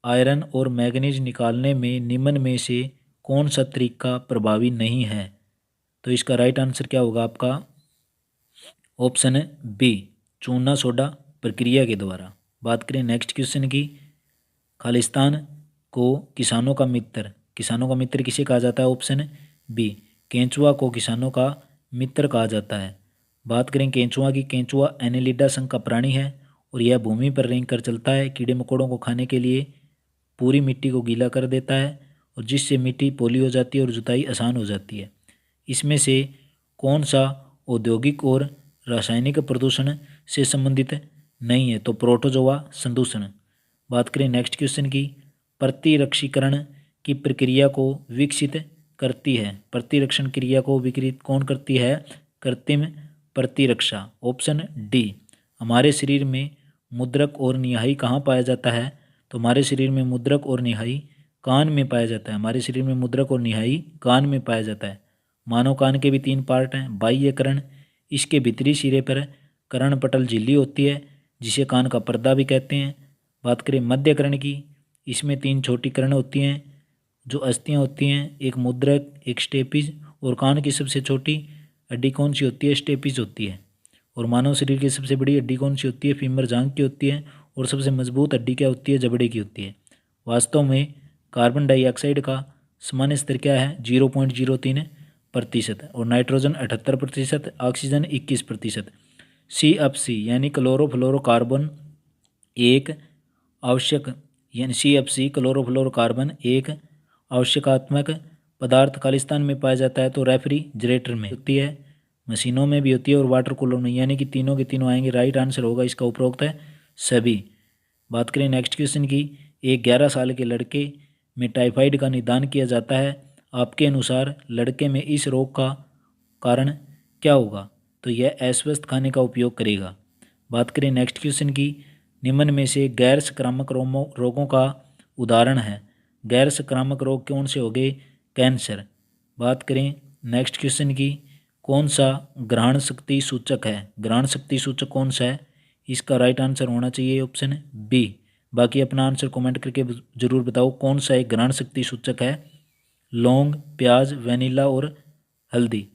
आयरन और मैग्नीज निकालने में निम्न में से कौन सा तरीका प्रभावी नहीं है? तो इसका राइट आंसर क्या होगा आपका? ऑप्शन बी चूना सोडा प्रक्रिया के द्वारा। बात करें नेक्स्ट क्वेश्चन की। खालिस्तान को किसानों का मित्र किसे कहा जाता है? ऑप्शन बी केंचुआ को किसानों का मित्र कहा जाता है। बात करें केंचुआ की। केंचुआ एनेलिडा संघ का प्राणी है और यह भूमि पर रेंग कर चलता है। कीड़े मकोड़ों को खाने के लिए पूरी मिट्टी को गीला कर देता है और जिससे मिट्टी पोली हो जाती है और जुताई आसान हो जाती है। इसमें से कौन सा औद्योगिक और रासायनिक प्रदूषण से संबंधित नहीं है? तो प्रोटोजोआ संदूषण। बात करें नेक्स्ट क्वेश्चन की। प्रतिरक्षीकरण की प्रक्रिया को विकसित करती है। प्रतिरक्षण क्रिया को विकृत कौन करती है? कृत्रिम प्रतिरक्षा। Option D. हमारे शरीर में मुद्रक और निहाई कहाँ पाया जाता है? तो हमारे शरीर में मुद्रक और निहाई कान में पाया जाता है। हमारे शरीर में मुद्रक और निहाई कान में पाया जाता है। मानव कान के भी 3 पार्ट हैं। बाह्य कर्ण इसके भीतरी सिरे पर कर्णपटल झिल्ली होती है जिसे कान का पर्दा भी कहते हैं। बात करें मध्य कर्ण की, इसमें 3 छोटी कर्ण होती हैं जो अस्थियां होती हैं, एक मुद्रक, एक स्टेपिज, और कान की सबसे छोटी हड्डी कौन सी होती है? स्टेपिज होती है। और मानव शरीर की सबसे बड़ी हड्डी कौन सी होती है? फीमर जांघ की होती है। और सबसे मजबूत हड्डी क्या होती है? जबड़े की होती है। वास्तव में कार्बन डाइऑक्साइड का सामान्य स्तर क्या है? 0.03% और नाइट्रोजन 78%, ऑक्सीजन 21%। CFC यानी क्लोरोफ्लोरोकार्बन एक आवश्यक यानी CFC क्लोरोफ्लोरोकार्बन एक आवश्यकात्मक पदार्थ खालिस्तान में पाया जाता है तो रेफ्रिजरेटर में होती है, मशीनों में भी होती है और वाटर कूलर में, यानी कि तीनों के तीनों आएंगे। राइट आंसर होगा इसका उपरोक्त है सभी। बात करें नेक्स्ट क्वेश्चन की, एक 11 साल के लड़के में टाइफाइड का निदान किया जाता है, आपके अनुसार लड़के में इस रोग का कारण क्या होगा? तो यह अस्वस्थ खाने का उपयोग करेगा। बात करें नेक्स्ट क्वेश्चन की, निम्न में से गैर संक्रामक रोगों का उदाहरण है। गैर संक्रामक रोग कौन से हो गए? कैंसर। बात करें नेक्स्ट क्वेश्चन की, कौन सा ग्रहण शक्ति सूचक है? ग्रहण शक्ति सूचक कौन सा है? इसका राइट आंसर होना चाहिए ऑप्शन बी। बाकी अपना आंसर कमेंट करके जरूर बताओ कौन सा एक ग्रहण शक्ति सूचक है। लौंग, प्याज, वेनिला और हल्दी।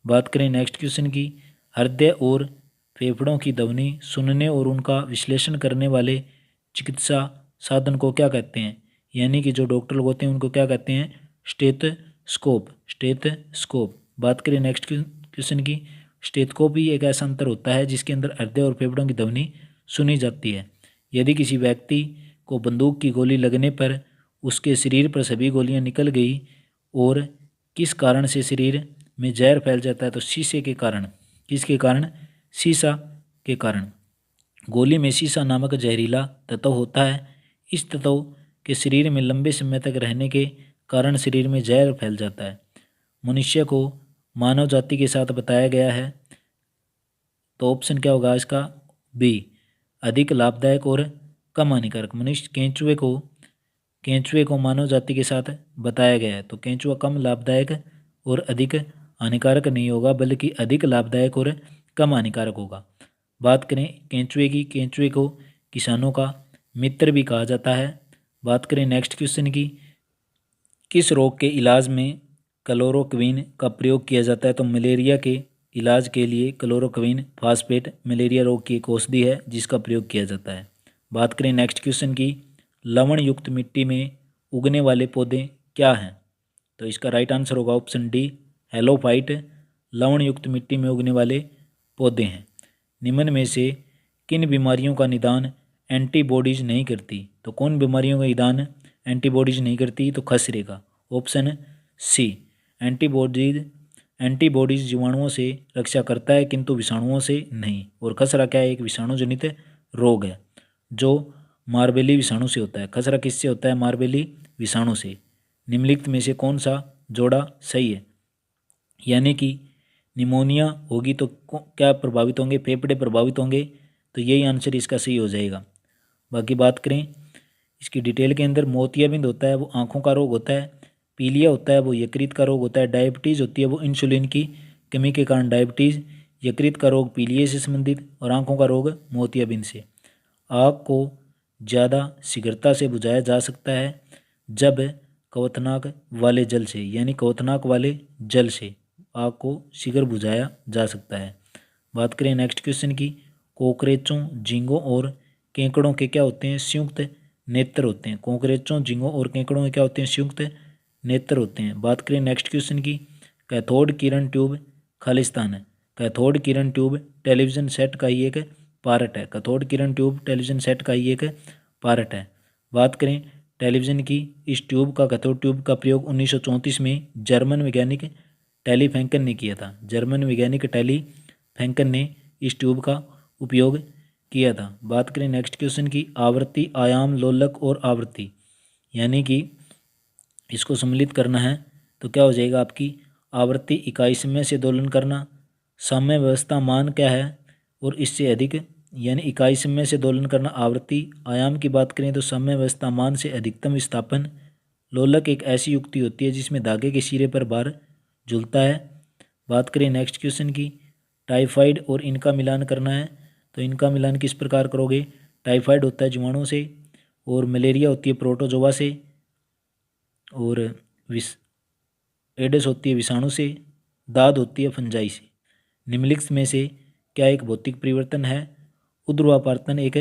बात करें नेक्स्ट क्वेश्चन की, हृदय और फेफड़ों की ध्वनि सुनने और उनका विश्लेषण करने वाले चिकित्सा साधन को क्या कहते हैं? यानी कि जो डॉक्टर लोग होते हैं उनको क्या कहते हैं? स्टेथोस्कोप। स्टेथोस्कोप। बात करें नेक्स्ट क्वेश्चन की, स्टेथोस्कोप भी एक ऐसा अंतर होता है जिसके अंदर हृदय और फेफड़ों की ध्वनि सुनी जाती है। यदि किसी व्यक्ति को बंदूक की गोली लगने पर उसके शरीर पर सभी गोलियां निकल गई और किस कारण से शरीर में जहर फैल जाता है? तो शीशे के कारण। किसके कारण? शीशा के कारण। गोली में शीशा नामक जहरीला तत्व होता है। इस तत्व के शरीर में लंबे समय तक रहने के कारण शरीर में जहर फैल जाता है। मनुष्य को मानव जाति के साथ बताया गया है तो ऑप्शन क्या होगा इसका? बी, अधिक लाभदायक और कम हानिकारक। मनुष्य केंचुए को मानव जाति के साथ बताया गया है तो केंचुआ कम लाभदायक और अधिक हानिकारक नहीं होगा बल्कि अधिक लाभदायक और कम हानिकारक होगा। बात करें केंचुए की, केंचुए को किसानों का मित्र भी कहा जाता है। बात करें नेक्स्ट क्वेश्चन की, किस रोग के इलाज में क्लोरोक्विन का प्रयोग किया जाता है? तो मलेरिया के इलाज के लिए क्लोरोक्विन फास्फेट मलेरिया रोग की एक औषधि है जिसका प्रयोग किया जाता है। बात करें नेक्स्ट क्वेश्चन की, लवण युक्त मिट्टी में उगने वाले पौधे क्या हैं? तो इसका राइट आंसर होगा ऑप्शन डी, हेलोफाइट। लवण युक्त मिट्टी में उगने वाले पौधे हैं। निम्न में से किन बीमारियों का निदान एंटीबॉडीज नहीं करती? तो कौन बीमारियों का निदान एंटीबॉडीज नहीं करती? तो खसरे का। ऑप्शन सी, एंटीबॉडीज जीवाणुओं से रक्षा करता है किंतु विषाणुओं से नहीं। और खसरा क्या है? एक विषाणु जनित रोग है जो मार्बेली विषाणु से होता है। खसरा किससे होता है? मार्बेली विषाणु से। निम्नलिखित में से कौन सा जोड़ा सही है? यानी कि निमोनिया होगी तो क्या प्रभावित होंगे? फेफड़े प्रभावित होंगे, तो यही आंसर इसका सही हो जाएगा। बाकी बात करें इसकी डिटेल के अंदर, मोतियाबिंद होता है वो आँखों का रोग होता है, पीलिया होता है वो यकृत का रोग होता है, डायबिटीज़ होती है वो इंसुलिन की कमी के कारण डायबिटीज़, यकृत का रोग पीलिया से संबंधित और आँखों का रोग मोतियाबिंद से। आग को ज़्यादा शीघ्रता से बुझाया जा सकता है जब क्वथनाक वाले जल से, यानी क्वथनाक वाले जल से आग को शीघ्र बुझाया जा सकता है। बात करें नेक्स्ट क्वेश्चन की, कोकरेचों, झींगों और केकड़ों के क्या होते हैं? संयुक्त नेत्र होते हैं। कोकरेचों, झींगों और केकड़ों के क्या होते हैं? संयुक्त नेत्र होते हैं। बात करें नेक्स्ट क्वेश्चन की, कैथोड किरण ट्यूब खालिस्तान है। कैथोड किरण ट्यूब टेलीविजन सेट का ही एक पार्ट है। कैथोड किरण ट्यूब टेलीविजन सेट का ही एक पार्ट है। बात करें टेलीविजन की, इस ट्यूब का कैथोड ट्यूब का प्रयोग 1934 में जर्मन वैज्ञानिक टेली फ्रैंकन ने किया था। जर्मन वैज्ञानिक टेली फ्रैंकन ने इस ट्यूब का उपयोग किया था। बात करें नेक्स्ट क्वेश्चन की, आवृत्ति, आयाम, लोलक और आवृत्ति, यानी कि इसको सम्मिलित करना है तो क्या हो जाएगा आपकी? आवृत्ति इकाई समय से दोलन करना, साम्य व्यवस्था मान क्या है और इससे अधिक, यानी इकाई समय से दोलन करना आवृत्ति। आयाम की बात करें तो साम्य व्यवस्था मान से अधिकतम विस्थापन। लोलक एक ऐसी युक्ति होती है जिसमें धागे के सिरे पर भार झूलता है। बात करें नेक्स्ट क्वेश्चन की, टाइफाइड और इनका मिलान करना है, तो इनका मिलान किस प्रकार करोगे? टाइफाइड होता है जीवाणु से, और मलेरिया होती है प्रोटोजोआ से, और विष एडेस होती है विषाणु से, दाद होती है फंजाई से। निम्नलिखित में से क्या एक भौतिक परिवर्तन है? ऊर्ध्वापातन एक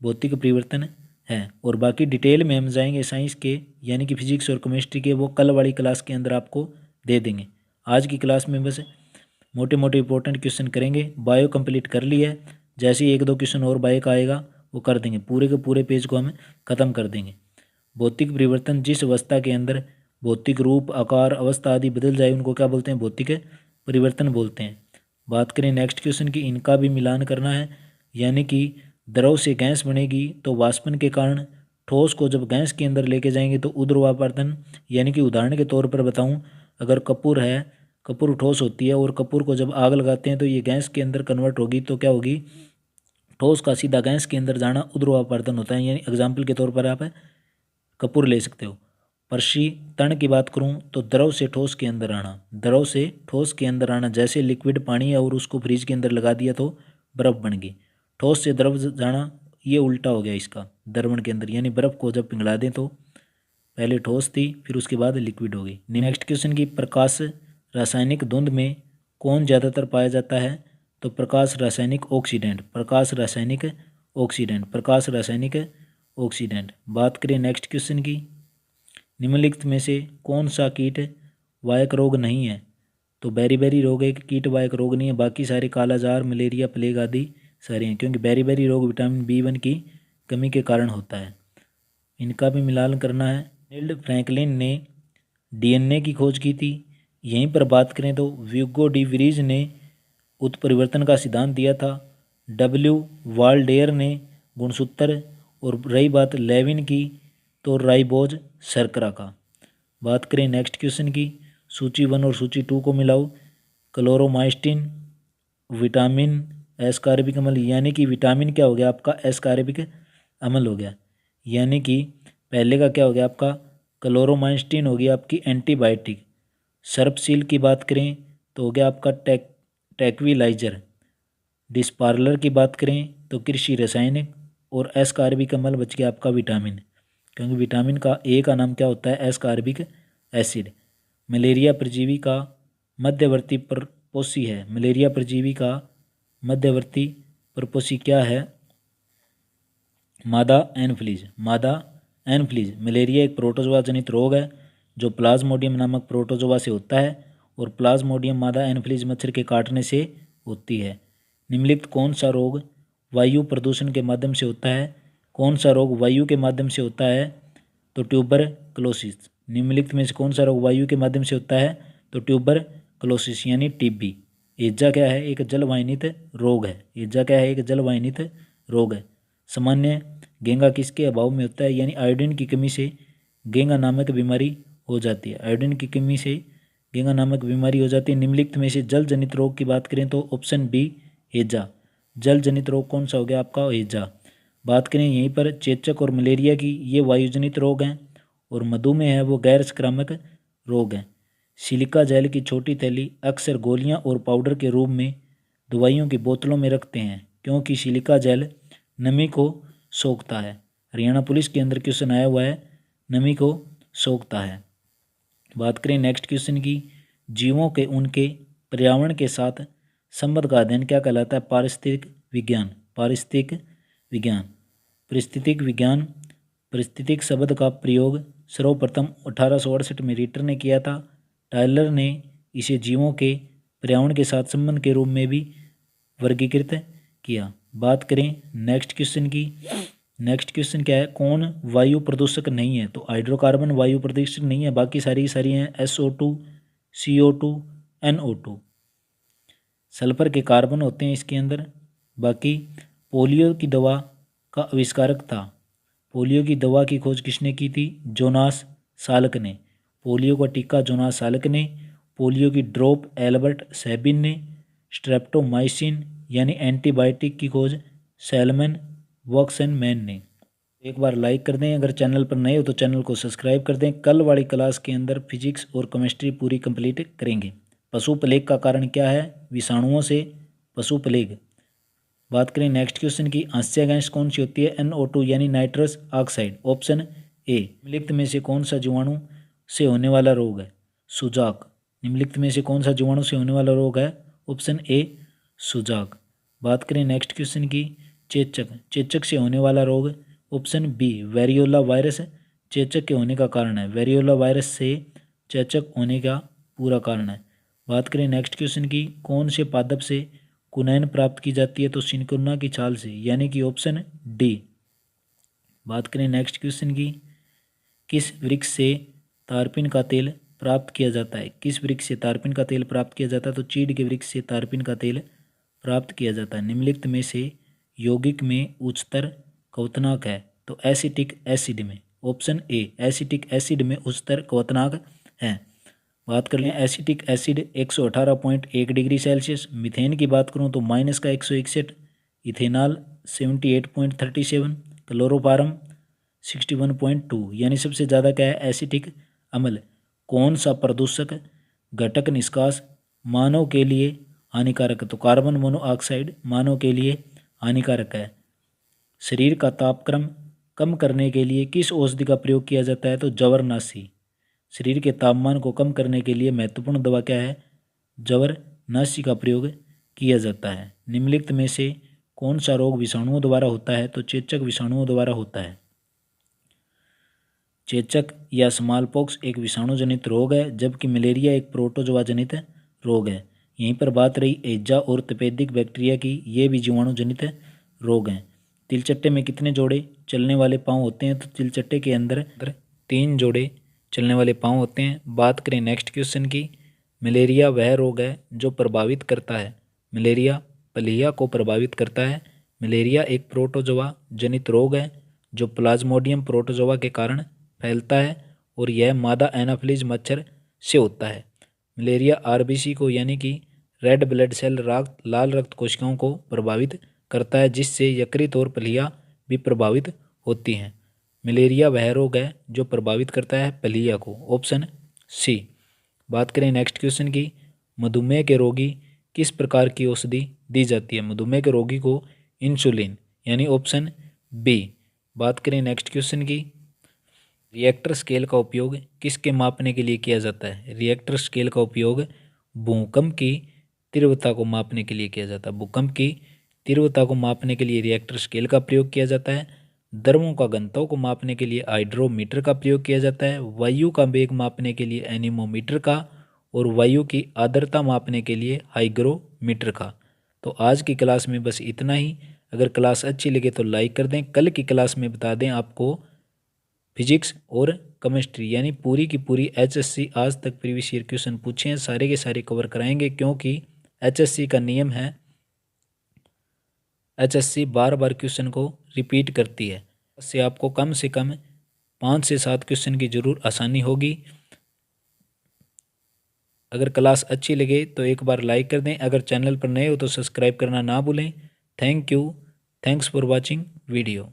भौतिक परिवर्तन है। और बाकी डिटेल में हम जाएंगे साइंस के, यानी कि फिजिक्स और केमिस्ट्री के, वो कल वाली क्लास के अंदर आपको दे देंगे। आज की क्लास में बस मोटे मोटे इंपॉर्टेंट क्वेश्चन करेंगे। बायो कंप्लीट कर लिया है, जैसे ही 1-2 क्वेश्चन और बायो का आएगा वो कर देंगे, पूरे के पूरे पेज को हम खत्म कर देंगे। भौतिक परिवर्तन, जिस अवस्था के अंदर भौतिक रूप, आकार, अवस्था आदि बदल जाए उनको क्या बोलते हैं? भौतिक परिवर्तन बोलते हैं। बात करें नेक्स्ट क्वेश्चन की, इनका भी मिलान करना है, यानी कि द्रव से गैस बनेगी तो वाष्पन के कारण ठोस को जब गैस के अंदर लेके जाएंगे तो ऊर्ध्वापातन, यानी कि उदाहरण के तौर पर बताऊं, अगर कपूर है, कपूर ठोस होती है और कपूर को जब आग लगाते हैं तो ये गैस के अंदर कन्वर्ट होगी, तो क्या होगी? ठोस का सीधा गैस के अंदर जाना ऊर्ध्वापातन होता है। यानी एग्जाम्पल के तौर पर आप कपूर ले सकते हो। प्रशीतन की बात करूं तो द्रव से ठोस के अंदर आना, द्रव से ठोस के अंदर आना, जैसे लिक्विड पानी है और उसको फ्रिज के अंदर लगा दिया तो बर्फ बन गई। ठोस से द्रव जाना, ये उल्टा हो गया इसका द्रवण के अंदर, यानी बर्फ को जब पिघला दें तो पहले ठोस थी फिर उसके बाद लिक्विड हो गई। नेक्स्ट क्वेश्चन की, प्रकाश रासायनिक धुंध में कौन ज़्यादातर पाया जाता है? तो प्रकाश रासायनिक ऑक्सीडेंट, प्रकाश रासायनिक ऑक्सीडेंट, प्रकाश रासायनिक ऑक्सीडेंट। बात करें नेक्स्ट क्वेश्चन की, निम्नलिखित में से कौन सा कीट वाहक रोग नहीं है? तो बेरीबेरी रोग एक कीट वाहक रोग नहीं है, बाकी सारे कालाजार, मलेरिया, प्लेग आदि सारे हैं, क्योंकि बेरीबेरी रोग विटामिन B1 की कमी के कारण होता है। इनका भी मिलान करना है। नील फ्रैंकलिन ने DNA की खोज की थी। यहीं पर बात करें तो व्यूगो डी वरीज ने उत्परिवर्तन का सिद्धांत दिया था। W वाल्डेयर ने गुणसूत्र, और रही बात लेविन की तो राइबोज शर्करा का। बात करें नेक्स्ट क्वेश्चन की, सूची 1 और सूची 2 को मिलाओ। क्लोरोमाइस्टिन विटामिन एस्कॉर्बिक अम्ल, यानी कि विटामिन क्या हो गया आपका? एस्कॉर्बिक अम्ल हो गया। यानी कि पहले का क्या हो गया आपका? क्लोरोमाइस्टिन हो गया आपकी एंटीबायोटिक। सर्पसील की बात करें तो हो गया आपका टैक्विलाइजर। डिस्पार्लर की बात करें तो कृषि रसायन, और एस्कॉर्बिक अम्ल बच गया आपका विटामिन, क्योंकि विटामिन का ए का नाम क्या होता है? Ascorbic acid. मलेरिया परजीवी का मध्यवर्ती परपोषी है, मलेरिया परजीवी का मध्यवर्ती परपोषी क्या है? मादा एनफ्लीज, मादा एनफ्लीज। मलेरिया एक प्रोटोजोआ जनित रोग है जो प्लाज्मोडियम नामक प्रोटोजोआ से होता है, और प्लाज्मोडियम मादा एनफ्लीज मच्छर के काटने से होती है। निम्नलिखित कौन सा रोग वायु प्रदूषण के माध्यम से होता है? कौन सा रोग वायु के माध्यम से होता है? तो ट्यूबरक्लोसिस। निम्नलिखित में से कौन सा रोग वायु के माध्यम से होता है? तो ट्यूबरक्लोसिस यानी TB। एजा क्या है? एक जलवाहिनित रोग है। एजा क्या है? एक जलवाहिनित रोग है। सामान्य गेंगा किसके अभाव में होता है? यानी आयोडीन की कमी से गेंगा नामक बीमारी हो जाती है। आयोडीन की कमी से गेंगा नामक बीमारी हो जाती है। निम्नलिखित में से जल जनित रोग की बात करें तो ऑप्शन B हैजा। जल जनित रोग कौन सा हो गया आपका? हैजा। बात करें यहीं पर चेचक और मलेरिया की, ये वायुजनित रोग हैं, और मधुमेह है वो गैर संक्रामक रोग हैं। सिलिका जेल की छोटी थैली अक्सर गोलियां और पाउडर के रूप में दवाइयों की बोतलों में रखते हैं, क्योंकि सिलिका जेल नमी को सोखता है। हरियाणा पुलिस के अंदर क्वेश्चन आया हुआ है, नमी को सोखता है। बात करें नेक्स्ट क्वेश्चन की, जीवों के उनके पर्यावरण के साथ संबंध का अध्ययन क्या कहलाता है? पारिस्थितिक विज्ञान, पारिस्थितिक विज्ञान। पारिस्थितिक विज्ञान, पारिस्थितिक शब्द का प्रयोग सर्वप्रथम 1868 में रिटर ने किया था। टायलर ने इसे जीवों के पर्यावरण के साथ संबंध के रूप में भी वर्गीकृत किया। बात करें नेक्स्ट क्वेश्चन की, नेक्स्ट क्वेश्चन क्या है? कौन वायु प्रदूषक नहीं है? तो हाइड्रोकार्बन वायु प्रदूषक नहीं है, बाकी सारी हैं SO2, CO2, NO2। सल्फर के कार्बन होते हैं इसके अंदर। बाकी पोलियो की दवा का आविष्कारक था, पोलियो की दवा की खोज किसने की थी? जोनास साल्क ने। पोलियो का टीका जोनास साल्क ने। पोलियो की ड्रॉप एल्बर्ट सैबिन ने। स्ट्रेप्टोमाइसिन यानी एंटीबायोटिक की खोज सैलमन वॉक्सनमैन ने। एक बार लाइक कर दें, अगर चैनल पर नए हो तो चैनल को सब्सक्राइब कर दें। कल वाली क्लास के अंदर फिजिक्स और केमिस्ट्री पूरी कंप्लीट करेंगे। पशु प्लेग का कारण क्या है? विषाणुओं से पशु प्लेग। बात करें नेक्स्ट क्वेश्चन की, हास्य गैस कौन सी होती है? NO2 यानी नाइट्रस ऑक्साइड। Option A. निम्नलिखित में से कौन सा जीवाणु से होने वाला रोग है? सुजाक। निम्नलिखित में से कौन सा जीवाणु से होने वाला रोग है? ऑप्शन ए सुजाक। बात करें नेक्स्ट क्वेश्चन की, चेचक। चेचक से होने वाला रोग? ऑप्शन बी वेरियोला वायरस चेचक के होने का कारण है। वेरियोला वायरस से चेचक होने का पूरा कारण है। बात करें नेक्स्ट क्वेश्चन की, कौन से पादप से कुनैन प्राप्त की जाती है? तो सिनकुन्ना की छाल से, यानी कि ऑप्शन डी। बात करें नेक्स्ट क्वेश्चन की, किस वृक्ष से तारपीन का तेल प्राप्त किया जाता है? किस वृक्ष से तारपीन का तेल प्राप्त किया जाता है? तो चीड़ के वृक्ष से तारपीन का तेल प्राप्त किया जाता है। निम्नलिखित में से यौगिक में उच्चतर क्वथनांक है? तो एसिटिक एसिड में। ऑप्शन ए एसिटिक एसिड में उच्चतर क्वथनांक है। बात कर लें acetic acid 118.1 degree Celsius. Methane की बात करूं तो माइनस का 161, इथेनॉल 78.37, क्लोरोफार्म 61.2, यानी सबसे ज़्यादा क्या है? एसिटिक अम्ल। कौन सा प्रदूषक घटक निष्कास मानव के लिए हानिकारक है? तो कार्बन मोनोऑक्साइड मानव के लिए हानिकारक है। शरीर का तापक्रम कम करने के लिए किस औषधि का प्रयोग किया जाता है? तो जवरनाशी। शरीर के तापमान को कम करने के लिए महत्वपूर्ण दवा क्या है? जवरनाशी का प्रयोग किया जाता है। निम्नलिखित में से कौन सा रोग विषाणुओं द्वारा होता है? तो चेचक विषाणुओं द्वारा होता है। चेचक या स्मॉलपॉक्स एक विषाणु जनित रोग है, जबकि मलेरिया एक प्रोटोजोआ जनित रोग है। यहीं पर बात रही एजा और तपेदिक बैक्टीरिया की, ये भी जीवाणु जनित रोग हैं। तिलचट्टे में कितने जोड़े चलने वाले पाँव होते हैं? तो तिलचट्टे के अंदर 3 जोड़े चलने वाले पाँव होते हैं। बात करें नेक्स्ट क्वेश्चन की, मलेरिया वह रोग है जो प्रभावित करता है? मलेरिया प्लीहा को प्रभावित करता है। मलेरिया एक प्रोटोजोआ जनित रोग है जो प्लाज्मोडियम प्रोटोजोआ के कारण फैलता है और यह मादा एनाफिलीज मच्छर से होता है। मलेरिया आरबीसी को, यानी कि रेड ब्लड सेल लाल रक्त कोशिकाओं को प्रभावित करता है, जिससे यकृत और प्लीहा भी प्रभावित होती हैं। मलेरिया वह रोग है जो प्रभावित करता है प्लीहा को। Option C. बात करें नेक्स्ट क्वेश्चन की, मधुमेह के रोगी किस प्रकार की औषधि दी जाती है? मधुमेह के रोगी को इंसुलिन, यानी ऑप्शन बी। बात करें नेक्स्ट क्वेश्चन की, रिएक्टर स्केल का उपयोग किसके मापने के लिए किया जाता है? रिएक्टर स्केल का उपयोग भूकंप की तीव्रता को मापने के लिए किया जाता है। भूकंप की तीव्रता को मापने के लिए रिएक्टर स्केल का प्रयोग किया जाता है। द्रवों का घनत्व को मापने के लिए हाइड्रोमीटर का प्रयोग किया जाता है। वायु का वेग मापने के लिए एनीमोमीटर का, और वायु की आर्द्रता मापने के लिए हाइग्रोमीटर का। तो आज की क्लास में बस इतना ही। अगर क्लास अच्छी लगे तो लाइक कर दें। कल की क्लास में बता दें आपको फिजिक्स और केमिस्ट्री, यानी पूरी की पूरी HSC आज तक प्रीवियस ईयर क्वेश्चन पूछे हैं, सारे के सारे कवर कराएंगे, क्योंकि HSC का नियम है, HSC बार बार क्वेश्चन को रिपीट करती है। इससे आपको कम से कम 5 से 7 क्वेश्चन की जरूर आसानी होगी। अगर क्लास अच्छी लगे तो एक बार लाइक कर दें। अगर चैनल पर नए हो तो सब्सक्राइब करना ना भूलें। Thank you. Thanks for watching video.